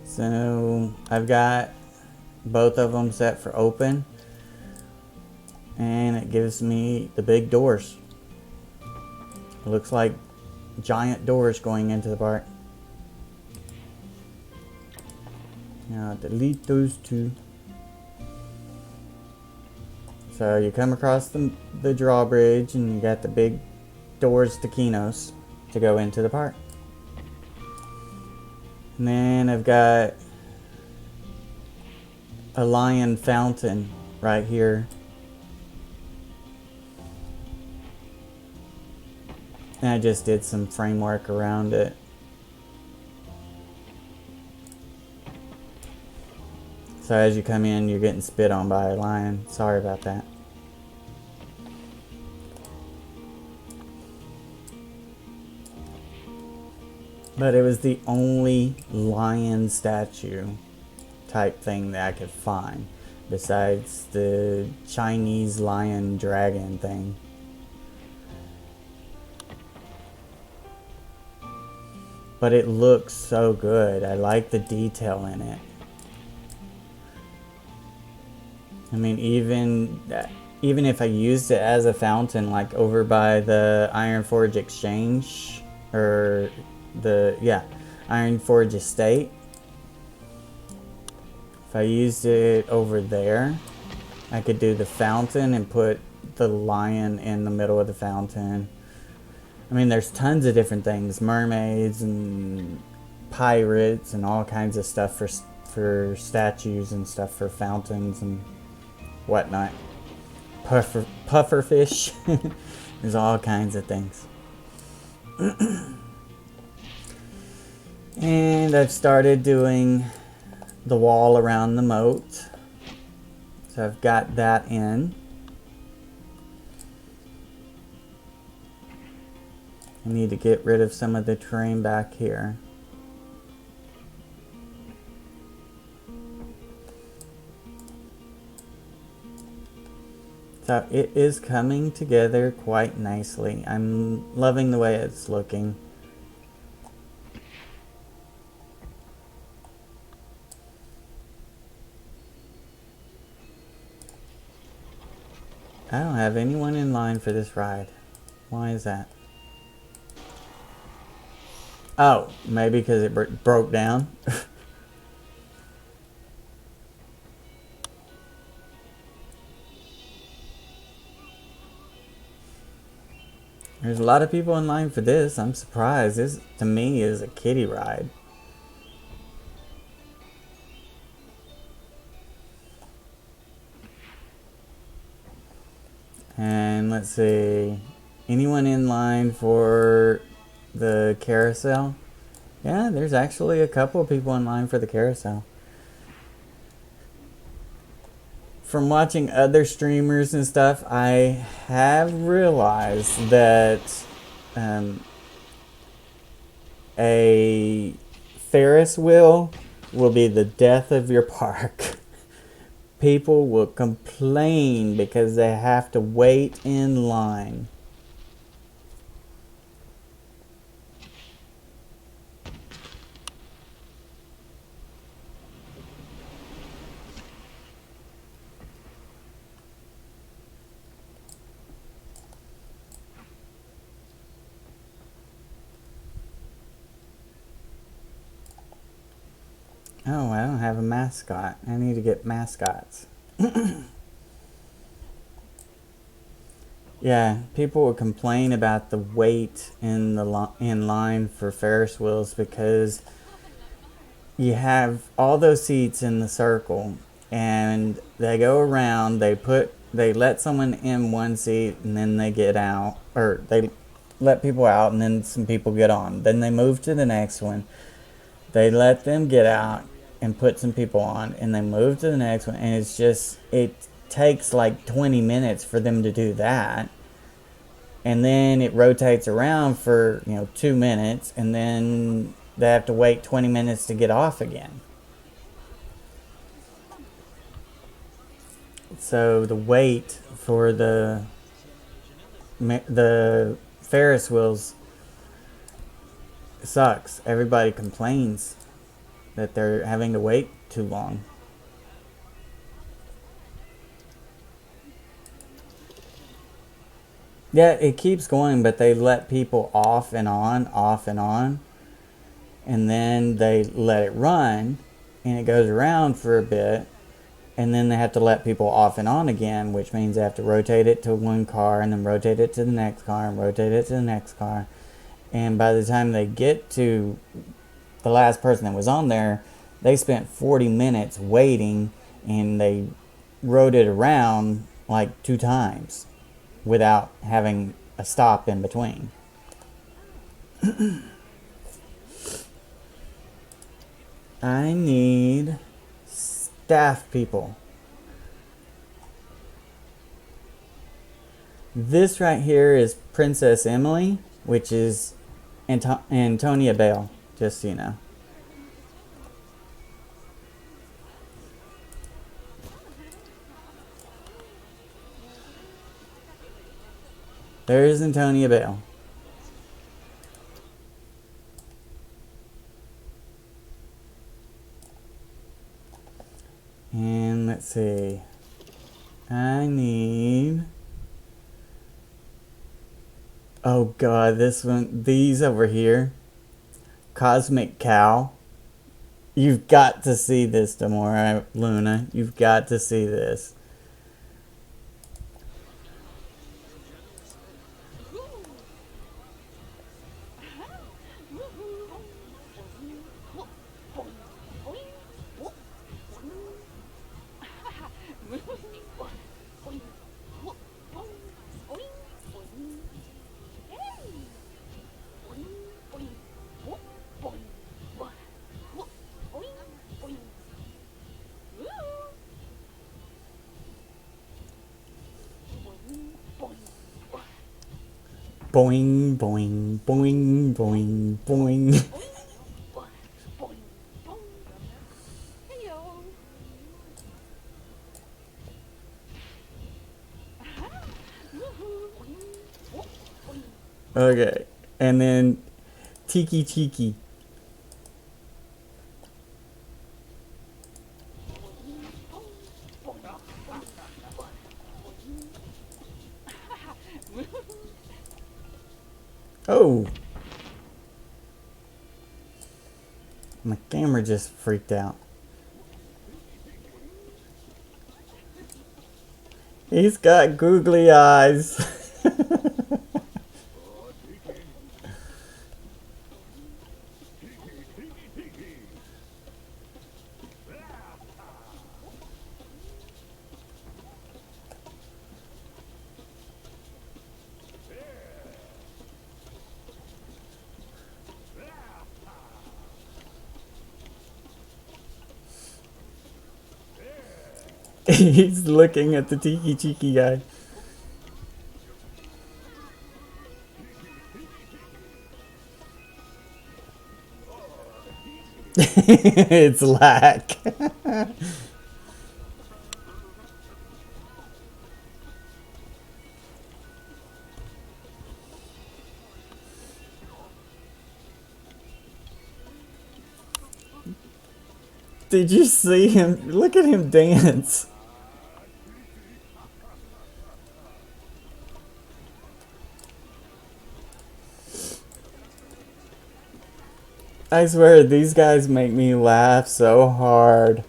So I've got both of them set for open, and it gives me the big doors. It looks like giant doors going into the park. Now delete those two. So you come across the drawbridge, and you got the big doors to Qeynos to go into the park. And then I've got a lion fountain right here. And I just did some framework around it. So as you come in, you're getting spit on by a lion. Sorry about that. But it was the only lion statue type thing that I could find, besides the Chinese lion dragon thing. But it looks so good. I like the detail in it. I mean, even if I used it as a fountain, like over by the Iron Forge Exchange, or Iron Forge Estate, if I used it over there, I could do the fountain and put the lion in the middle of the fountain. I mean, there's tons of different things, mermaids and pirates and all kinds of stuff for statues and stuff for fountains and whatnot. Pufferfish. There's all kinds of things. And I've started doing the wall around the moat. So I've got that in. I need to get rid of some of the terrain back here. So it is coming together quite nicely. I'm loving the way it's looking. I don't have anyone in line for this ride. Why is that? Oh, maybe because it broke down. There's a lot of people in line for this. I'm surprised. This, to me, is a kiddie ride. And let's see. Anyone in line for the carousel? Yeah, there's actually a couple of people in line for the carousel. From watching other streamers and stuff, I have realized that a Ferris wheel will be the death of your park. People will complain because they have to wait in line. Oh, I don't have a mascot. I need to get mascots. Yeah, people will complain about the wait in line for Ferris wheels because you have all those seats in the circle and they go around, they let someone in one seat and then they get out, or they let people out and then some people get on. Then they move to the next one. They let them get out and put some people on and they move to the next one, and it takes like 20 minutes for them to do that. And then it rotates around for 2 minutes, and then they have to wait 20 minutes to get off again. So the wait for the Ferris wheels sucks. Everybody complains that they're having to wait too long. Yeah, it keeps going, but they let people off and on, and then they let it run, and it goes around for a bit, and then they have to let people off and on again, which means they have to rotate it to one car, and then rotate it to the next car, and rotate it to the next car. And by the time they get to the last person that was on there, they spent 40 minutes waiting, and they rode it around like 2 times without having a stop in between. I need staff people. This right here is Princess Emily, which is Antonia Bale, just so you know. There's Antonia Bale. And let's see. I need... Oh god, these over here. Cosmic Cow. You've got to see this tomorrow, Luna. You've got to see this. Boing, boing, boing, boing, boing. Okay. And then Tiki Tiki. Oh! My camera just freaked out. He's got googly eyes. He's looking at the Tiki Tiki guy. It's lack. Did you see him? Look at him dance. I swear, these guys make me laugh so hard.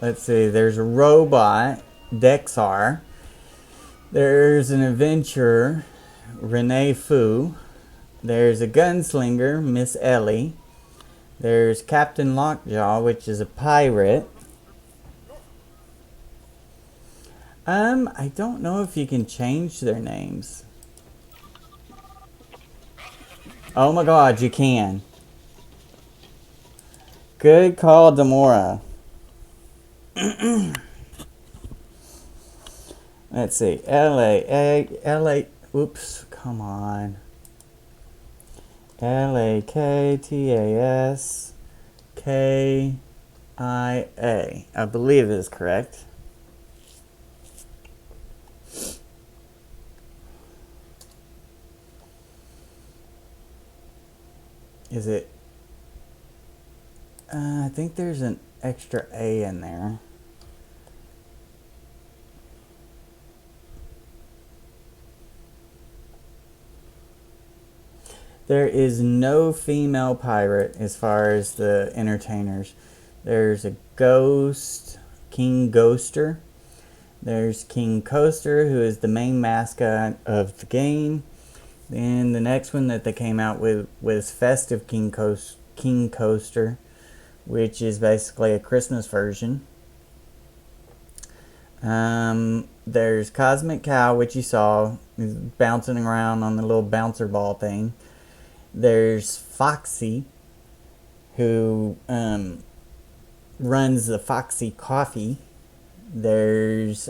Let's see. There's a robot, Dexar. There's an adventurer, Renee Fu. There's a gunslinger, Miss Ellie. There's Captain Lockjaw, which is a pirate. I don't know if you can change their names. Oh my god, you can. Good call, Demora. Let's see. L.A. Oops, come on. L-A-K-T-A-S-K-I-A. I believe it is correct. Is it? I think there's an extra A in there. There is no female pirate as far as the entertainers. There's a ghost, King Ghoster. There's King Coaster, who is the main mascot of the game. Then the next one that they came out with was Festive King Coaster, which is basically a Christmas version. There's Cosmic Cow, which you saw, is bouncing around on the little bouncer ball thing. There's Foxy, who runs the Foxy Coffee. There's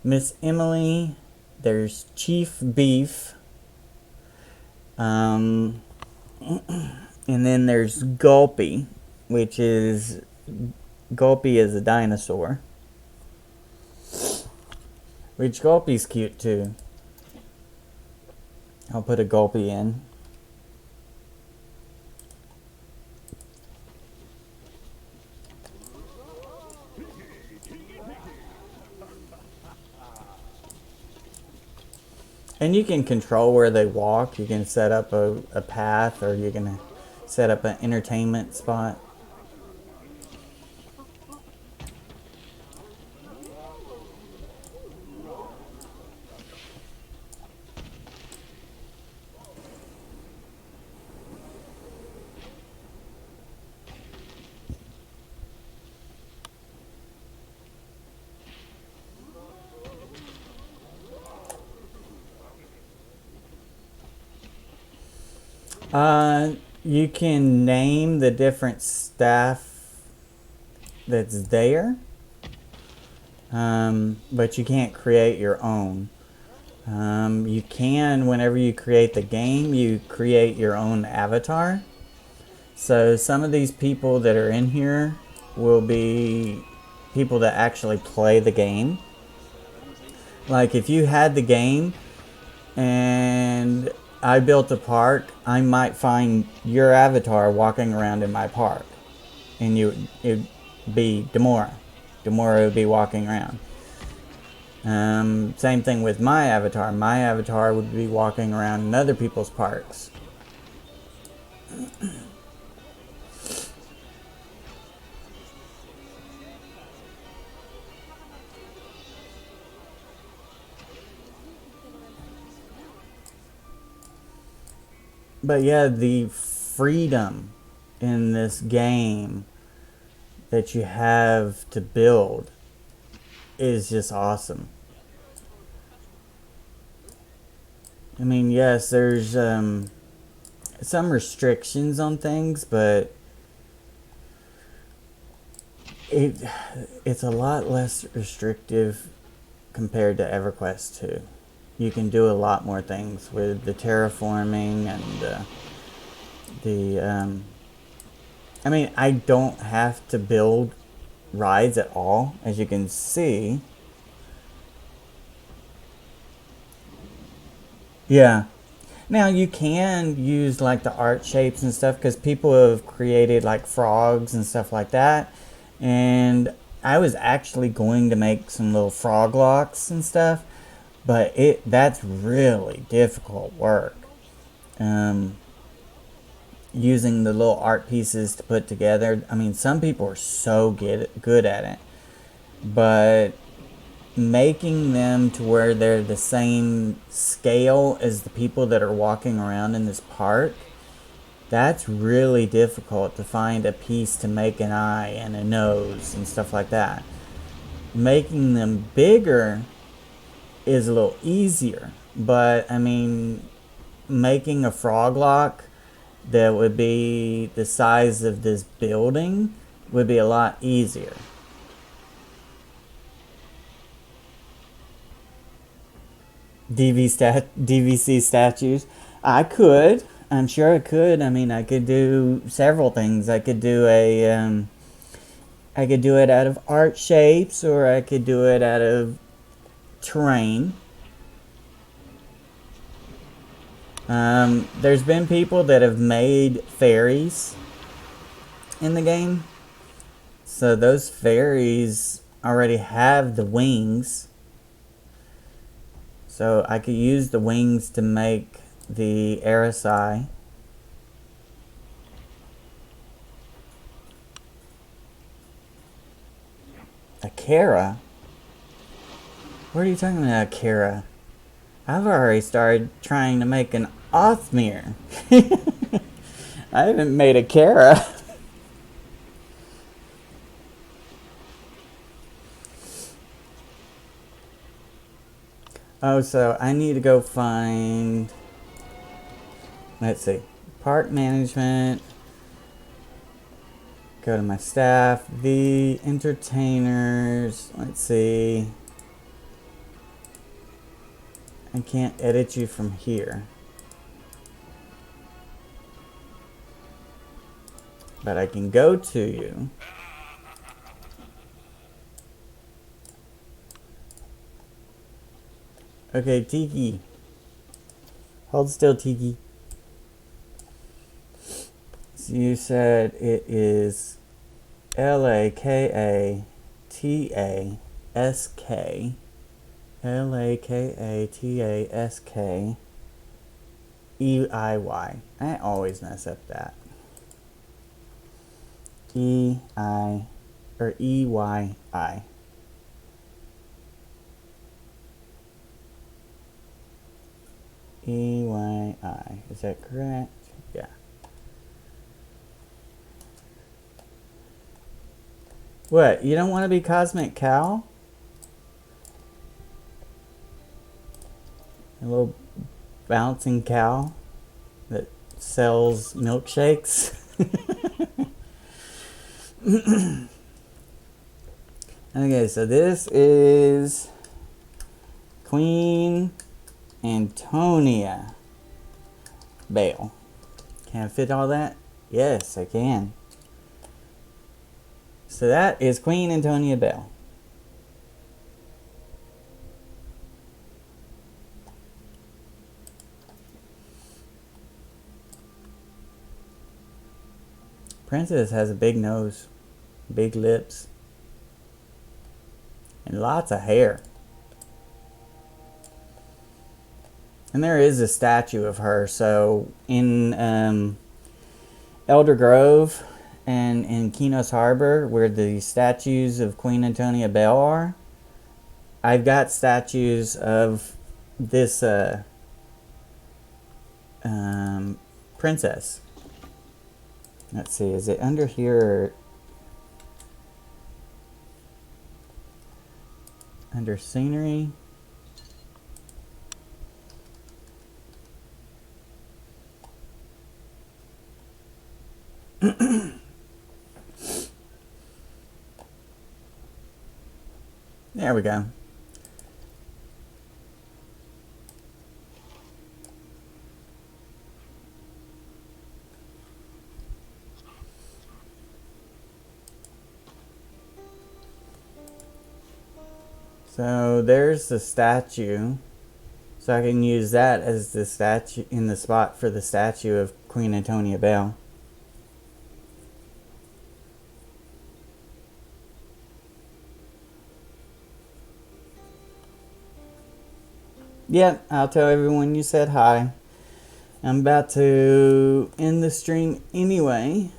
Miss Emily. There's Chief Beef. And then there's Gulpy, which is Gulpy is a dinosaur. Which Gulpy's cute too. I'll put a Gulpy in. And you can control where they walk. You can set up a path, or you can set up an entertainment spot. You can name the different staff that's there, but you can't create your own. You can, whenever you create the game, you create your own avatar. So some of these people that are in here will be people that actually play the game. Like if you had the game and I built a park, I might find your avatar walking around in my park, and it'd be Demora. Demora would be walking around. Same thing with my avatar. My avatar would be walking around in other people's parks. But yeah, the freedom in this game that you have to build is just awesome. I mean, yes, there's some restrictions on things, but it's a lot less restrictive compared to EverQuest 2. You can do a lot more things with the terraforming and I mean, I don't have to build rides at all, as you can see. Yeah. Now you can use like the art shapes and stuff, because people have created like frogs and stuff like that. And I was actually going to make some little frog locks and stuff, but that's really difficult work. Using the little art pieces to put together. I mean, some people are so good at it, but making them to where they're the same scale as the people that are walking around in this park, that's really difficult to find a piece to make an eye and a nose and stuff like that. Making them bigger is a little easier, but I mean, making a frog lock that would be the size of this building would be a lot easier. DVC statues. I'm sure I could. I mean, I could do several things. I could do I could do it out of art shapes, or I could do it out of terrain. There's been people that have made fairies in the game. So those fairies already have the wings. So I could use the wings to make the Aerosai. A Kara? What are you talking about, a Kara? I've already started trying to make an Othmere. I haven't made a Kara. Oh, so I need to go find, let's see, park management, go to my staff, the entertainers, let's see, I can't edit you from here, but I can go to you. Okay, Tiki. Hold still, Tiki. So you said it is L-A-K-A-T-A-S-K. L-A-K-A-T-A-S-K. E-I-Y. I always mess up that. E-I, or E-Y-I. E-Y-I. Is that correct? Yeah. What? You don't want to be Cosmic Cow? A little bouncing cow that sells milkshakes? Okay, so this is Queen Antonia Bale. Can I fit all that? Yes, I can. So that is Queen Antonia Bale. Princess has a big nose, big lips, and lots of hair. And there is a statue of her. So in Elder Grove and in Qeynos Harbor, where the statues of Queen Antonia Bale are, I've got statues of this princess. Let's see, is it under here or under scenery? There we go. So there's the statue. So I can use that as the statue in the spot for the statue of Queen Antonia Bale. Yep, I'll tell everyone you said hi. I'm about to end the stream anyway.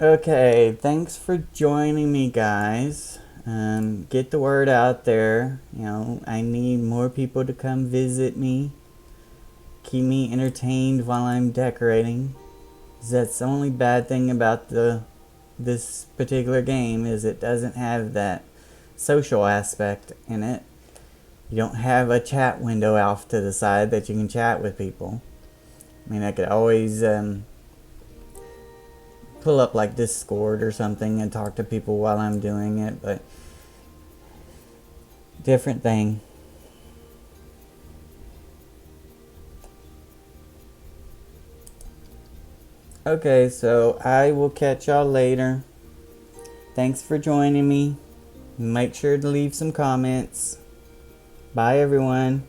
Okay, thanks for joining me, guys. Get the word out there. You know, I need more people to come visit me. Keep me entertained while I'm decorating. That's the only bad thing about this particular game, is it doesn't have that social aspect in it. You don't have a chat window off to the side that you can chat with people. I mean, I could always pull up like Discord or something and talk to people while I'm doing it, but different thing. Okay, so I will catch y'all later. Thanks for joining me. Make sure to leave some comments. Bye, everyone.